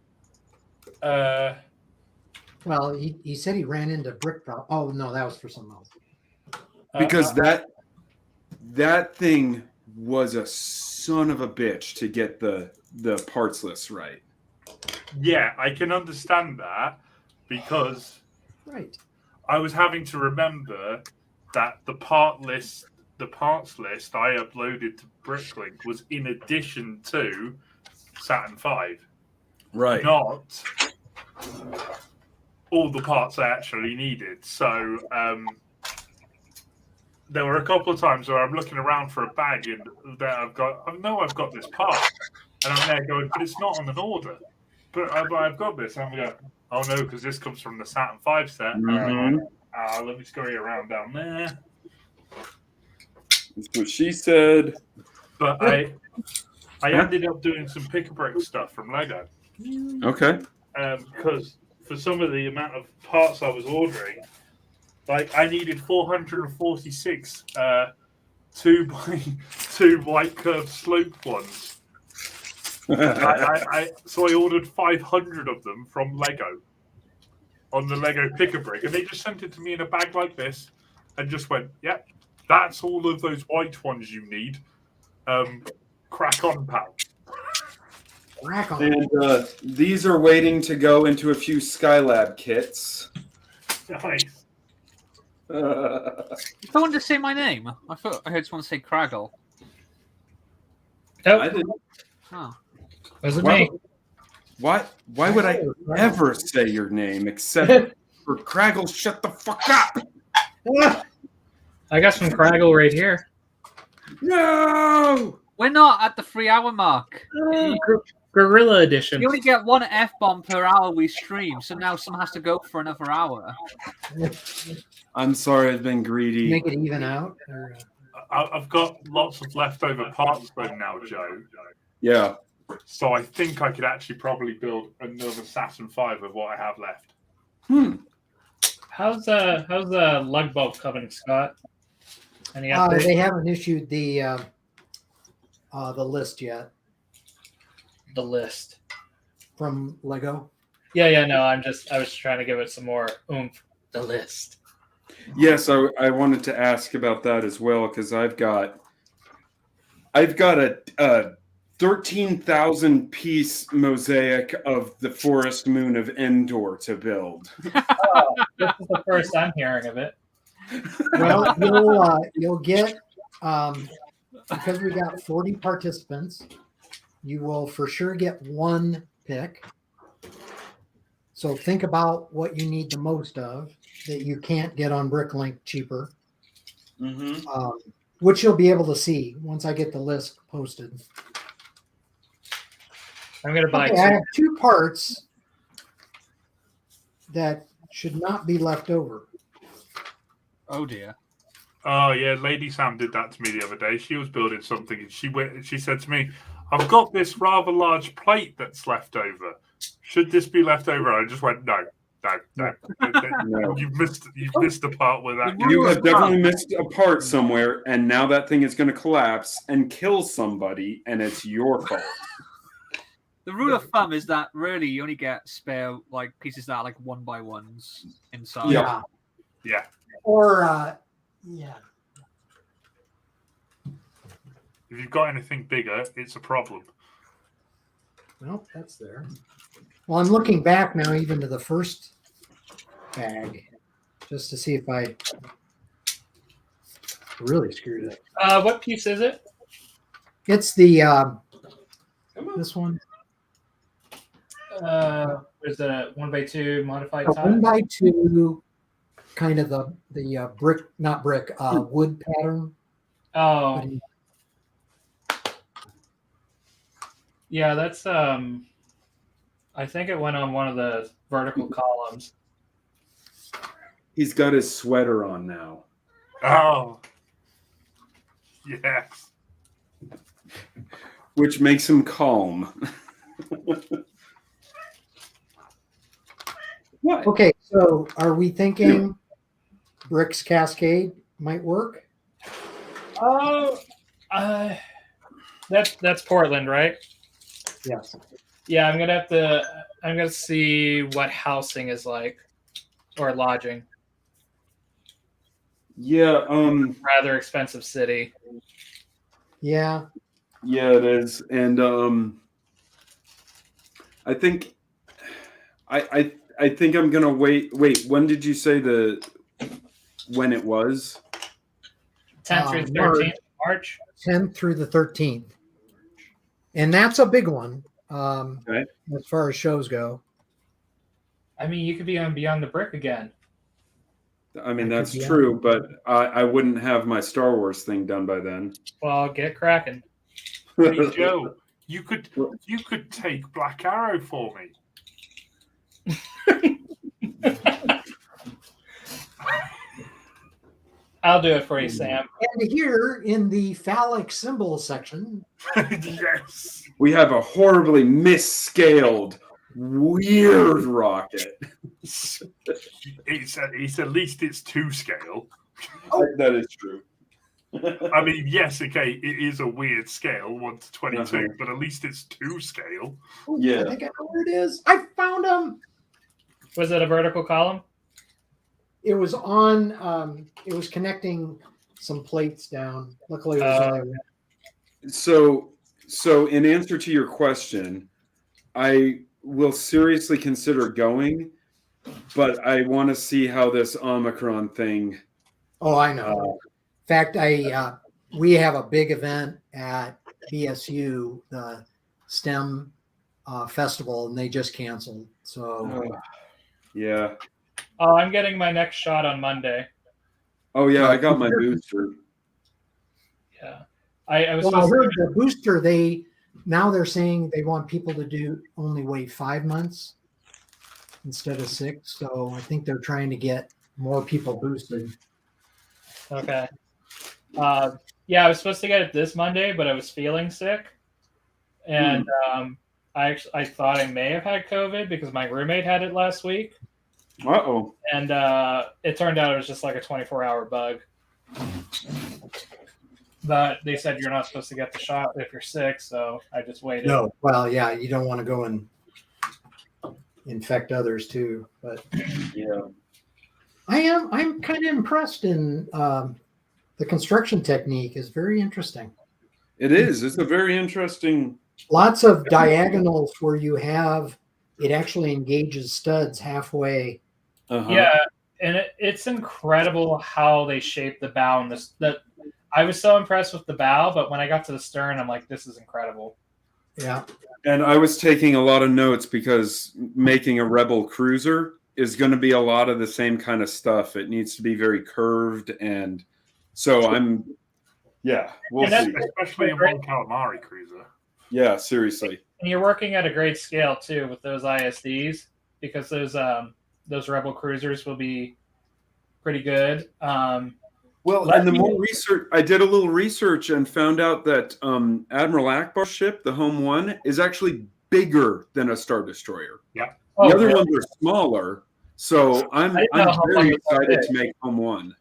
Speaker 5: Well, he said he ran into brick problem. Oh no, that was for something else.
Speaker 4: Because that thing was a son of a bitch to get the parts list right.
Speaker 1: Yeah, I can understand that because
Speaker 5: Right.
Speaker 1: I was having to remember that the parts list I uploaded to Bricklink was in addition to Saturn V.
Speaker 4: Right.
Speaker 1: Not all the parts I actually needed. So there were a couple of times where I'm looking around for a bag and that I've got this part, and I'm there going, but it's not on an order. But I've got this. I'm going, oh no, because this comes from the Saturn V set.
Speaker 4: Mm-hmm.
Speaker 1: Let me scurry around down there.
Speaker 4: That's what she said.
Speaker 1: But I ended up doing some pick-a-brick stuff from Lego.
Speaker 4: Okay.
Speaker 1: Because for some of the amount of parts I was ordering, I needed 446 2x2 white curved slope ones. So I ordered 500 of them from Lego on the Lego Pick-a-Brick, and they just sent it to me in a bag like this, and just went, "Yep, that's all of those white ones you need. Crack on, pal."
Speaker 5: Crack on.
Speaker 4: And these are waiting to go into a few Skylab kits.
Speaker 1: Nice.
Speaker 2: I wanted to say my name. I thought I heard someone say Craggle.
Speaker 3: Nope,
Speaker 4: I didn't.
Speaker 2: Huh.
Speaker 3: wasn't
Speaker 4: Why,
Speaker 3: me.
Speaker 4: why would I ever say your name except for Craggle? Shut the fuck up!
Speaker 3: I got some Craggle right here.
Speaker 4: No!
Speaker 2: We're not at the 3-hour mark.
Speaker 3: Gorilla Edition.
Speaker 2: You only get one F-bomb per hour we stream, so now someone has to go for another hour.
Speaker 4: I'm sorry, I've been greedy.
Speaker 5: Make it even out. Or,
Speaker 1: I've got lots of leftover parts though now, Joe.
Speaker 4: Yeah.
Speaker 1: So I think I could actually probably build another Saturn V with what I have left.
Speaker 3: How's the lug bulb coming, Scott? Any update?
Speaker 5: they haven't issued the list yet
Speaker 3: The list.
Speaker 5: from Lego.
Speaker 3: Yeah, no, I was trying to give it some more oomph. The list.
Speaker 4: Yes, I wanted to ask about that as well because I've got a 13,000 piece mosaic of the forest moon of Endor to build.
Speaker 3: Oh, this is the first I'm hearing of it.
Speaker 5: Well, you'll get because we got 40 participants. You will for sure get one pick. So think about what you need the most of that you can't get on BrickLink cheaper, which you'll be able to see once I get the list posted.
Speaker 3: I'm gonna buy
Speaker 5: Okay, I have 2 parts that should not be left over.
Speaker 2: Oh dear.
Speaker 1: Oh yeah, Lady Sam did that to me the other day. She was building something and she said to me, I've got this rather large plate that's left over. Should this be left over? I just went, no.
Speaker 4: No.
Speaker 1: You've missed the part where that.
Speaker 4: You have definitely missed a part somewhere, and now that thing is going to collapse and kill somebody, and it's your fault.
Speaker 2: The rule of thumb is that really you only get spare like pieces that are like 1x1s inside.
Speaker 5: Yeah.
Speaker 1: Yeah.
Speaker 5: Or yeah.
Speaker 1: If you've got anything bigger, it's a problem.
Speaker 5: Nope, that's there. Well, I'm looking back now even to the first bag just to see if I really screwed it.
Speaker 3: what piece is it?
Speaker 5: It's the this one.
Speaker 3: There's a 1x2 modified
Speaker 5: A
Speaker 3: top.
Speaker 5: 1x2 kind of the brick, not brick, wood pattern.
Speaker 3: Oh, yeah, that's I think it went on one of the vertical columns.
Speaker 4: He's got his sweater on now.
Speaker 1: Oh. Yes.
Speaker 4: Which makes him calm. What?
Speaker 5: Okay, so are we thinking Bricks Cascade might work?
Speaker 3: Oh, that's Portland, right?
Speaker 5: Yes.
Speaker 3: Yeah, I'm gonna see what housing is like, or lodging.
Speaker 4: Yeah,
Speaker 3: Rather expensive city.
Speaker 5: Yeah.
Speaker 4: yeah, it is. And I think I think I'm gonna wait. When did you say when it was?
Speaker 3: 10th through 13th March.
Speaker 5: 10th through the 13th. And that's a big one
Speaker 4: Okay.
Speaker 5: as far as shows go.
Speaker 3: I mean, you could be on Beyond the Brick again.
Speaker 4: I mean,
Speaker 5: I
Speaker 4: that's
Speaker 5: could be
Speaker 4: true, but I wouldn't have my Star Wars thing done by then.
Speaker 3: Well, get cracking.
Speaker 1: Hey, Joe, you could take Black Arrow for me.
Speaker 3: I'll do it for you, Sam.
Speaker 5: And here in the phallic symbol section,
Speaker 1: Yes.
Speaker 4: We have a horribly misscaled, weird rocket.
Speaker 1: It's at least it's 2 scale.
Speaker 4: That is true.
Speaker 1: I mean, yes, okay, it is a weird scale, 1 to 22,
Speaker 4: Uh-huh.
Speaker 1: but at least it's 2 scale.
Speaker 5: oh,
Speaker 4: Yeah.
Speaker 5: I think I know where it is. I found him.
Speaker 3: Was it a vertical column?
Speaker 5: It was on. It was connecting some plates down. Luckily, it was only one.
Speaker 4: So in answer to your question, I will seriously consider going, but I want to see how this Omicron thing.
Speaker 5: Oh, I know. In fact, we have a big event at BSU, the STEM festival, and they just canceled. So
Speaker 4: Yeah.
Speaker 3: Oh, I'm getting my next shot on Monday.
Speaker 4: Oh yeah, I got my booster.
Speaker 3: Yeah, I was
Speaker 5: well, I
Speaker 3: supposed
Speaker 5: heard
Speaker 3: to.
Speaker 5: the booster. Now they're saying they want people to only wait 5 months instead of 6. So I think they're trying to get more people boosted.
Speaker 3: Okay. Yeah, I was supposed to get it this Monday, but I was feeling sick, and I thought I may have had COVID because my roommate had it last week.
Speaker 4: Uh-oh.
Speaker 3: And it turned out it was just like a 24-hour bug. But they said you're not supposed to get the shot if you're sick, so I just waited.
Speaker 5: No, well, yeah, you don't want to go and infect others too. But
Speaker 4: yeah,
Speaker 5: I'm kind of impressed in the construction technique is very interesting.
Speaker 4: it is. It's a very interesting.
Speaker 5: Lots of diagonals where you have it actually engages studs halfway.
Speaker 3: Yeah, and it's incredible how they shape the bow. And I was so impressed with the bow, but when I got to the stern, I'm like, this is incredible.
Speaker 5: Yeah.
Speaker 4: And I was taking a lot of notes because making a Rebel cruiser is going to be a lot of the same kind of stuff. It needs to be very curved, and so we'll see.
Speaker 1: Especially a Mon Calamari cruiser.
Speaker 4: Yeah, seriously.
Speaker 3: And you're working at a great scale too with those ISDs, because those Rebel cruisers will be pretty good.
Speaker 4: Well, and the more research, I did a little research and found out that Admiral Akbar's ship, the Home One, is actually bigger than a Star Destroyer.
Speaker 1: Yeah.
Speaker 4: The other ones are smaller, so I'm very excited to make Home One.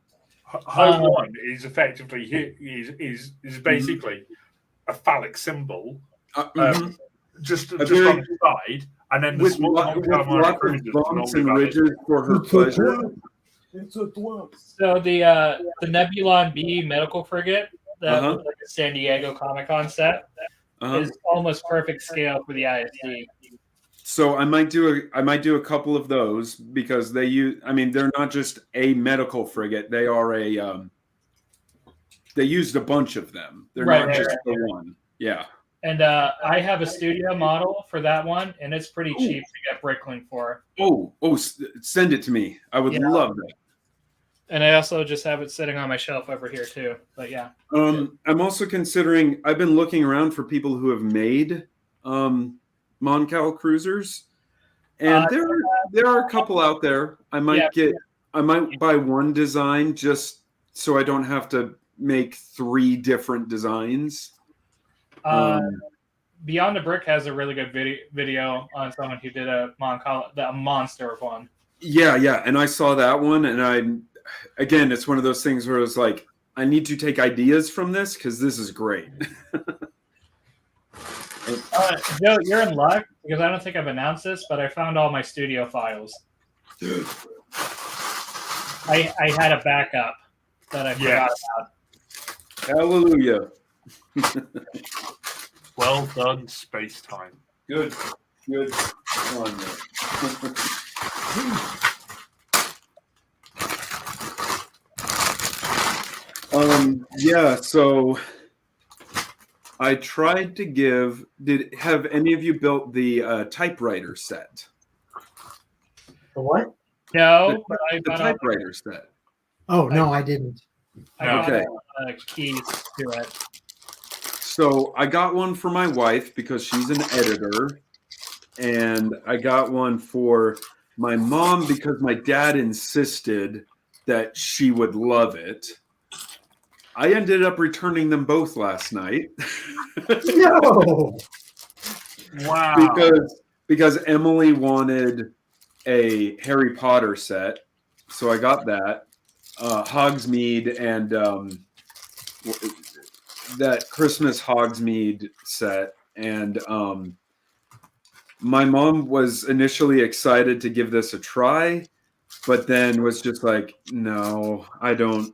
Speaker 1: Home One is effectively is basically a phallic symbol, just on the side, and then the small Calamari cruisers
Speaker 4: bumps and ridges for her pleasure.
Speaker 3: So the Nebulon B medical frigate that was like a San Diego Comic-Con set is almost perfect scale for the ISD.
Speaker 4: So I might do a couple of those because they use. I mean, they're not just a medical frigate; they are they used a bunch of them. They're not just the one. Yeah.
Speaker 3: And I have a studio model for that one, and it's pretty cheap to get Bricklink for.
Speaker 4: Send it to me. I would love that.
Speaker 3: And I also just have it sitting on my shelf over here too. But yeah.
Speaker 4: I'm also considering. I've been looking around for people who have made Mon Cal cruisers, and there are a couple out there. I might buy one design just so I don't have to make 3 different designs.
Speaker 3: Beyond the Brick has a really good video on someone who did a monster one.
Speaker 4: Yeah, and I saw that one, and again, it's one of those things where it's like, I need to take ideas from this because this is great.
Speaker 3: Joe, you're in luck because I don't think I've announced this, but I found all my studio files. I had a backup that I forgot about.
Speaker 4: Hallelujah.
Speaker 1: Well done, space time.
Speaker 4: Good on so I tried to give. Have any of you built the typewriter set?
Speaker 5: The what?
Speaker 3: No,
Speaker 4: the typewriter set.
Speaker 5: Oh no, I didn't.
Speaker 3: I got keys to it.
Speaker 4: So I got one for my wife because she's an editor, and I got one for my mom because my dad insisted that she would love it. I ended up returning them both last night.
Speaker 5: No.
Speaker 1: Wow.
Speaker 4: Because Emily wanted a Harry Potter set, so I got that. Hogsmeade and that Christmas Hogsmeade set, and my mom was initially excited to give this a try, but then was just like, no, I don't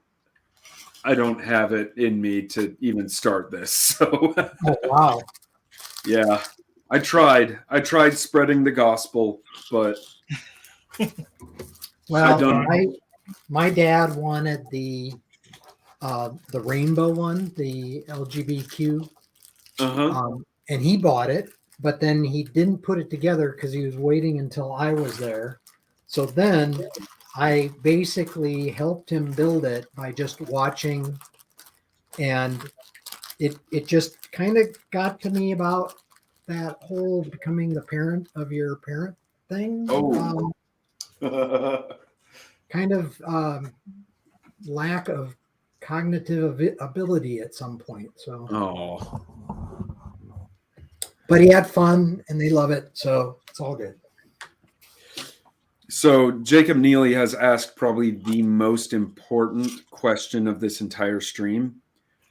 Speaker 4: have it in me to even start this. So
Speaker 5: oh wow.
Speaker 4: Yeah. I tried spreading the gospel, but
Speaker 5: well, my dad wanted the rainbow one, the LGBTQ And he bought it, but then he didn't put it together because he was waiting until I was there. So then I basically helped him build it by just watching, and it just kind of got to me about that whole becoming the parent of your parent thing.
Speaker 4: Oh.
Speaker 5: Kind of lack of cognitive ability at some point. So, but he had fun and they love it, so it's all good.
Speaker 4: So Jacob Neely has asked probably the most important question of this entire stream.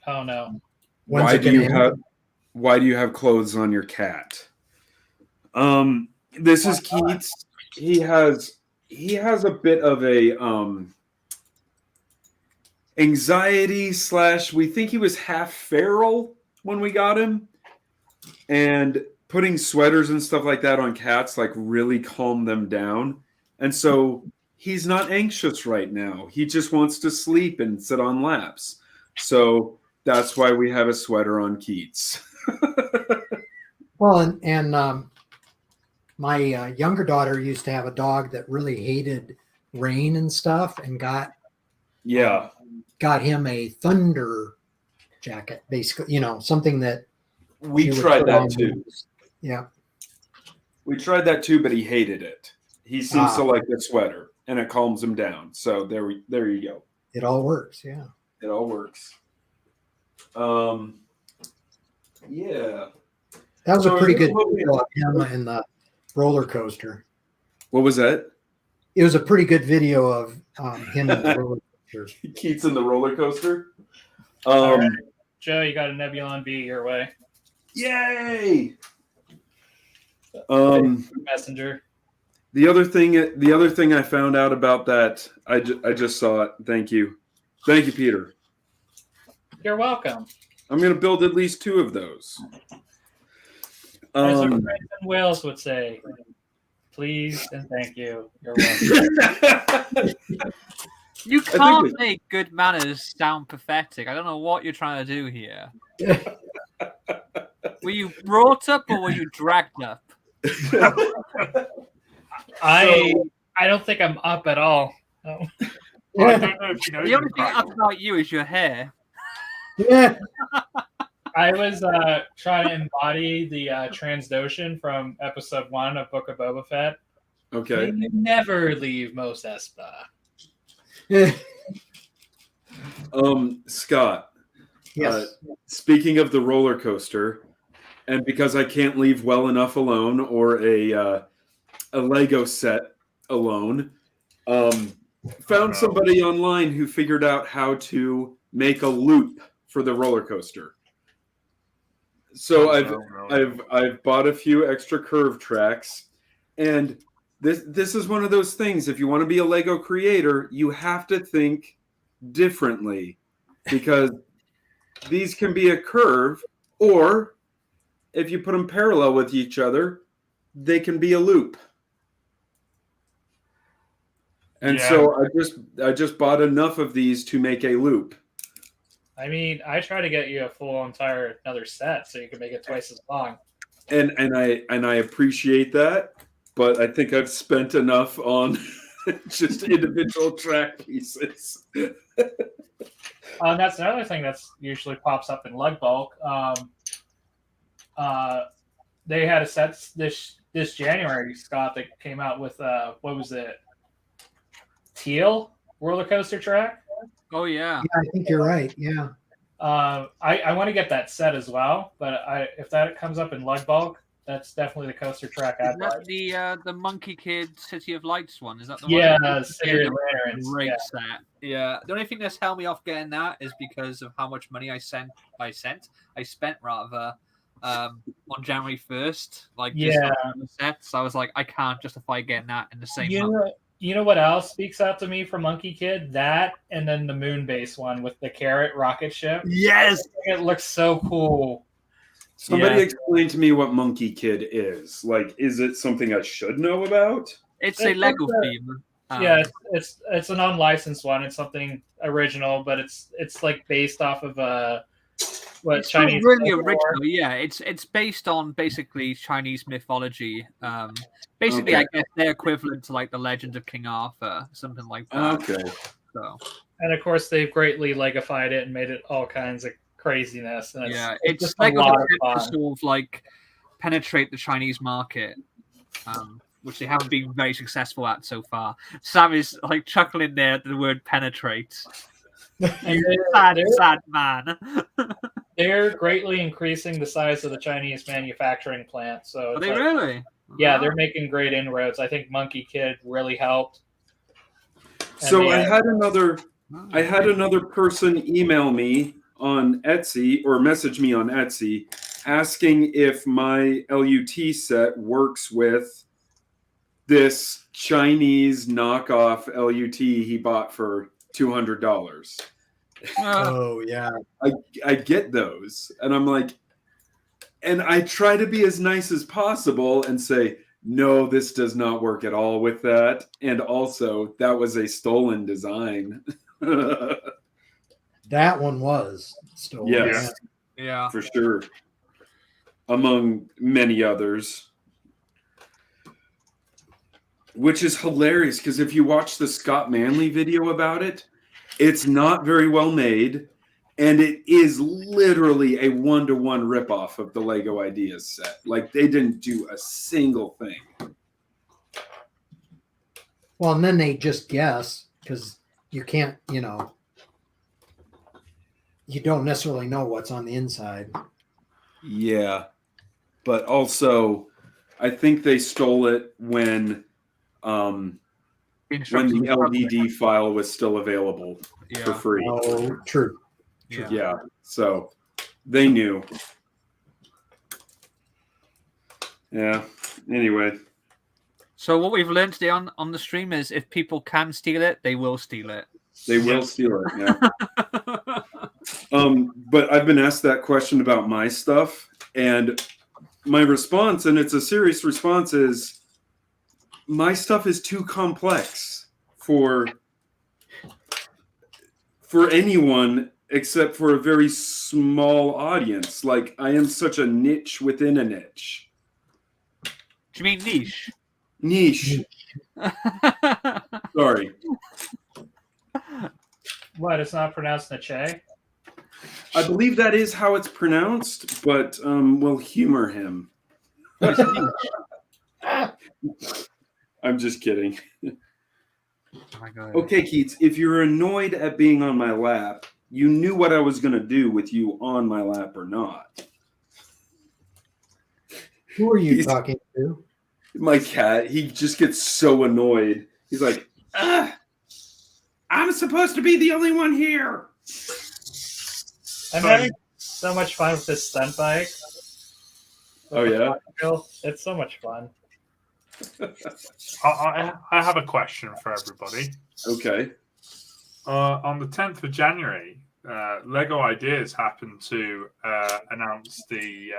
Speaker 3: Oh no!
Speaker 4: Why do you have clothes on your cat? This is Keats. He has a bit of a anxiety / we think he was half feral when we got him, and putting sweaters and stuff like that on cats like really calmed them down. And so he's not anxious right now. He just wants to sleep and sit on laps. So that's why we have a sweater on Keats.
Speaker 5: Well, and my younger daughter used to have a dog that really hated rain and stuff, and got him a thunder jacket, basically, something that
Speaker 4: we tried that too.
Speaker 5: Yeah,
Speaker 4: we tried that too, but he hated it. He seems to like the sweater, and it calms him down. So there you go.
Speaker 5: It all works. Yeah,
Speaker 4: it all works. Yeah,
Speaker 5: that was a pretty good video of him and the roller coaster.
Speaker 4: What was that?
Speaker 5: It was a pretty good video of him and the roller coaster.
Speaker 4: Keats and the roller coaster.
Speaker 3: All right. Joe, you got a Nebulon B your way.
Speaker 4: Yay!
Speaker 3: Messenger.
Speaker 4: The other thing I found out about that, I just saw it. Thank you, Peter.
Speaker 3: You're welcome.
Speaker 4: I'm going to build at least 2 of those.
Speaker 3: As our friends in Wales would say, please and thank you. You're welcome.
Speaker 2: You can't make good manners sound pathetic. I don't know what you're trying to do here. Were you brought up or were you dragged up?
Speaker 3: I don't think I'm up at all. No.
Speaker 1: I don't know if you know.
Speaker 2: The only thing up about you is your hair.
Speaker 5: Yeah.
Speaker 3: I was trying to embody the Transdotion from episode 1 of Book of Boba Fett.
Speaker 4: Okay.
Speaker 3: You never leave Mos Espa.
Speaker 4: Scott.
Speaker 5: Yes.
Speaker 4: Speaking of the roller coaster, and because I can't leave well enough alone, or a Lego set alone, found somebody online who figured out how to make a loop for the roller coaster. So I've bought a few extra curve tracks, and this is one of those things. If you want to be a Lego creator, you have to think differently, because these can be a curve, or if you put them parallel with each other, they can be a loop. And so I just bought enough of these to make a loop.
Speaker 3: I mean, I try to get you a full entire another set so you can make it twice as long.
Speaker 4: And I appreciate that, but I think I've spent enough on just individual track pieces.
Speaker 3: That's another thing that's usually pops up in Lug Bulk. They had a set this January, Scott, that came out with what was it? Teal roller coaster track.
Speaker 2: Oh yeah.
Speaker 5: Yeah, I think you're right. Yeah.
Speaker 3: I want to get that set as well, but if that comes up in Lug Bulk, that's definitely the coaster track.
Speaker 2: Is that the Monkey Kid City of Lights one? Is that the
Speaker 3: one?
Speaker 2: Yeah,
Speaker 3: City of Lanterns.
Speaker 2: Great set. Yeah. The only thing that's held me off getting that is because of how much money I spent on January 1st. The sets. I was like, I can't justify getting that in the same month.
Speaker 3: You know what else speaks out to me for Monkey Kid? That, and then the moon base one with the carrot rocket ship.
Speaker 2: Yes,
Speaker 3: it looks so cool.
Speaker 4: Somebody explain to me what Monkey Kid is. Like, is it something I should know about?
Speaker 2: It's a Lego theme.
Speaker 3: It's an unlicensed one. It's something original, but it's like based off of what
Speaker 2: It's not
Speaker 3: Chinese
Speaker 2: really
Speaker 3: folklore.
Speaker 2: original. Yeah, it's based on basically Chinese mythology. Basically,
Speaker 4: Okay.
Speaker 2: I guess they're equivalent to like the Legend of King Arthur, something like that.
Speaker 4: Okay.
Speaker 2: So
Speaker 3: And of course, they've greatly Legofied it and made it all kinds of craziness. And
Speaker 2: it's
Speaker 3: just
Speaker 2: like
Speaker 3: a lot of
Speaker 2: attempt to
Speaker 3: fun.
Speaker 2: sort of like penetrate the Chinese market, which they haven't been very successful at so far. Sam is like chuckling there at the word penetrate.
Speaker 3: And
Speaker 2: You sad man.
Speaker 3: they're greatly increasing the size of the Chinese manufacturing plant. So
Speaker 2: Are
Speaker 3: it's
Speaker 2: they
Speaker 3: like,
Speaker 2: really?
Speaker 3: yeah,
Speaker 2: Wow.
Speaker 3: they're making great inroads. I think Monkey Kid really helped. And
Speaker 4: So
Speaker 3: they
Speaker 4: I
Speaker 3: had-
Speaker 4: had another person email me on Etsy or message me on Etsy asking if my LUT set works with this Chinese knockoff LUT he bought for $200.
Speaker 5: Oh yeah.
Speaker 4: I get those, and I'm like, and I try to be as nice as possible and say, no, this does not work at all with that, and also that was a stolen design.
Speaker 5: That one was stolen.
Speaker 4: Yes,
Speaker 2: Yeah.
Speaker 4: for sure, among many others. Which is hilarious because if you watch the Scott Manley video about it, it's not very well made, and it is literally a one-to-one ripoff of the Lego Ideas set. Like, they didn't do a single thing.
Speaker 5: Well, and then they just guess because you can't, you know, you don't necessarily know what's on the inside.
Speaker 4: Yeah, but also, I think they stole it when the LDD file was still available for free.
Speaker 5: Oh, true.
Speaker 4: Yeah, so they knew. Yeah. Anyway.
Speaker 2: So what we've learned today on the stream is if people can steal it, they will steal it.
Speaker 4: They will steal it. Yeah. But I've been asked that question about my stuff, and my response, and it's a serious response, is my stuff is too complex for anyone except for a very small audience. Like, I am such a niche within a niche.
Speaker 2: Do you mean niche?
Speaker 4: Niche. Sorry.
Speaker 3: What? It's not pronounced Niche?
Speaker 4: I believe that is how it's pronounced, but we'll humor him. I'm just kidding.
Speaker 2: Oh my God.
Speaker 4: Okay, Keats, if you're annoyed at being on my lap, you knew what I was going to do with you on my lap or not.
Speaker 5: Who are you talking to?
Speaker 4: My cat, he just gets so annoyed. He's like, I'm supposed to be the only one here.
Speaker 3: I'm having so much fun with this stunt bike.
Speaker 4: Oh, yeah?
Speaker 3: It's so much fun.
Speaker 1: I have a question for everybody.
Speaker 4: Okay.
Speaker 1: On the 10th of January, Lego Ideas happened to announce the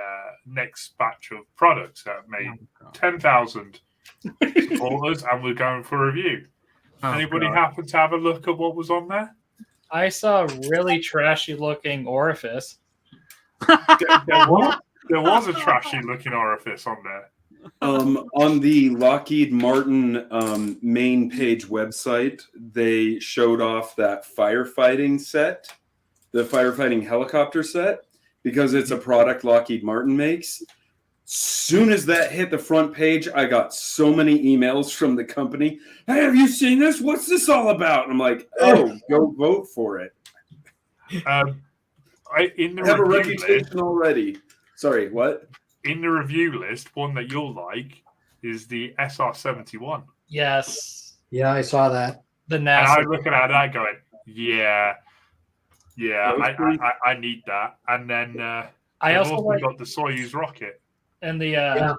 Speaker 1: next batch of products that made 10,000 supporters, and we're going for review. Anybody happen to have a look at what was on there?
Speaker 3: I saw a really trashy looking orifice.
Speaker 1: There was a trashy looking orifice on there.
Speaker 4: On the Lockheed Martin main page website, they showed off that firefighting set, the firefighting helicopter set, because it's a product Lockheed Martin makes. Soon as that hit the front page, I got so many emails from the company. Hey, have you seen this? What's this all about? And I'm like, oh, go vote for it.
Speaker 1: In the
Speaker 4: I have a
Speaker 1: review
Speaker 4: reputation
Speaker 1: list,
Speaker 4: already. Sorry, what?
Speaker 1: in the review list, one that you'll like is the SR-71.
Speaker 3: Yes.
Speaker 5: Yeah, I saw that.
Speaker 3: The
Speaker 1: And
Speaker 3: NASA.
Speaker 1: I'm looking at that going, yeah, I need that. And then
Speaker 3: I
Speaker 1: they've
Speaker 3: also like
Speaker 1: got the Soyuz rocket.
Speaker 3: and the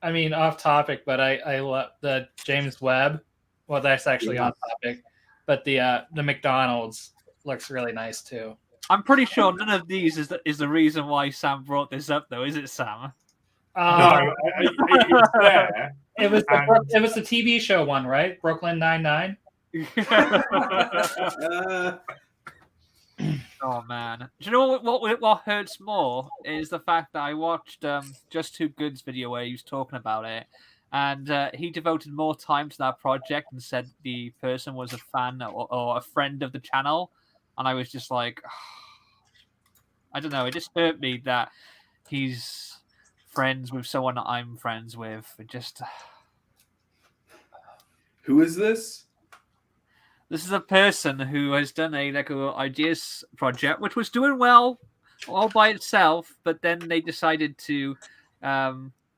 Speaker 3: I mean off topic, but I love the James Webb. Well, that's actually on topic, but the McDonald's looks really nice too.
Speaker 2: I'm pretty sure none of these is the reason why Sam brought this up, though, is it, Sam?
Speaker 1: No, it's there.
Speaker 3: It was the TV show one, right? Brooklyn Nine-Nine.
Speaker 2: Oh man, do you know what hurts more is the fact that I watched Just Too Good's video where he was talking about it, and he devoted more time to that project and said the person was a fan or a friend of the channel, and I was just like, I don't know, it just hurt me that he's friends with someone that I'm friends with. It just
Speaker 4: Who is this?
Speaker 2: This is a person who has done a Lego Ideas project, which was doing well all by itself, but then they decided to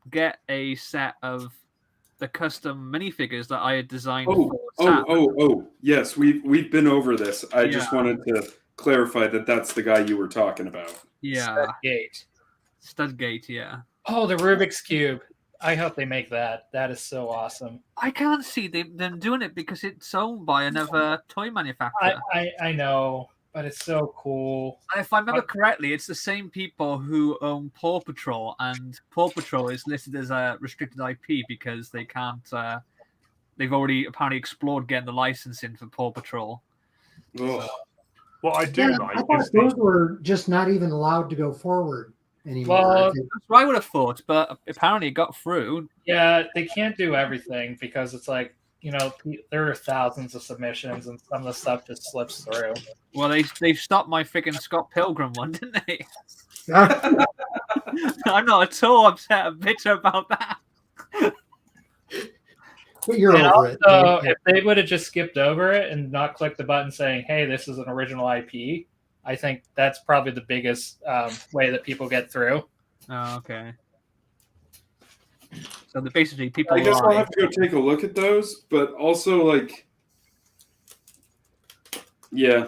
Speaker 2: get a set of the custom minifigures that I had designed for Sam.
Speaker 4: Oh! Yes, we've been over this. I just wanted to clarify that that's the guy you were talking about.
Speaker 2: Yeah,
Speaker 3: Studgate.
Speaker 2: Yeah.
Speaker 3: Oh, the Rubik's Cube. I hope they make that. That is so awesome.
Speaker 2: I can't see them doing it because it's owned by another toy manufacturer.
Speaker 3: I know, but it's so cool.
Speaker 2: If I remember correctly, it's the same people who own Paw Patrol, and Paw Patrol is listed as a restricted IP because they can't. They've already apparently explored getting the licensing for Paw Patrol.
Speaker 4: Oh.
Speaker 1: What I do like
Speaker 5: I thought those were just not even allowed to go forward anymore.
Speaker 3: Well,
Speaker 2: that's what I would have thought, but apparently it got through.
Speaker 3: Yeah, they can't do everything because it's like, there are thousands of submissions and some of the stuff just slips through.
Speaker 2: Well, they stopped my freaking Scott Pilgrim one, didn't they? I'm not at all upset or bitter about that.
Speaker 5: But you're over it.
Speaker 3: If they would have just skipped over it and not clicked the button saying, hey, this is an original IP, I think that's probably the biggest way that people get through.
Speaker 2: Oh, okay. So basically people.
Speaker 4: I guess I'll have to go take a look at those, but also yeah.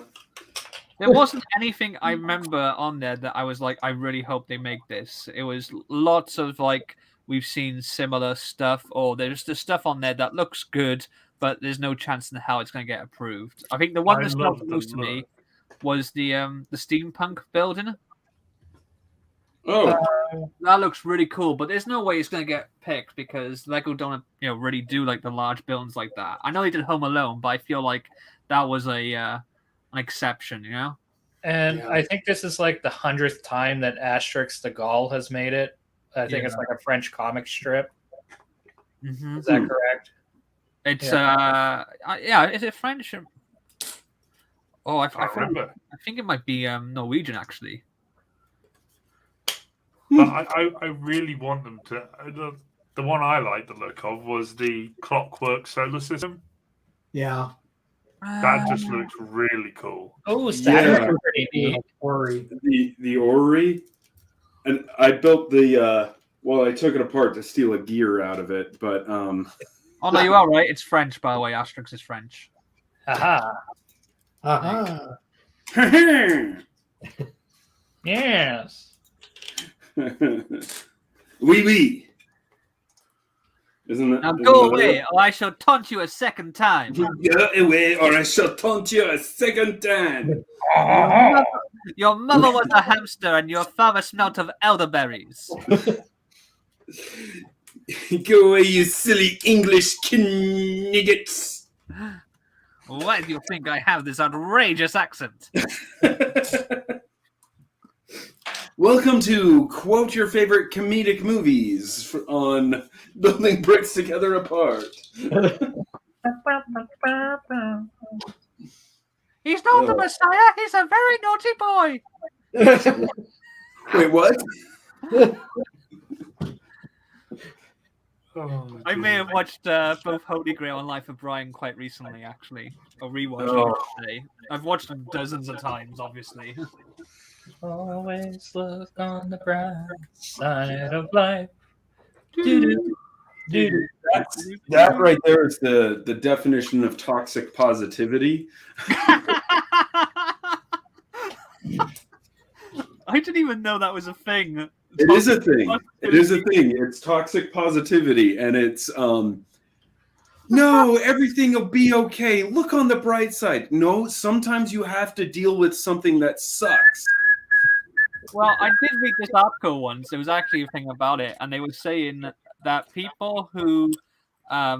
Speaker 2: There wasn't anything I remember on there that I was like, I really hope they make this. It was lots of we've seen similar stuff, or there's the stuff on there that looks good, but there's no chance in hell it's going to get approved. I think the one that stood out the most to me was the steampunk building.
Speaker 4: Oh,
Speaker 2: that looks really cool, but there's no way it's going to get picked because Lego don't really do the large buildings like that. I know they did Home Alone, but I feel like that was an exception,
Speaker 3: And I think this is the 100th time that Asterix the Gaul has made it. I think it's a French comic strip.
Speaker 2: Mm-hmm.
Speaker 3: Is that correct?
Speaker 2: It's is it French? Oh, I think it might be Norwegian actually.
Speaker 1: But I really want them to. The one I like the look of was the Clockwork solar system.
Speaker 5: Yeah.
Speaker 1: That just looks really cool.
Speaker 3: Oh, Saturn's pretty neat.
Speaker 4: The Ori. And I built the I took it apart to steal a gear out of it, but
Speaker 2: Oh no, you are right. It's French, by the way. Asterix is French.
Speaker 3: Aha.
Speaker 5: Uh-huh.
Speaker 3: Yes.
Speaker 4: Oui. Isn't it?
Speaker 2: Now go away, or I shall taunt you a second time.
Speaker 4: Go away, or I shall taunt you a second time.
Speaker 2: Your mother was a hamster, and your father smelt of elderberries.
Speaker 4: Go away, you silly English kniggets.
Speaker 2: Why do you think I have this outrageous accent?
Speaker 4: Welcome to Quote Your Favorite Comedic Movies on Building Bricks Together Apart.
Speaker 2: He's not the Messiah, he's a very naughty boy.
Speaker 4: Wait, what?
Speaker 2: I may have watched both Holy Grail and Life of Brian quite recently, actually. Or rewatched it today. I've watched them dozens of times, obviously.
Speaker 3: Always look on the bright side of life.
Speaker 4: That right there is the definition of toxic positivity.
Speaker 2: I didn't even know that was a thing.
Speaker 4: It is a thing. It is a thing. It's toxic positivity, and it's no, everything will be okay. Look on the bright side. No, sometimes you have to deal with something that sucks.
Speaker 2: Well, I did read this article once. There was actually a thing about it, and they were saying that people who are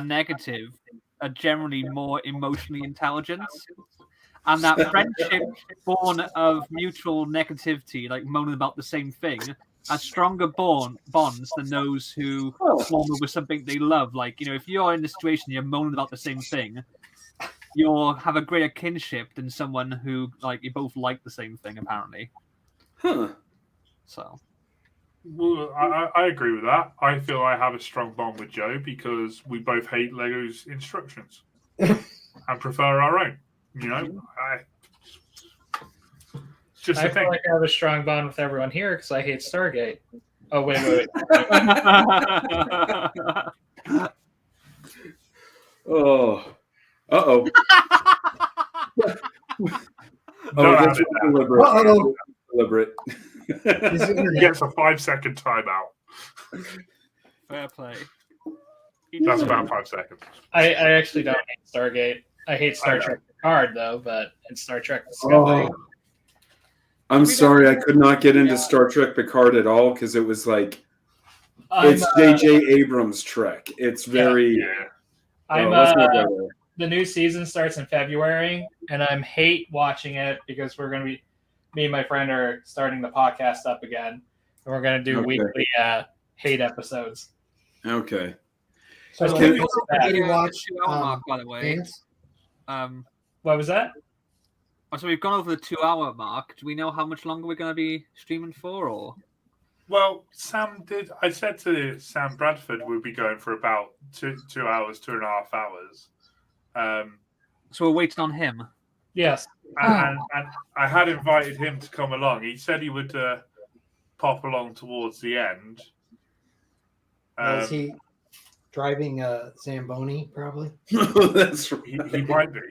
Speaker 2: negative are generally more emotionally intelligent. and that friendship born of mutual negativity, like moaning about the same thing, has stronger bonds than those who form over something they love. Like, if you're in a situation you're moaning about the same thing, you'll have a greater kinship than someone who, like, you both like the same thing, apparently.
Speaker 4: Huh.
Speaker 2: So.
Speaker 1: Well, I agree with that. I feel I have a strong bond with Joe because we both hate Lego's instructions and prefer our own. It's just
Speaker 3: I
Speaker 1: a thing.
Speaker 3: feel like I have a strong bond with everyone here because I hate Stargate. Oh, wait.
Speaker 4: Oh. Uh-oh.
Speaker 1: Don't
Speaker 4: That's
Speaker 1: have it now.
Speaker 4: deliberate.
Speaker 5: Uh-oh.
Speaker 4: Deliberate.
Speaker 5: His
Speaker 1: He
Speaker 5: internet.
Speaker 1: gets a 5-second timeout.
Speaker 2: Fair play.
Speaker 1: That's about 5 seconds.
Speaker 3: I actually don't hate Stargate. I hate Star Trek Picard, though, but in Star Trek Discovery...
Speaker 4: Oh. I'm sorry, I could not get into Star Trek Picard at all because it was like it's J.J. Abrams' Trek. It's very.
Speaker 3: Yeah.
Speaker 4: Let's not go there.
Speaker 3: The new season starts in February, and I'm hate watching it because we're going to be, me and my friend are starting the podcast up again, and we're going to do weekly hate episodes.
Speaker 4: Okay.
Speaker 5: So
Speaker 3: Can-
Speaker 5: did you watch
Speaker 2: mark, by the way.
Speaker 5: Dance?
Speaker 3: What was that?
Speaker 2: So we've gone over the 2-hour mark. Do we know how much longer we're going to be streaming for, or?
Speaker 1: Well, Sam did. I said to Sam Bradford we'd be going for about 2 hours, 2.5 hours.
Speaker 2: So we're waiting on him.
Speaker 3: Yes.
Speaker 1: And I had invited him to come along. He said he would pop along towards the end.
Speaker 5: Is he driving a Zamboni? Probably.
Speaker 4: That's right.
Speaker 1: He might be.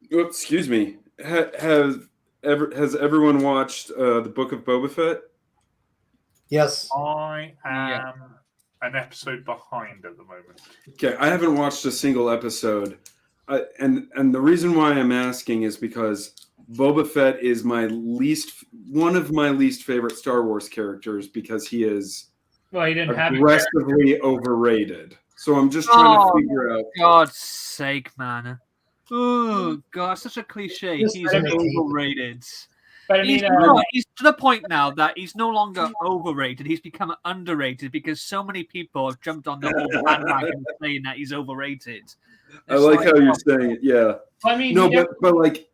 Speaker 4: Excuse me. Has everyone watched the Book of Boba Fett?
Speaker 5: Yes.
Speaker 1: I am an episode behind at the moment.
Speaker 4: Okay, I haven't watched a single episode, and the reason why I'm asking is because Boba Fett is one of my least favorite Star Wars characters because he is
Speaker 3: He didn't have
Speaker 4: aggressively overrated. So I'm just trying to figure out.
Speaker 2: God's sake, man! Oh God, such a cliche.
Speaker 5: Just
Speaker 2: He's
Speaker 5: imitate.
Speaker 2: overrated.
Speaker 3: But I mean,
Speaker 2: He's to the point now that he's no longer overrated. He's become underrated because so many people have jumped on the whole bandwagon saying that he's overrated.
Speaker 4: I like how you're saying it. Yeah.
Speaker 3: I mean,
Speaker 4: No, but like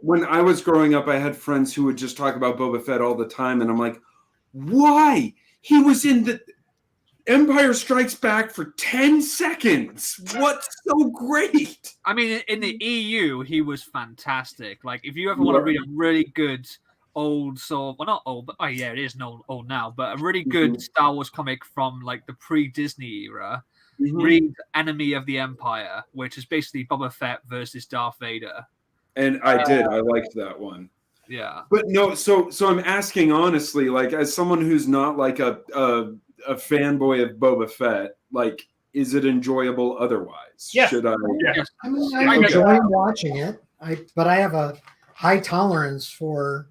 Speaker 4: when I was growing up, I had friends who would just talk about Boba Fett all the time, and I'm like, why? He was in the Empire Strikes Back for 10 seconds. What's so great?
Speaker 2: I mean, in the EU, he was fantastic. Like, if you ever want to read a really good old not old, but it is old now, but a really good Star Wars comic from like the pre-Disney era, read Enemy of the Empire, which is basically Boba Fett versus Darth Vader.
Speaker 4: And I did. I liked that one.
Speaker 2: Yeah.
Speaker 4: But no, so I'm asking honestly, like as someone who's not like a fanboy of Boba Fett, like, is it enjoyable otherwise?
Speaker 3: Yeah.
Speaker 4: Should I?
Speaker 1: Yeah.
Speaker 5: I mean, I enjoy watching it. But I have a high tolerance for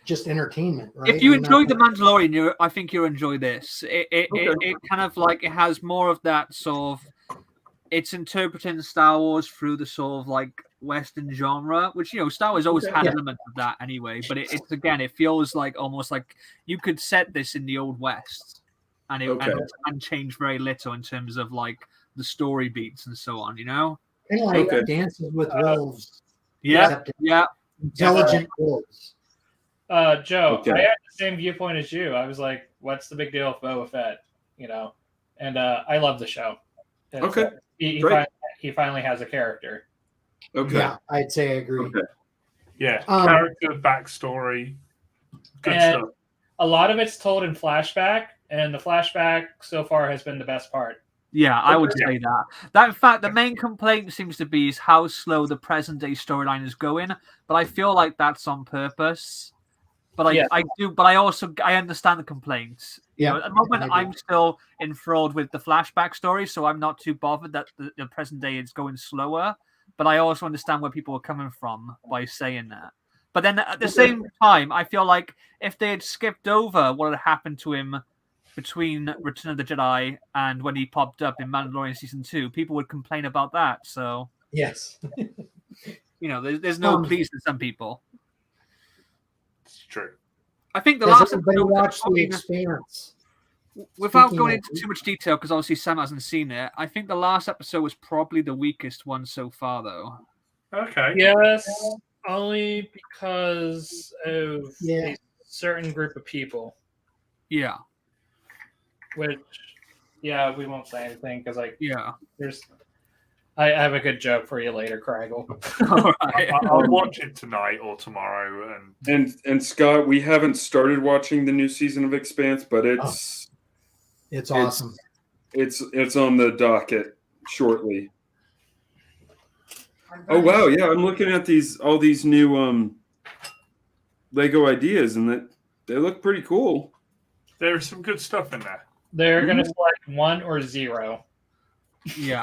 Speaker 5: just entertainment. Right?
Speaker 2: If you enjoyed The Mandalorian, I think you'll enjoy this. It kind of like it has more of that sort of. It's interpreting Star Wars through the sort of like Western genre, which Star Wars always had elements of that anyway. But it's again, it feels like almost like you could set this in the Old West, and and change very little in terms of like the story beats and so on.
Speaker 5: Kind of like Dances with Wolves.
Speaker 2: Yeah.
Speaker 5: Intelligent wolves.
Speaker 3: Joe, I had the same viewpoint as you. I was like, "What's the big deal with Boba Fett?" And I love the show. He finally has a character.
Speaker 4: Okay.
Speaker 5: Yeah, I'd say I agree.
Speaker 4: Okay.
Speaker 1: Yeah, character backstory, good stuff.
Speaker 3: A lot of it's told in flashback, and the flashback so far has been the best part.
Speaker 2: Yeah, I would say that. That, in fact, the main complaint seems to be is how slow the present day storyline is going. But I feel like that's on purpose. But I understand the complaints.
Speaker 5: Yeah,
Speaker 2: at the moment, I'm still enthralled with the flashback story, so I'm not too bothered that the present day is going slower. But I also understand where people are coming from by saying that. But then at the same time, I feel like if they had skipped over what had happened to him between Return of the Jedi and when he popped up in Mandalorian season 2, people would complain about that. So
Speaker 5: Yes.
Speaker 2: there's no pleasing some people.
Speaker 1: It's true.
Speaker 2: I think the
Speaker 5: Has
Speaker 2: last
Speaker 5: everybody
Speaker 2: episode,
Speaker 5: watched The Expanse?
Speaker 2: without
Speaker 5: Speaking
Speaker 2: going
Speaker 5: of-
Speaker 2: into too much detail, because obviously Sam hasn't seen it, I think the last episode was probably the weakest one so far, though.
Speaker 1: Okay.
Speaker 3: Yes, only because of
Speaker 5: Yeah.
Speaker 3: a certain group of people.
Speaker 2: Yeah,
Speaker 3: Which, yeah, we won't say anything because
Speaker 2: yeah.
Speaker 3: I have a good joke for you later, Craigle.
Speaker 2: All right.
Speaker 1: I'll watch it tonight or tomorrow.
Speaker 4: And Scott, we haven't started watching the new season of Expanse, but
Speaker 5: It's awesome.
Speaker 4: it's on the docket shortly. Oh wow, yeah, I'm looking at all these new Lego ideas, and they look pretty cool.
Speaker 1: There's some good stuff in there.
Speaker 3: They're going to select 1 or 0.
Speaker 2: Yeah.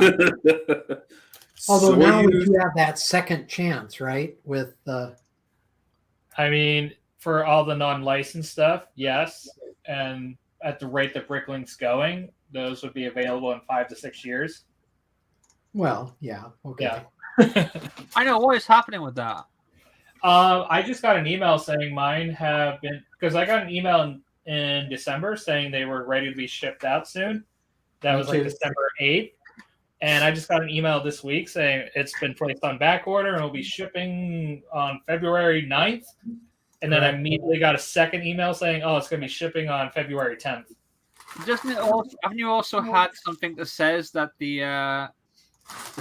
Speaker 5: Although
Speaker 4: So
Speaker 5: now
Speaker 4: you-
Speaker 5: you have that second chance, right? With
Speaker 3: I mean, for all the non-licensed stuff, yes. And at the rate that Bricklink's going, those would be available in 5 to 6 years.
Speaker 5: well, yeah, okay.
Speaker 3: Yeah.
Speaker 2: I know. What is happening with that?
Speaker 3: I just got an email saying mine have been, because I got an email in December saying they were ready to be shipped out soon. That was like
Speaker 5: too.
Speaker 3: December 8th. And I just got an email this week saying it's been placed on back order and will be shipping on February 9th. And then I immediately got a second email saying, oh, it's going to be shipping on February 10th.
Speaker 2: Haven't you also had something that says that the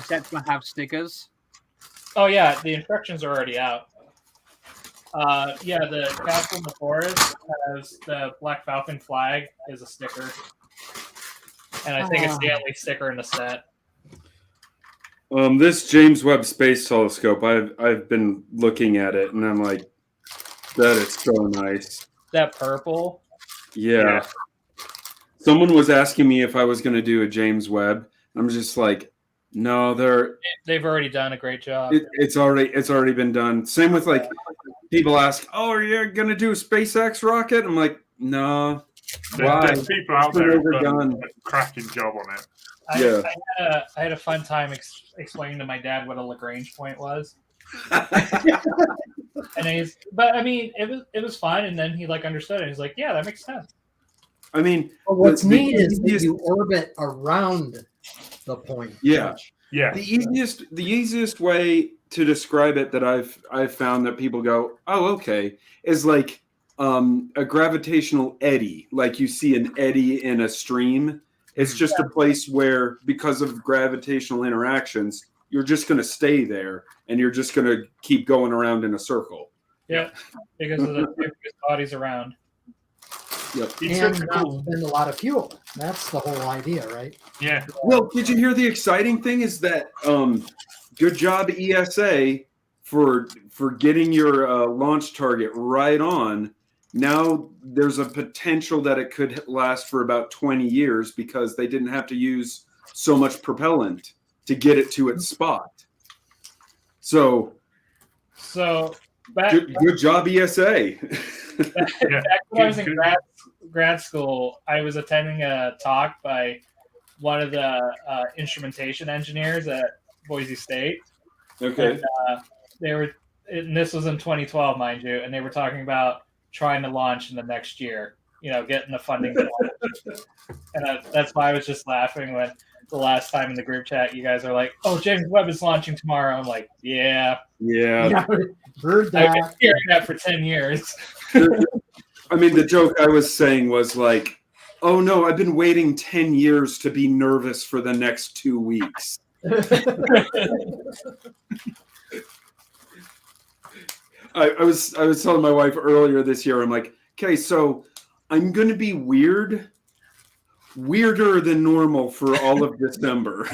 Speaker 2: set's going to have stickers?
Speaker 3: Oh, yeah, the instructions are already out. Yeah, the Castle in the Forest has the Black Falcon flag is a sticker. And I think it's the only sticker in the set.
Speaker 4: This James Webb Space Telescope, I've been looking at it, and I'm like, that is so nice.
Speaker 3: That purple.
Speaker 4: Yeah. Someone was asking me if I was going to do a James Webb. I'm just like, no,
Speaker 3: They've already done a great job.
Speaker 4: it's already been done. Same with like people ask, oh, are you going to do a SpaceX rocket? I'm like, no. Why?
Speaker 1: There's people out
Speaker 4: It's been
Speaker 1: there who've done
Speaker 4: overdone.
Speaker 1: a cracking job on it.
Speaker 4: Yeah.
Speaker 3: I had a fun time explaining to my dad what a Lagrange point was. But I mean, it was fine, and then he understood it. He's like, "Yeah, that makes sense."
Speaker 4: I mean,
Speaker 5: But what's
Speaker 4: the
Speaker 5: neat is that
Speaker 4: easiest-
Speaker 5: you orbit around the point.
Speaker 4: Yeah.
Speaker 1: Yeah.
Speaker 4: The easiest way to describe it that I've found that people go, oh, okay, is like a gravitational eddy. Like you see an eddy in a stream. It's just a place where, because of gravitational interactions, you're just going to stay there, and you're just going to keep going around in a circle.
Speaker 3: Yeah, because of the biggest bodies around.
Speaker 4: Yep.
Speaker 1: It's
Speaker 5: And
Speaker 1: such a
Speaker 5: not
Speaker 1: cool.
Speaker 5: spend a lot of fuel. That's the whole idea, right?
Speaker 1: Yeah.
Speaker 4: Well, did you hear the exciting thing is that good job ESA for getting your launch target right on. Now there's a potential that it could last for about 20 years because they didn't have to use so much propellant to get it to its spot. So
Speaker 3: back
Speaker 4: good job ESA.
Speaker 1: Yeah.
Speaker 3: when I was in grad school, I was attending a talk by one of the instrumentation engineers at Boise State.
Speaker 4: Okay.
Speaker 3: And, and this was in 2012, mind you, and they were talking about trying to launch in the next year, getting the funding to launch. And that's why I was just laughing when the last time in the group chat you guys are like, oh, James Webb is launching tomorrow. I'm like, yeah.
Speaker 4: Yeah.
Speaker 5: Heard
Speaker 3: I've been
Speaker 5: that.
Speaker 3: hearing that for 10 years.
Speaker 4: I mean, the joke I was saying was like, oh no, I've been waiting 10 years to be nervous for the next 2 weeks. I was telling my wife earlier this year, I'm like, okay, so I'm going to be weirder than normal for all of December.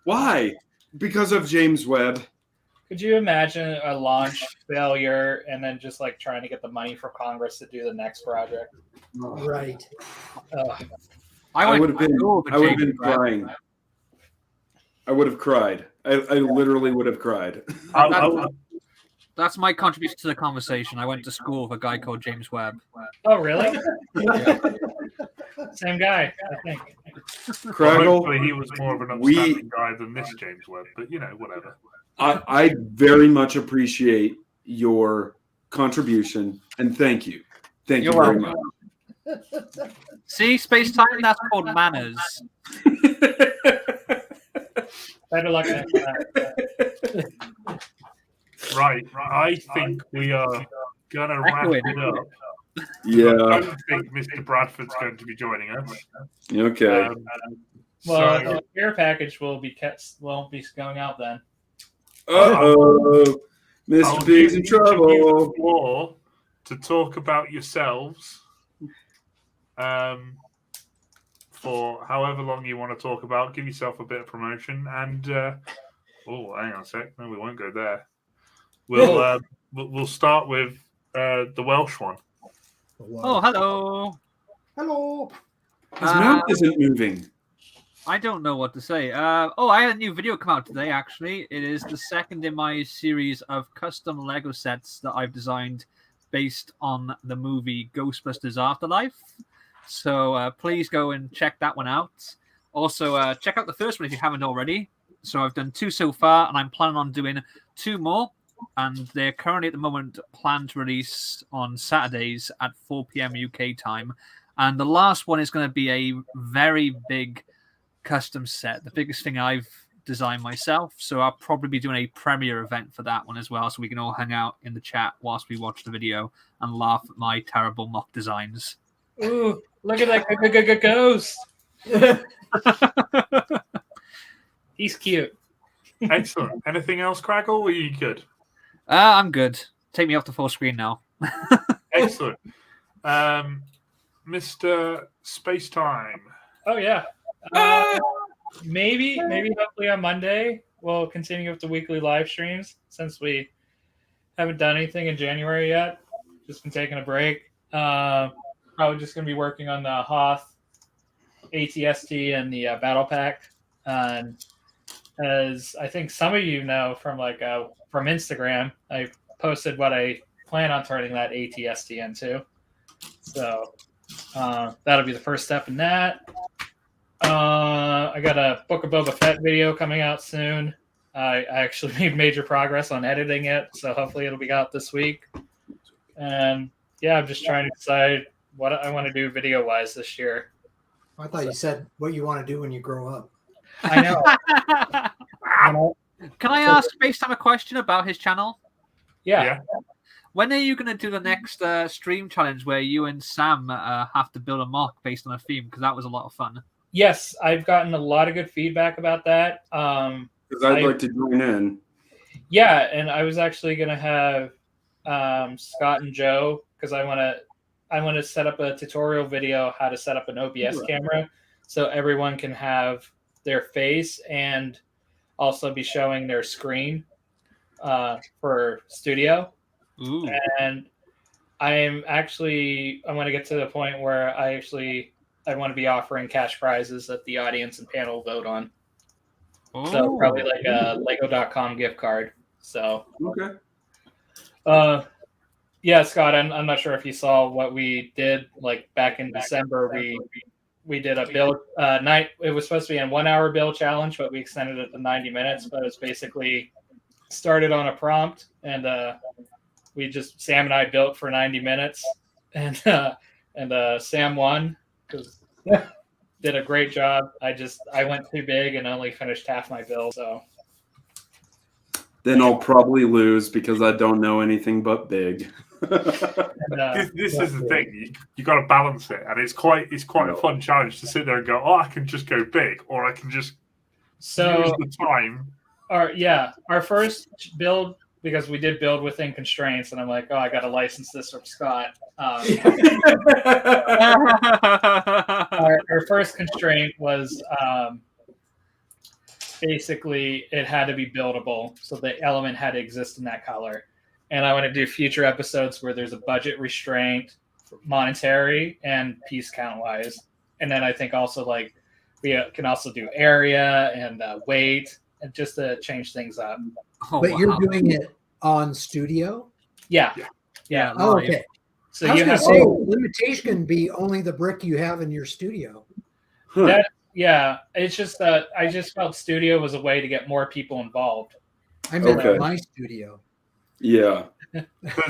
Speaker 4: Why? Because of James Webb.
Speaker 3: Could you imagine a launch failure and then just trying to get the money from Congress to do the next project?
Speaker 5: Right.
Speaker 4: I would have been crying. I would have cried. I literally would have cried.
Speaker 2: That's my contribution to the conversation. I went to school with a guy called James Webb.
Speaker 3: Oh, really? Same guy, I think.
Speaker 1: Well, hopefully he was more of an upstanding guy than this James Webb, but whatever.
Speaker 4: I very much appreciate your contribution and thank you. Thank you very much.
Speaker 2: See, space time, that's called manners.
Speaker 3: Better luck next time.
Speaker 1: Right. I think we are going to wrap it up.
Speaker 4: Yeah.
Speaker 1: I don't think Mr. Bradford's going to be joining us.
Speaker 4: Okay.
Speaker 3: Well, the care package won't be going out then.
Speaker 4: Uh-oh. Mr. Big's in trouble.
Speaker 1: Floor to talk about yourselves for however long you want to talk about. Give yourself a bit of promotion. And, hang on a sec. No, we won't go there. We'll start with the Welsh one.
Speaker 2: Oh, hello.
Speaker 5: Hello.
Speaker 4: His mouth isn't moving.
Speaker 2: I don't know what to say. I had a new video come out today, actually. It is the second in my series of custom Lego sets that I've designed based on the movie Ghostbusters Afterlife. So please go and check that one out. Also, check out the first one if you haven't already. So I've done 2 so far, and I'm planning on doing 2 more. And they're currently at the moment planned to release on Saturdays at 4 p.m. UK time. And the last one is going to be a very big custom set, the biggest thing I've designed myself. So I'll probably be doing a premiere event for that one as well, so we can all hang out in the chat whilst we watch the video and laugh at my terrible mock designs.
Speaker 3: Ooh, look at that ghost. He's cute.
Speaker 1: Excellent. Anything else, Craggle? Or are you good?
Speaker 2: I'm good. Take me off the full screen now.
Speaker 1: Excellent. Mr. Spacetime.
Speaker 3: Oh, yeah. Maybe hopefully on Monday we'll continue with the weekly live streams since we haven't done anything in January yet. Just been taking a break. Probably just going to be working on the Hoth, ATST, and the Battle Pack. And as I think some of you know from from Instagram, I posted what I plan on turning that ATST into. So that'll be the first step in that. I got a Book of Boba Fett video coming out soon. I actually made major progress on editing it, so hopefully it'll be out this week. And yeah, I'm just trying to decide what I want to do video-wise this year.
Speaker 5: I thought you said what you want to do when you grow up.
Speaker 3: I know.
Speaker 2: Can I ask Spacetime a question about his channel?
Speaker 3: Yeah.
Speaker 2: When are you going to do the next stream challenge where you and Sam have to build a mock based on a theme? Because that was a lot of fun.
Speaker 3: Yes, I've gotten a lot of good feedback about that.
Speaker 4: Because I'd like to join in.
Speaker 3: Yeah, and I was actually going to have Scott and Joe, because I want to set up a tutorial video how to set up an OBS camera so everyone can have their face and also be showing their screen for studio.
Speaker 2: Ooh.
Speaker 3: And I want to get to the point where I want to be offering cash prizes that the audience and panel vote on.
Speaker 2: Oh.
Speaker 3: So probably like a Lego.com gift card. So
Speaker 4: Okay.
Speaker 3: Yeah, Scott, I'm not sure if you saw what we did. Like back in December, we did a build night. It was supposed to be a 1 hour build challenge, but we extended it to 90 minutes. But it's basically started on a prompt, and Sam and I built for 90 minutes, and Sam won because did a great job. I went too big and only finished half my build. So
Speaker 4: then I'll probably lose because I don't know anything but big.
Speaker 1: This is the thing. You got to balance it, and it's quite a fun challenge to sit there and go, "Oh, I can just go big, or I can just use the time."
Speaker 3: Our first build, because we did build within constraints, and I'm like, "Oh, I got to license this from Scott." Our first constraint was basically it had to be buildable, so the element had to exist in that color. And I want to do future episodes where there's a budget restraint, monetary and piece count wise. And then I think also we can also do area and weight, and just to change things up.
Speaker 5: But you're doing it on Studio?
Speaker 3: Yeah.
Speaker 5: Oh, okay.
Speaker 3: So
Speaker 5: I was
Speaker 3: you
Speaker 5: going
Speaker 3: have
Speaker 5: to say limitation can be only the brick you have in your studio.
Speaker 4: Huh.
Speaker 3: It's just that I just felt Studio was a way to get more people involved.
Speaker 5: I meant
Speaker 4: Okay.
Speaker 5: my studio.
Speaker 4: Yeah.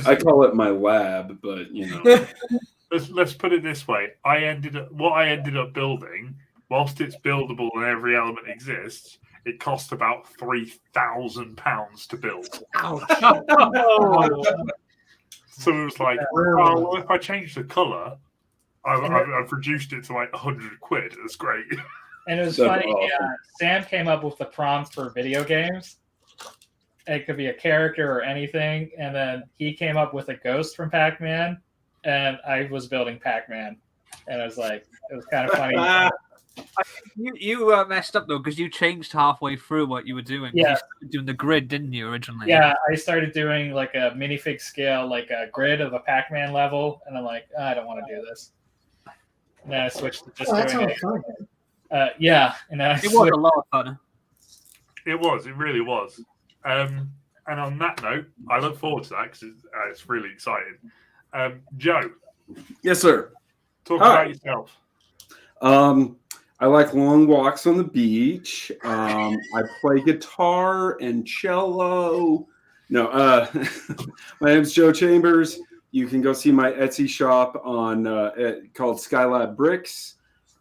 Speaker 4: I call it my lab, but
Speaker 1: let's put it this way. I ended up building, whilst it's buildable and every element exists, it cost about £3,000 to build.
Speaker 5: Ouch.
Speaker 1: So it was like, oh, well, if I change the colour, I've reduced it to like 100 quid. It's great.
Speaker 3: And it was
Speaker 4: That's
Speaker 3: funny.
Speaker 4: awesome.
Speaker 3: Sam came up with the prompt for video games. It could be a character or anything. And then he came up with a ghost from Pac-Man. And I was building Pac-Man. And I was like, it was kind of funny.
Speaker 2: You messed up though because you changed halfway through what you were doing.
Speaker 3: Yeah.
Speaker 2: You started doing the grid, didn't you, originally?
Speaker 3: Yeah, I started doing like a minifig scale, like a grid of a Pac-Man level. And I'm like, I don't want to do this. And then I switched to just
Speaker 5: That
Speaker 3: doing
Speaker 5: sounds fun.
Speaker 3: And then
Speaker 2: It was a lot of fun.
Speaker 1: It was. It really was. And on that note, I look forward to that because it's really exciting. Joe,
Speaker 4: Yes, sir.
Speaker 1: talk
Speaker 4: Hi.
Speaker 1: about yourself.
Speaker 4: I like long walks on the beach. I play guitar and cello. No, my name's Joe Chambers. You can go see my Etsy shop on called Skylab Bricks.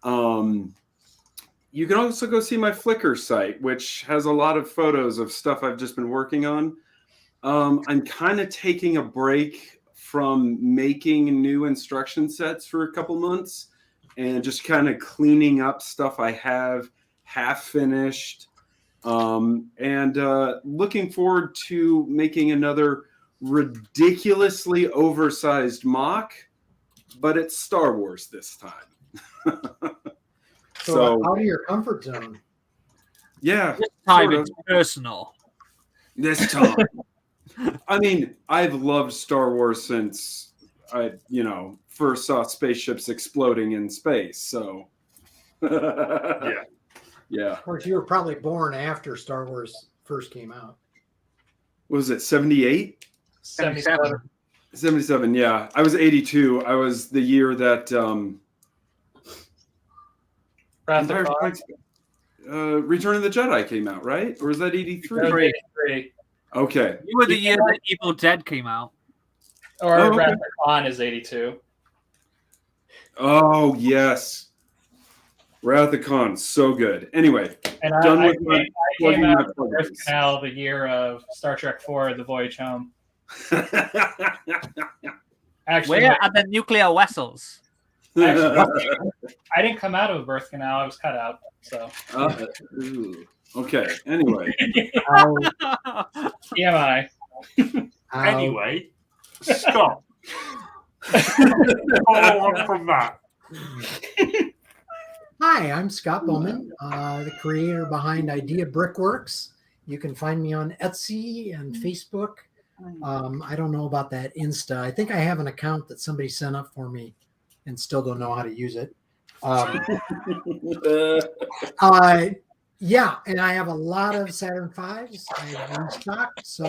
Speaker 4: You can also go see my Flickr site, which has a lot of photos of stuff I've just been working on. I'm kind of taking a break from making new instruction sets for a couple months and just kind of cleaning up stuff I have half finished. And looking forward to making another ridiculously oversized mock, but it's Star Wars this time.
Speaker 5: So out of your comfort zone.
Speaker 4: Yeah,
Speaker 2: This time
Speaker 4: sort
Speaker 2: it's personal.
Speaker 4: this time. I mean, I've loved Star Wars since I, first saw spaceships exploding in space. So, yeah.
Speaker 5: Of course, you were probably born after Star Wars first came out.
Speaker 4: What was it, 78?
Speaker 3: 77.
Speaker 4: 77, yeah. I was 82. I was the year that
Speaker 3: Wrath of Khan.
Speaker 4: Return of the Jedi came out, right? Or was that 83?
Speaker 3: 83.
Speaker 4: Okay.
Speaker 2: You were the year that Evil Dead came out.
Speaker 3: Or
Speaker 4: Oh, okay.
Speaker 3: Wrath of Khan is 82.
Speaker 4: Oh, yes. Wrath of Khan, so good. Anyway,
Speaker 3: And
Speaker 4: done
Speaker 3: I
Speaker 4: with my
Speaker 3: came
Speaker 4: plugging
Speaker 3: out
Speaker 4: my
Speaker 3: of the Earth
Speaker 4: plugins.
Speaker 3: Canal the year of Star Trek IV, The Voyage Home. Actually,
Speaker 2: Where are the nuclear vessels?
Speaker 3: I didn't come out of a birth canal. I was cut out. So
Speaker 4: Ooh. Okay. Anyway,
Speaker 3: TMI.
Speaker 1: Anyway, Scott, follow on from that.
Speaker 5: Hi, I'm Scott Bowman, the creator behind Idea Brickworks. You can find me on Etsy and Facebook. I don't know about that Insta. I think I have an account that somebody sent up for me and still don't know how to use it. Yeah, and I have a lot of Saturn V's. I have restock. So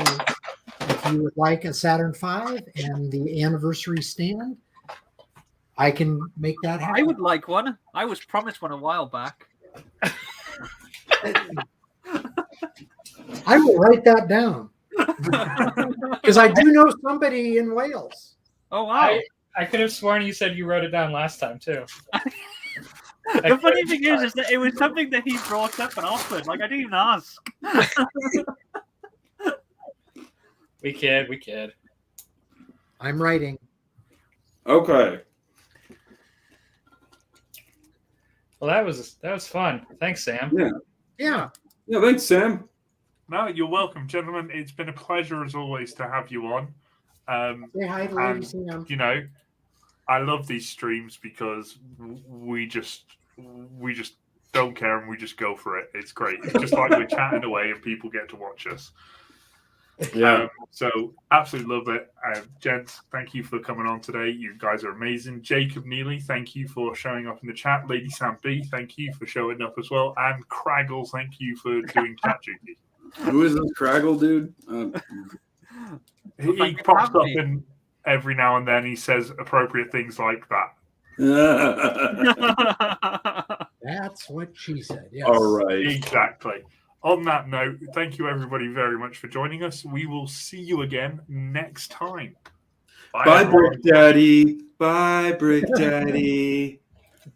Speaker 5: if you would like a Saturn V and the anniversary stand, I can make that happen.
Speaker 2: I would like one. I was promised one a while back.
Speaker 5: I will write that down because I do know somebody in Wales.
Speaker 2: Oh wow!
Speaker 3: I could have sworn you said you wrote it down last time too.
Speaker 2: The funny thing is that it was something that he brought up and offered. Like I didn't even ask.
Speaker 3: We kid.
Speaker 5: I'm writing.
Speaker 4: okay.
Speaker 3: Well, that was fun. Thanks, Sam.
Speaker 5: Yeah.
Speaker 4: Yeah, thanks, Sam.
Speaker 1: No, you're welcome, gentlemen. It's been a pleasure as always to have you on.
Speaker 5: Say hi to Lady Sam.
Speaker 1: You know, I love these streams because we just don't care and we just go for it. It's great. It's just like we're chatting away and people get to watch us.
Speaker 4: Yeah.
Speaker 1: So absolutely love it. Gents, thank you for coming on today. You guys are amazing. Jacob Neely, thank you for showing up in the chat. Lady Sam B, thank you for showing up as well. And Craggle, thank you for doing chat duty.
Speaker 4: Who is this Craggle dude?
Speaker 1: He pops up in every now and then. He says appropriate things like that.
Speaker 5: That's what she said. Yes.
Speaker 4: All right.
Speaker 1: Exactly. On that note, thank you everybody very much for joining us. We will see you again next time.
Speaker 4: Bye, Brick Daddy. Bye, Brick Daddy.